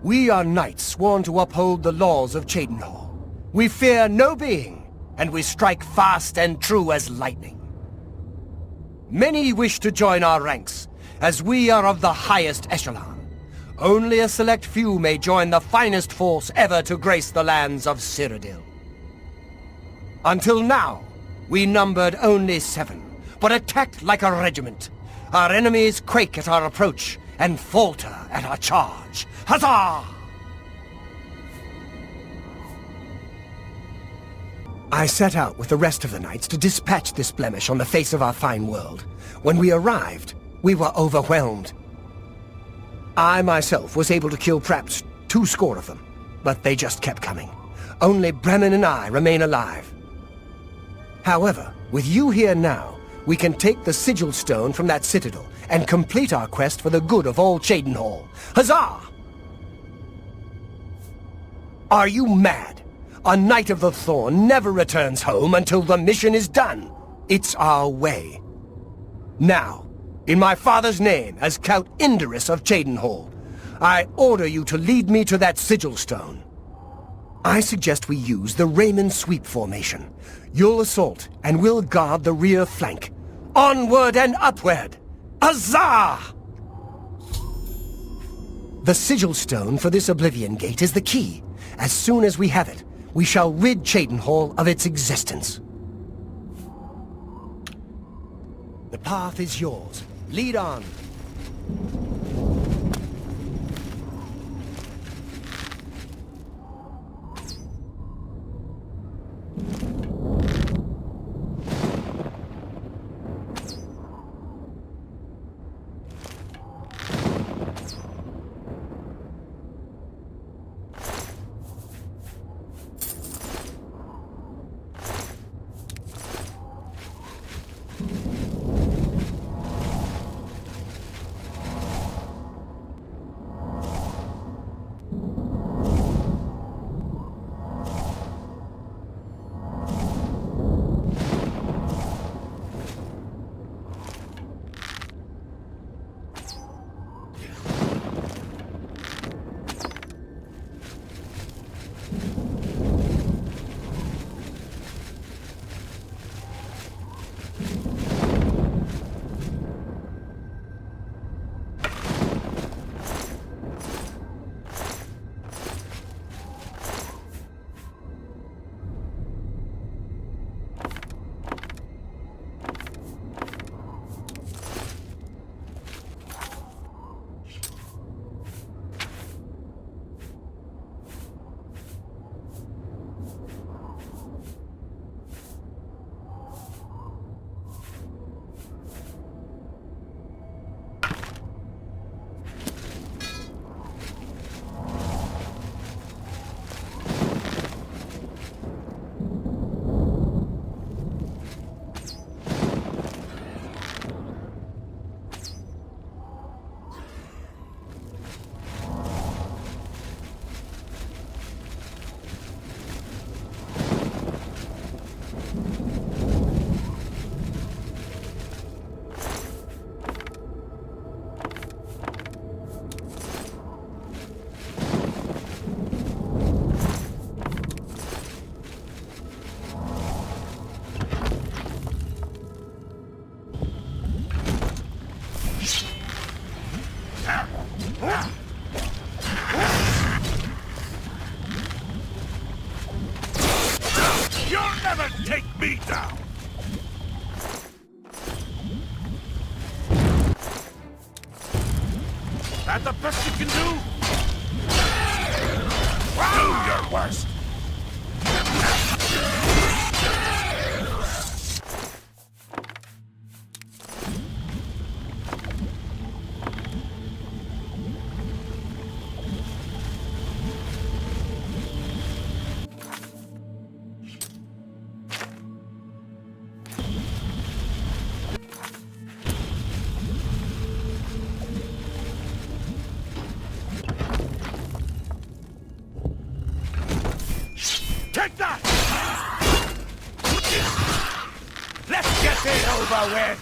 We are knights sworn to uphold the laws of Cheydinhal. We fear no being, and we strike fast and true as lightning. Many wish to join our ranks, as we are of the highest echelon. Only a select few may join the finest force ever to grace the lands of Cyrodiil. Until now, we numbered only 7, but attacked like a regiment. Our enemies quake at our approach and falter at our charge. Huzzah! I set out with the rest of the knights to dispatch this blemish on the face of our fine world. When we arrived, we were overwhelmed. I myself was able to kill perhaps 2 score of them, but they just kept coming. Only Bremen and I remain alive. However, with you here now, we can take the sigil stone from that citadel and complete our quest for the good of all Cheydinhal. Huzzah! Are you mad? A Knight of the Thorn never returns home until the mission is done. It's our way. Now, in my father's name, as Count Indorus of Cheydinhal, I order you to lead me to that sigil stone. I suggest we use the Raymond Sweep formation. You'll assault, and we'll guard the rear flank. Onward and upward! Huzzah! The sigil stone for this Oblivion Gate is the key. As soon as we have it, we shall rid Cheydinhal of its existence. The path is yours. Lead on. That the best you can do? Do your worst! Take that! Let's get it over with!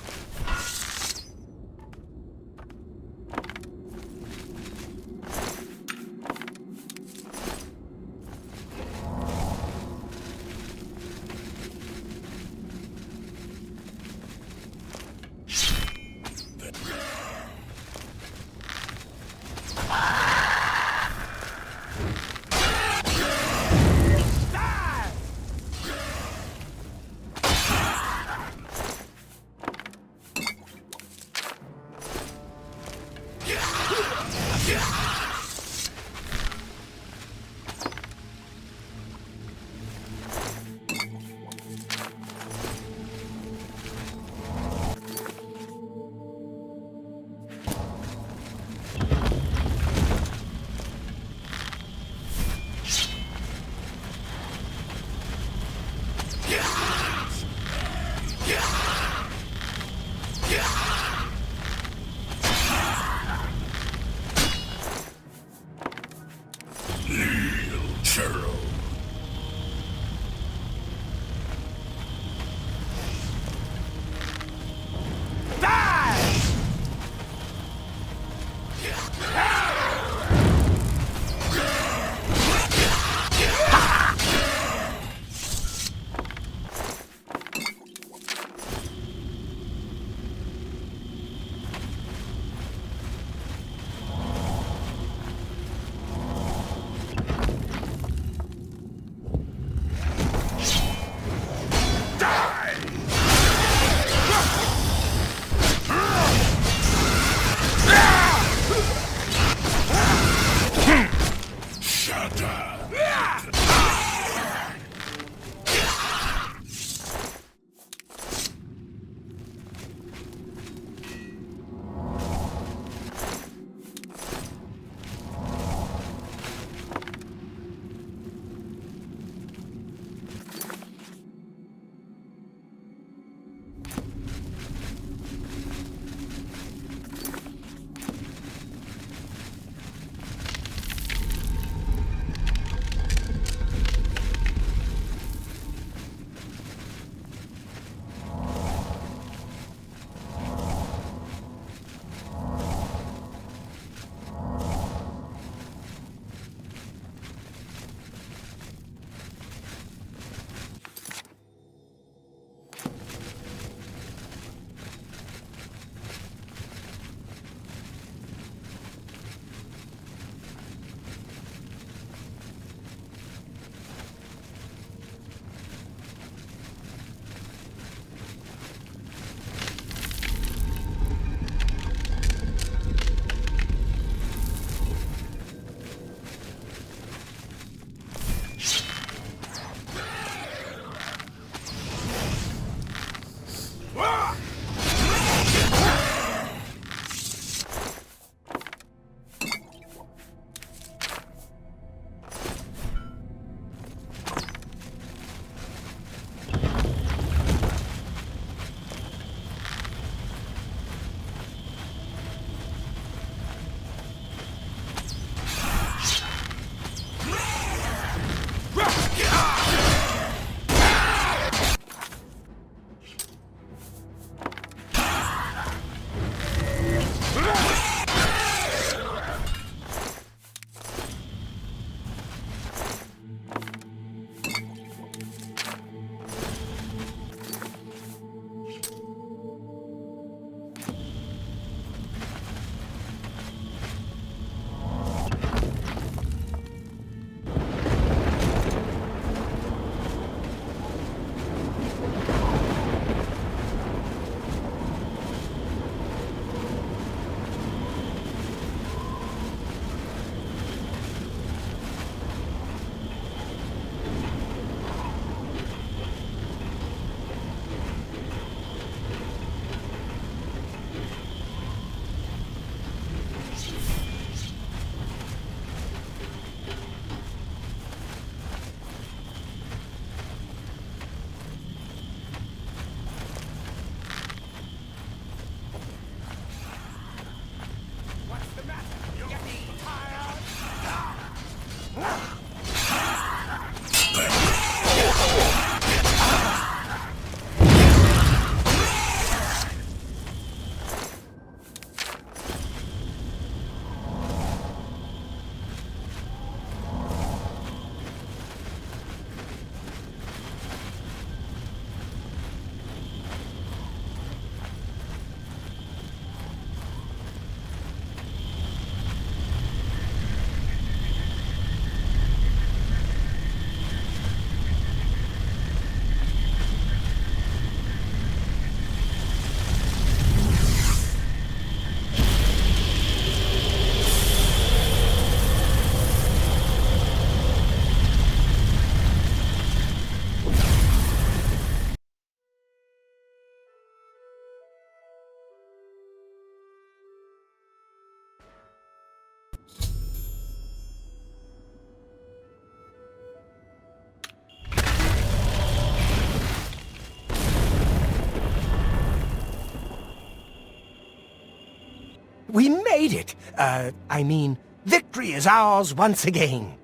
made it! I mean, victory is ours once again!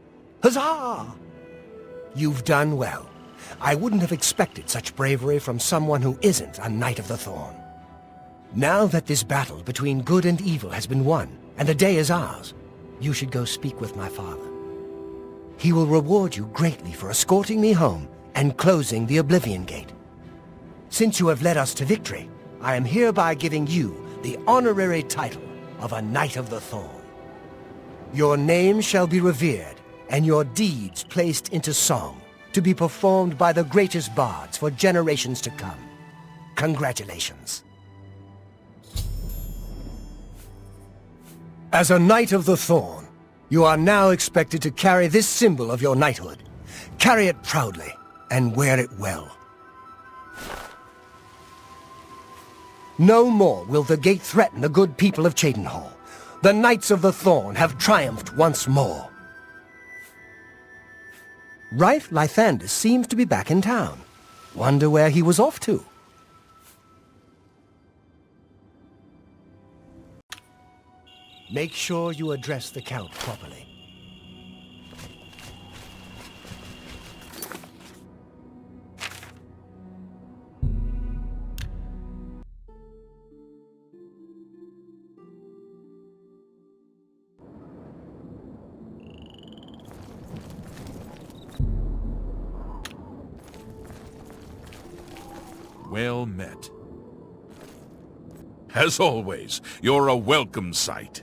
Huzzah! You've done well. I wouldn't have expected such bravery from someone who isn't a Knight of the Thorn. Now that this battle between good and evil has been won, and the day is ours, you should go speak with my father. He will reward you greatly for escorting me home and closing the Oblivion Gate. Since you have led us to victory, I am hereby giving you the honorary title of a Knight of the Thorn. Your name shall be revered, and your deeds placed into song, to be performed by the greatest bards for generations to come. Congratulations. As a Knight of the Thorn, you are now expected to carry this symbol of your knighthood. Carry it proudly, and wear it well. No more will the gate threaten the good people of Cheydinhal. The Knights of the Thorn have triumphed once more. Rife Lythandus seems to be back in town. Wonder where he was off to. Make sure you address the Count properly. Well met. As always, you're a welcome sight.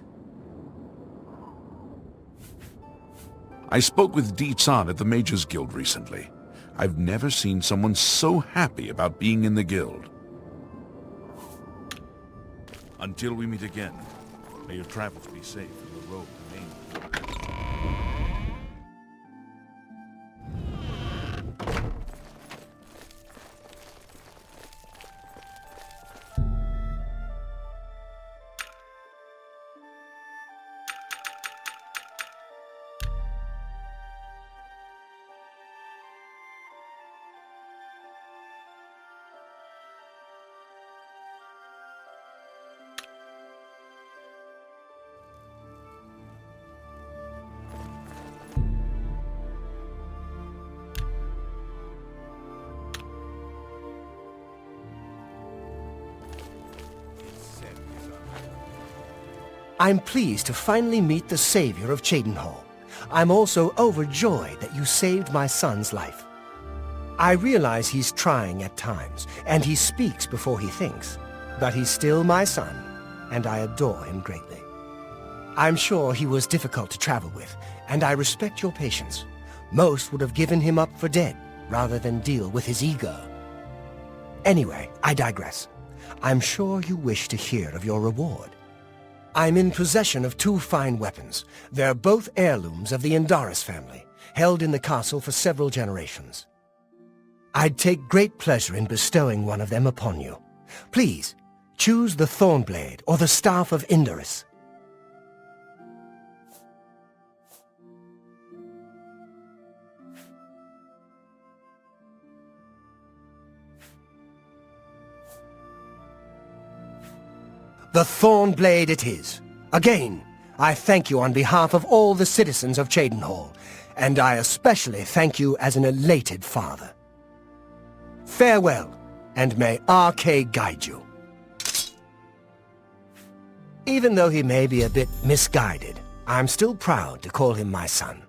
I spoke with Deetsan at the Mages Guild recently. I've never seen someone so happy about being in the guild. Until we meet again, may your travels be safe in the road to Maine. I'm pleased to finally meet the savior of Cheydinhal. I'm also overjoyed that you saved my son's life. I realize he's trying at times, and he speaks before he thinks. But he's still my son, and I adore him greatly. I'm sure he was difficult to travel with, and I respect your patience. Most would have given him up for dead, rather than deal with his ego. Anyway, I digress. I'm sure you wish to hear of your reward. I'm in possession of 2 fine weapons. They're both heirlooms of the Indaris family, held in the castle for several generations. I'd take great pleasure in bestowing one of them upon you. Please, choose the Thornblade or the Staff of Indaris. The Thornblade it is. Again, I thank you on behalf of all the citizens of Cheydinhal, and I especially thank you as an elated father. Farewell, and may RK guide you. Even though he may be a bit misguided, I'm still proud to call him my son.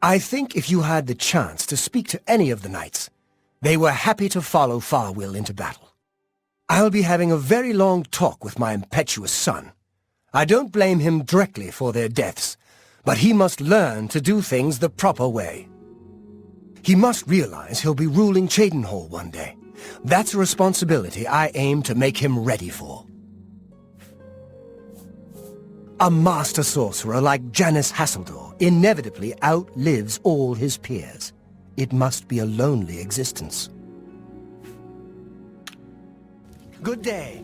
I think if you had the chance to speak to any of the knights, they were happy to follow Farwill into battle. I'll be having a very long talk with my impetuous son. I don't blame him directly for their deaths, but he must learn to do things the proper way. He must realize he'll be ruling Cheydinhal one day. That's a responsibility I aim to make him ready for. A master sorcerer like Janus Hassildor inevitably outlives all his peers. It must be a lonely existence. Good day.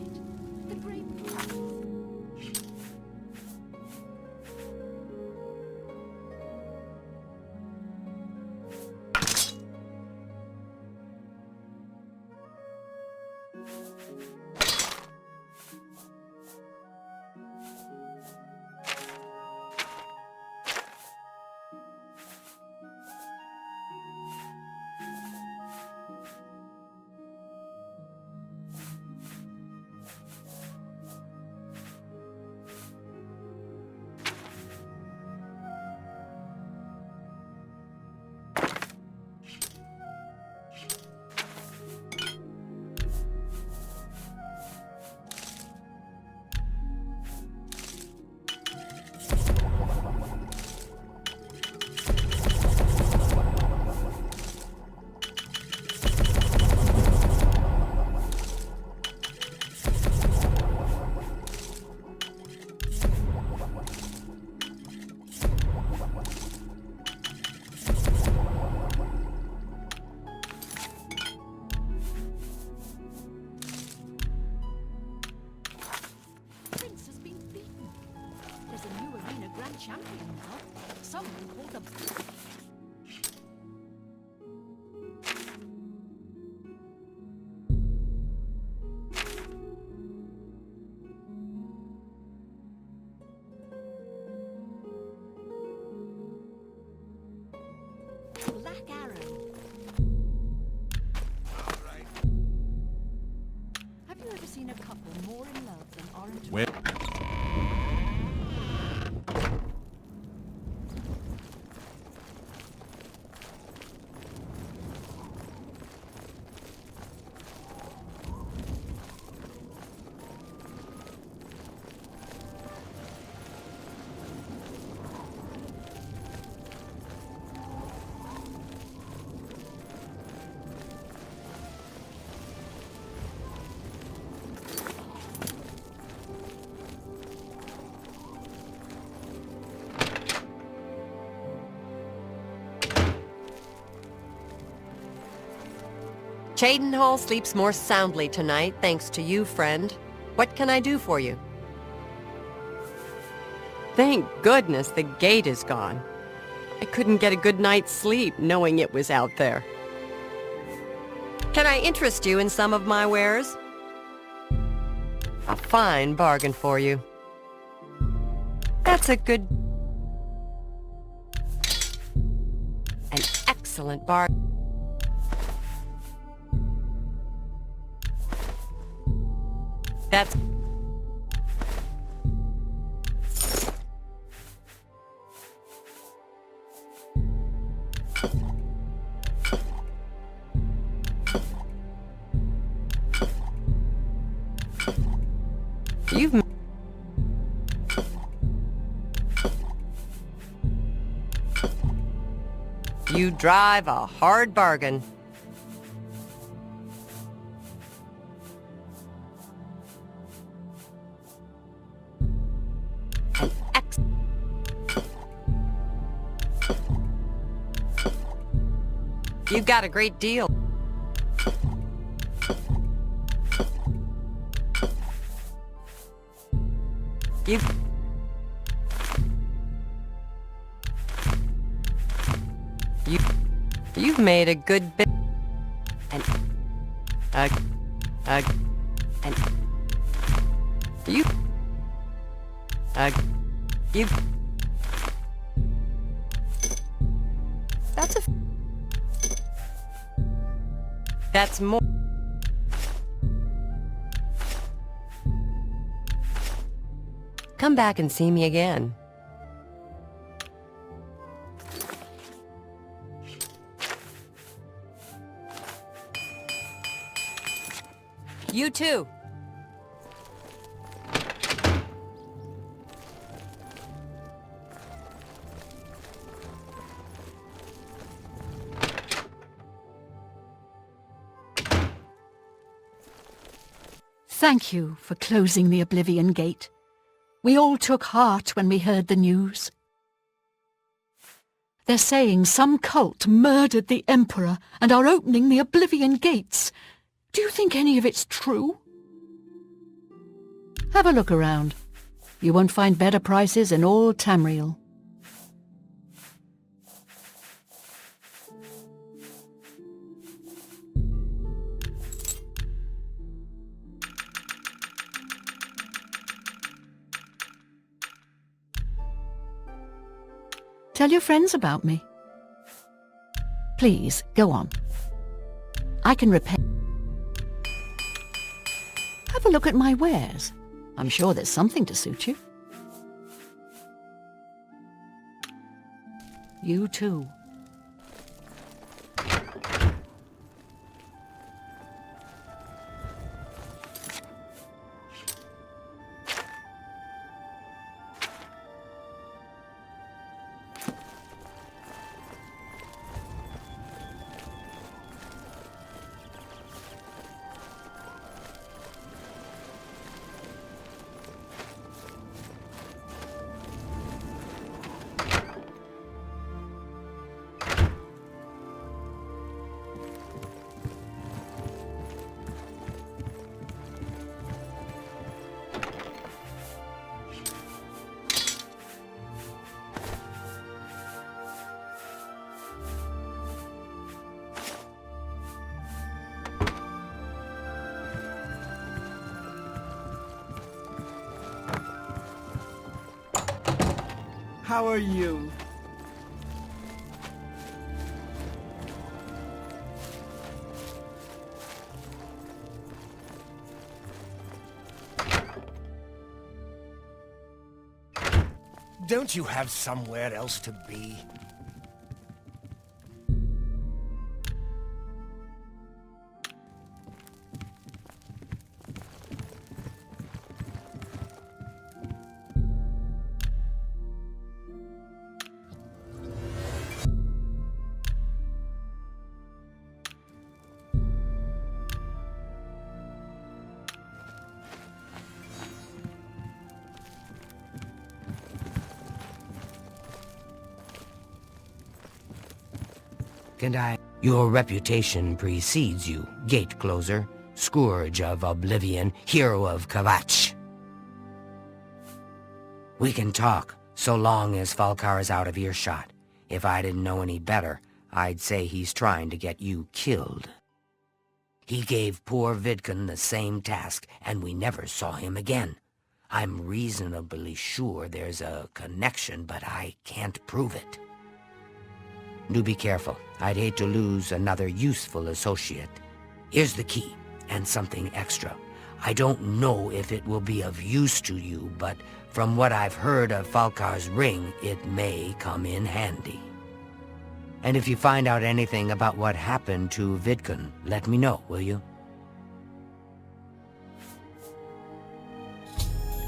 grand champion now. Someone called the... Black Arrow. Have you ever seen a couple more in love than orange? Where? Cheydinhal sleeps more soundly tonight, thanks to you, friend. What can I do for you? Thank goodness the gate is gone. I couldn't get a good night's sleep knowing it was out there. Can I interest you in some of my wares? A fine bargain for you. That's a good... An excellent bargain. That's... You drive a hard bargain. You've got a great deal. You've made a good bit. That's more. Come back and see me again. You too. Thank you for closing the Oblivion Gate. We all took heart when we heard the news. They're saying some cult murdered the Emperor and are opening the Oblivion Gates. Do you think any of it's true? Have a look around. You won't find better prices in all Tamriel. Tell your friends about me. Please, go on. I can repair... Have a look at my wares. I'm sure there's something to suit you. You too. How are you? Don't you have somewhere else to be? Your reputation precedes you, gate closer, scourge of Oblivion, hero of Sqotch. We can talk, so long as Falcar is out of earshot. If I didn't know any better, I'd say he's trying to get you killed. He gave poor Vidkun the same task, and we never saw him again. I'm reasonably sure there's a connection, but I can't prove it. Do be careful. I'd hate to lose another useful associate. Here's the key, and something extra. I don't know if it will be of use to you, but from what I've heard of Falcar's ring, it may come in handy. And if you find out anything about what happened to Vidkun, let me know, will you?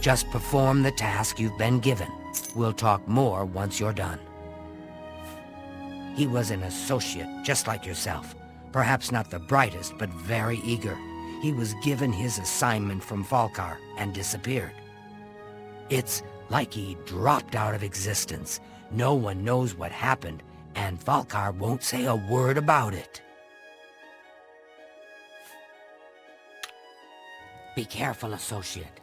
Just perform the task you've been given. We'll talk more once you're done. He was an associate, just like yourself. Perhaps not the brightest, but very eager. He was given his assignment from Falcar and disappeared. It's like he dropped out of existence. No one knows what happened, and Falcar won't say a word about it. Be careful, associate.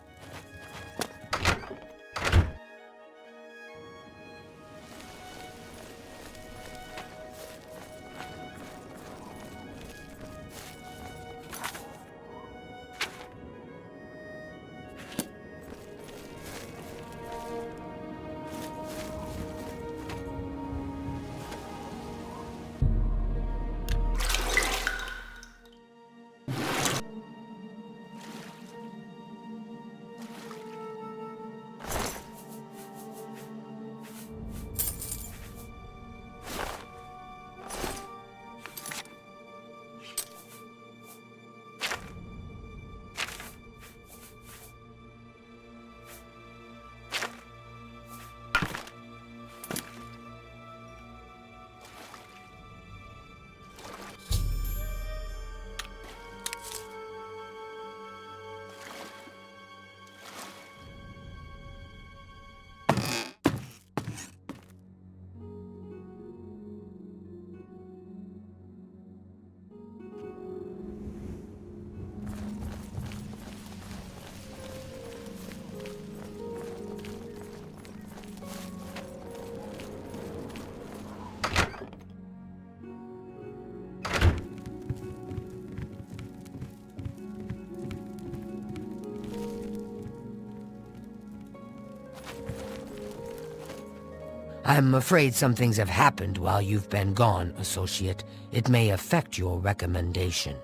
I'm afraid some things have happened while you've been gone, associate. It may affect your recommendation.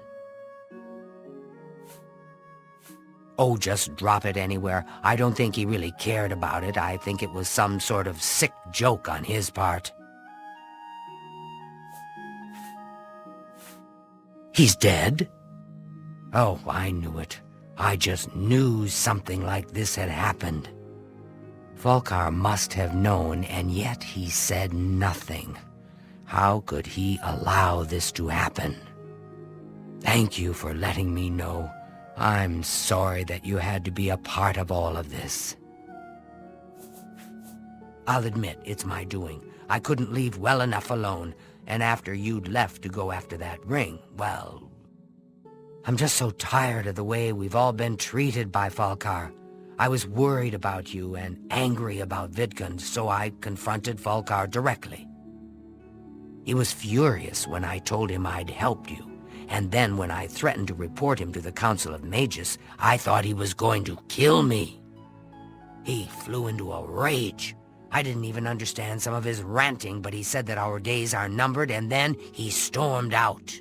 Oh, just drop it anywhere. I don't think he really cared about it. I think it was some sort of sick joke on his part. He's dead? Oh, I knew it. I just knew something like this had happened. Falcar must have known, and yet he said nothing. How could he allow this to happen? Thank you for letting me know. I'm sorry that you had to be a part of all of this. I'll admit, it's my doing. I couldn't leave well enough alone, and after you'd left to go after that ring, well... I'm just so tired of the way we've all been treated by Falcar. I was worried about you and angry about Vidkun, so I confronted Falcar directly. He was furious when I told him I'd helped you, and then when I threatened to report him to the Council of Mages, I thought he was going to kill me. He flew into a rage. I didn't even understand some of his ranting, but he said that our days are numbered, and then he stormed out.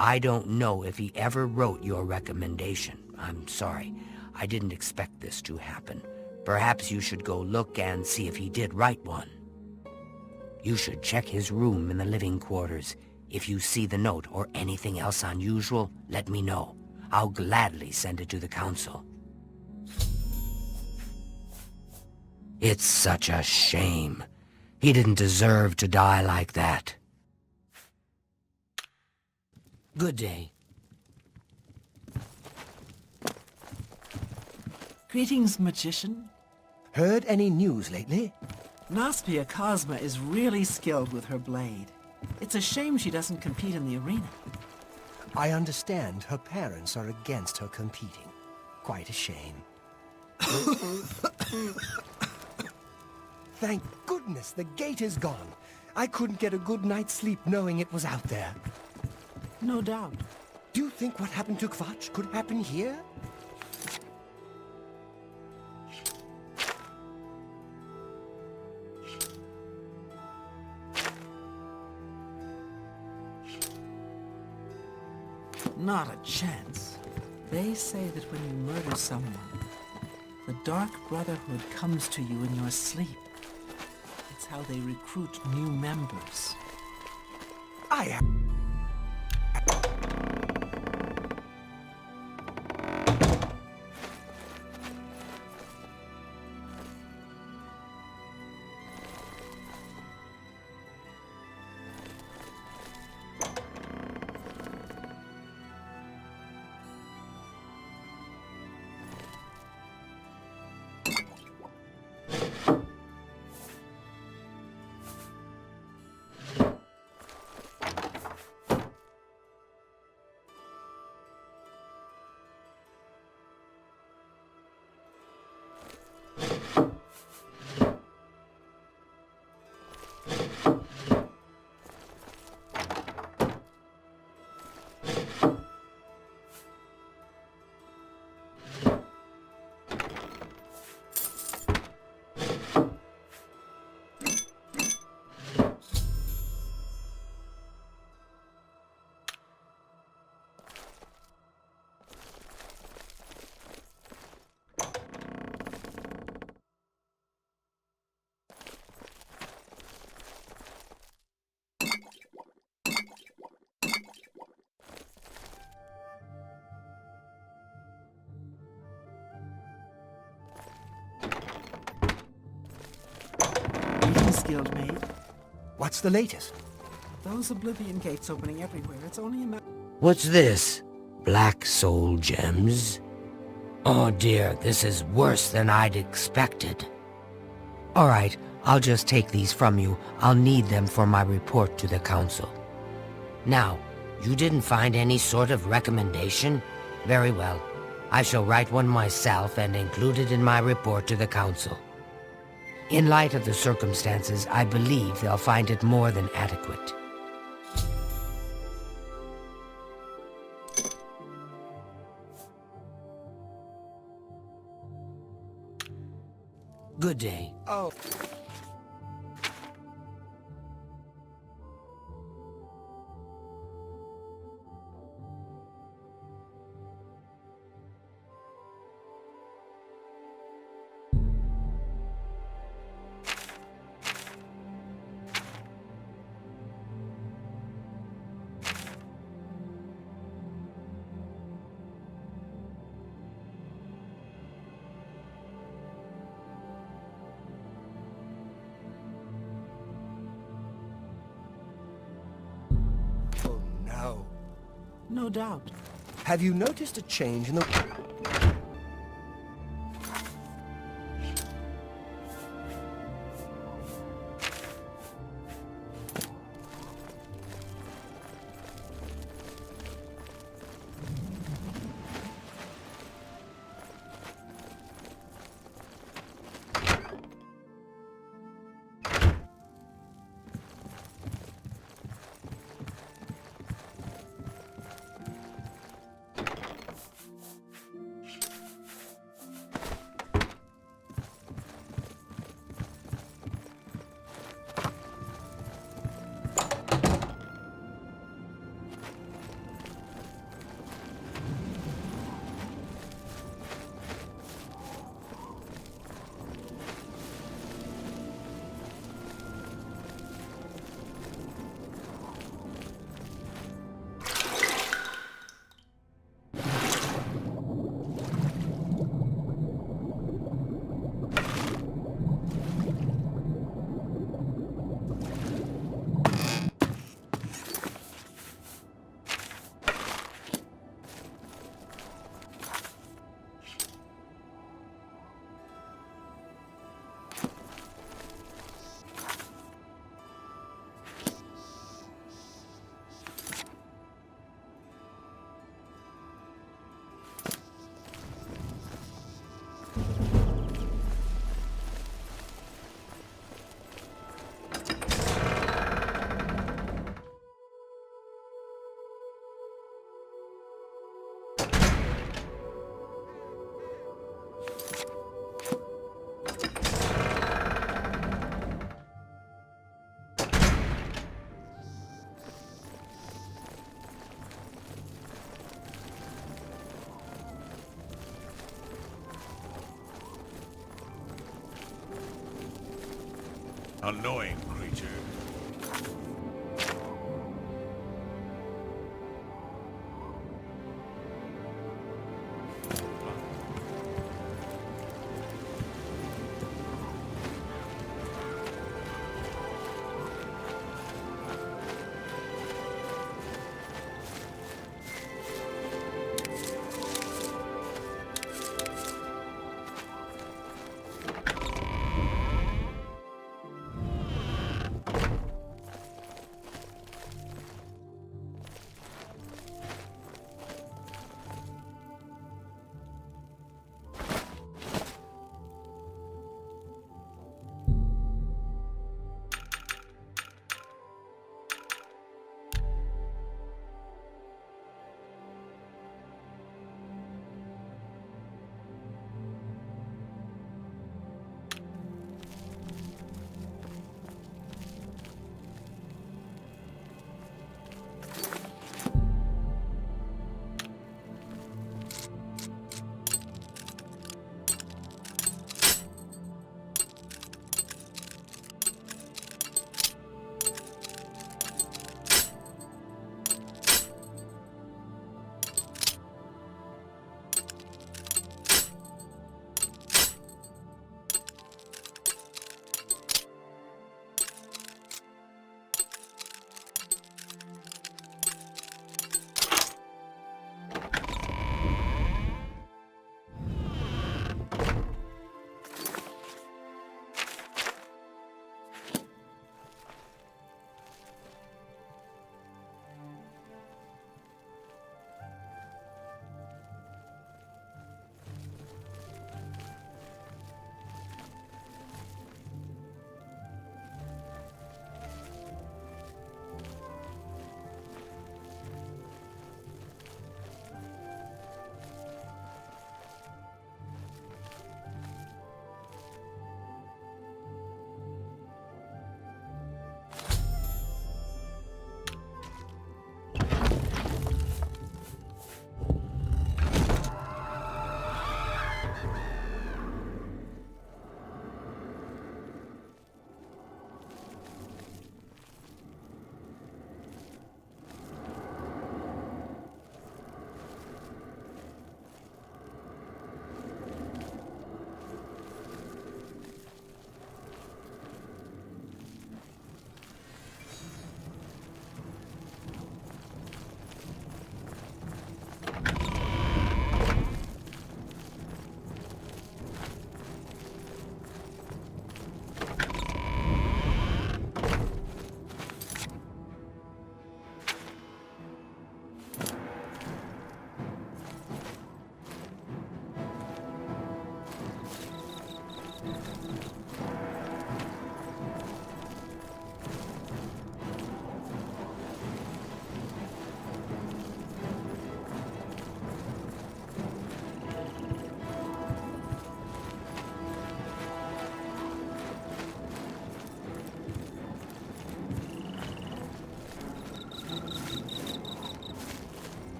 I don't know if he ever wrote your recommendation. I'm sorry. I didn't expect this to happen. Perhaps you should go look and see if he did write one. You should check his room in the living quarters. If you see the note or anything else unusual, let me know. I'll gladly send it to the council. It's such a shame. He didn't deserve to die like that. Good day. Greetings, magician. Heard any news lately? Naspia Cosma is really skilled with her blade. It's a shame she doesn't compete in the arena. I understand her parents are against her competing. Quite a shame. Thank goodness the gate is gone. I couldn't get a good night's sleep knowing it was out there. No doubt. Do you think what happened to Sqotch could happen here? Not a chance. They say that when you murder someone, the Dark Brotherhood comes to you in your sleep. It's how they recruit new members. Guild maid. What's the latest? Those Oblivion gates opening everywhere. It's only a matter... What's this? Black soul gems? Oh dear, this is worse than I'd expected. Alright, I'll just take these from you. I'll need them for my report to the council. Now, you didn't find any sort of recommendation? Very well. I shall write one myself and include it in my report to the council. In light of the circumstances, I believe they'll find it more than adequate. Good day. Oh. No doubt. Have you noticed a change in the... Annoying creature.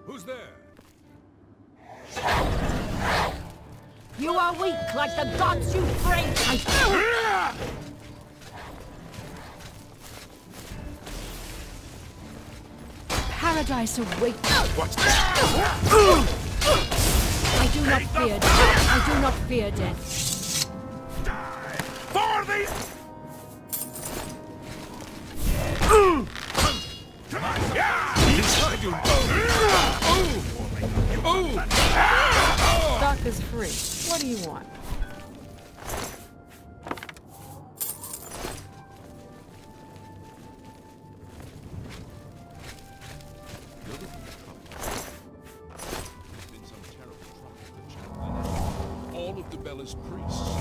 Who's there? You are weak like the gods you break. Paradise awaits. What's I do not fear death. I do not fear death. For the... Stock is free. What do you want? All of the Bella's priests.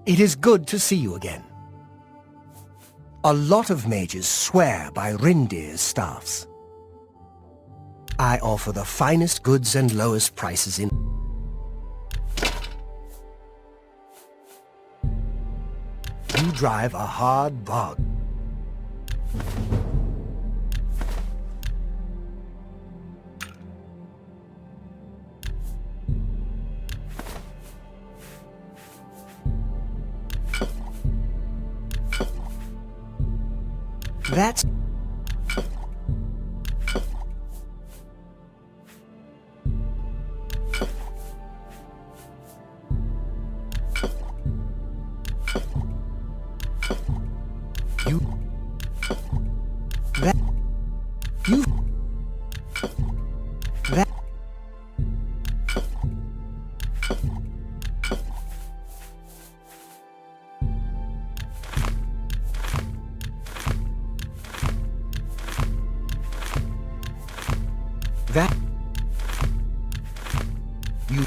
It is good to see you again. A lot of mages swear by Rindir's staffs. I offer the finest goods and lowest prices in... You drive a hard bargain. That's... You... That... You... That... That... You...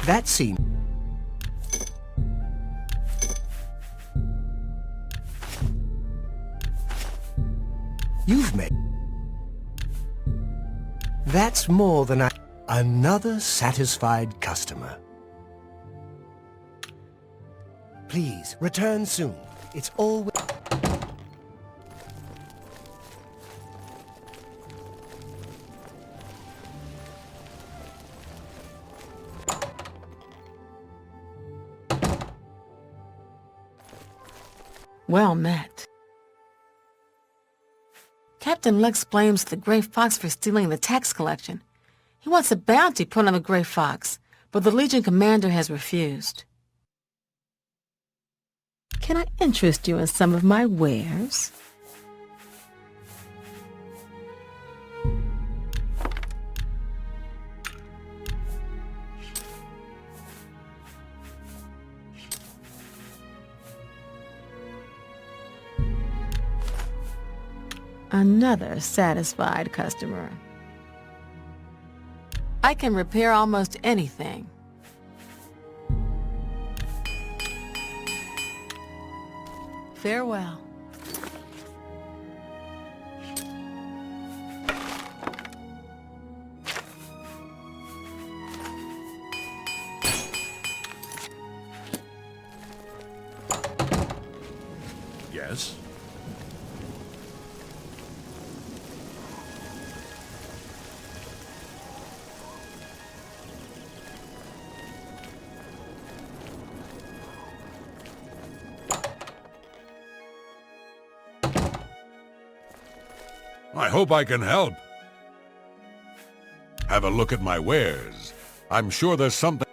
That seemed... You've made... That's more than I... Another satisfied customer. Please, return soon. It's always... Well met. Captain Lex blames the Grey Fox for stealing the tax collection. He wants a bounty put on the Grey Fox, but the Legion commander has refused. Can I interest you in some of my wares? Another satisfied customer. I can repair almost anything. Farewell. Yes? I hope I can help. Have a look at my wares. I'm sure there's something...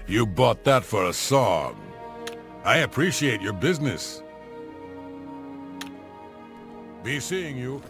You bought that for a song. I appreciate your business. Be seeing you.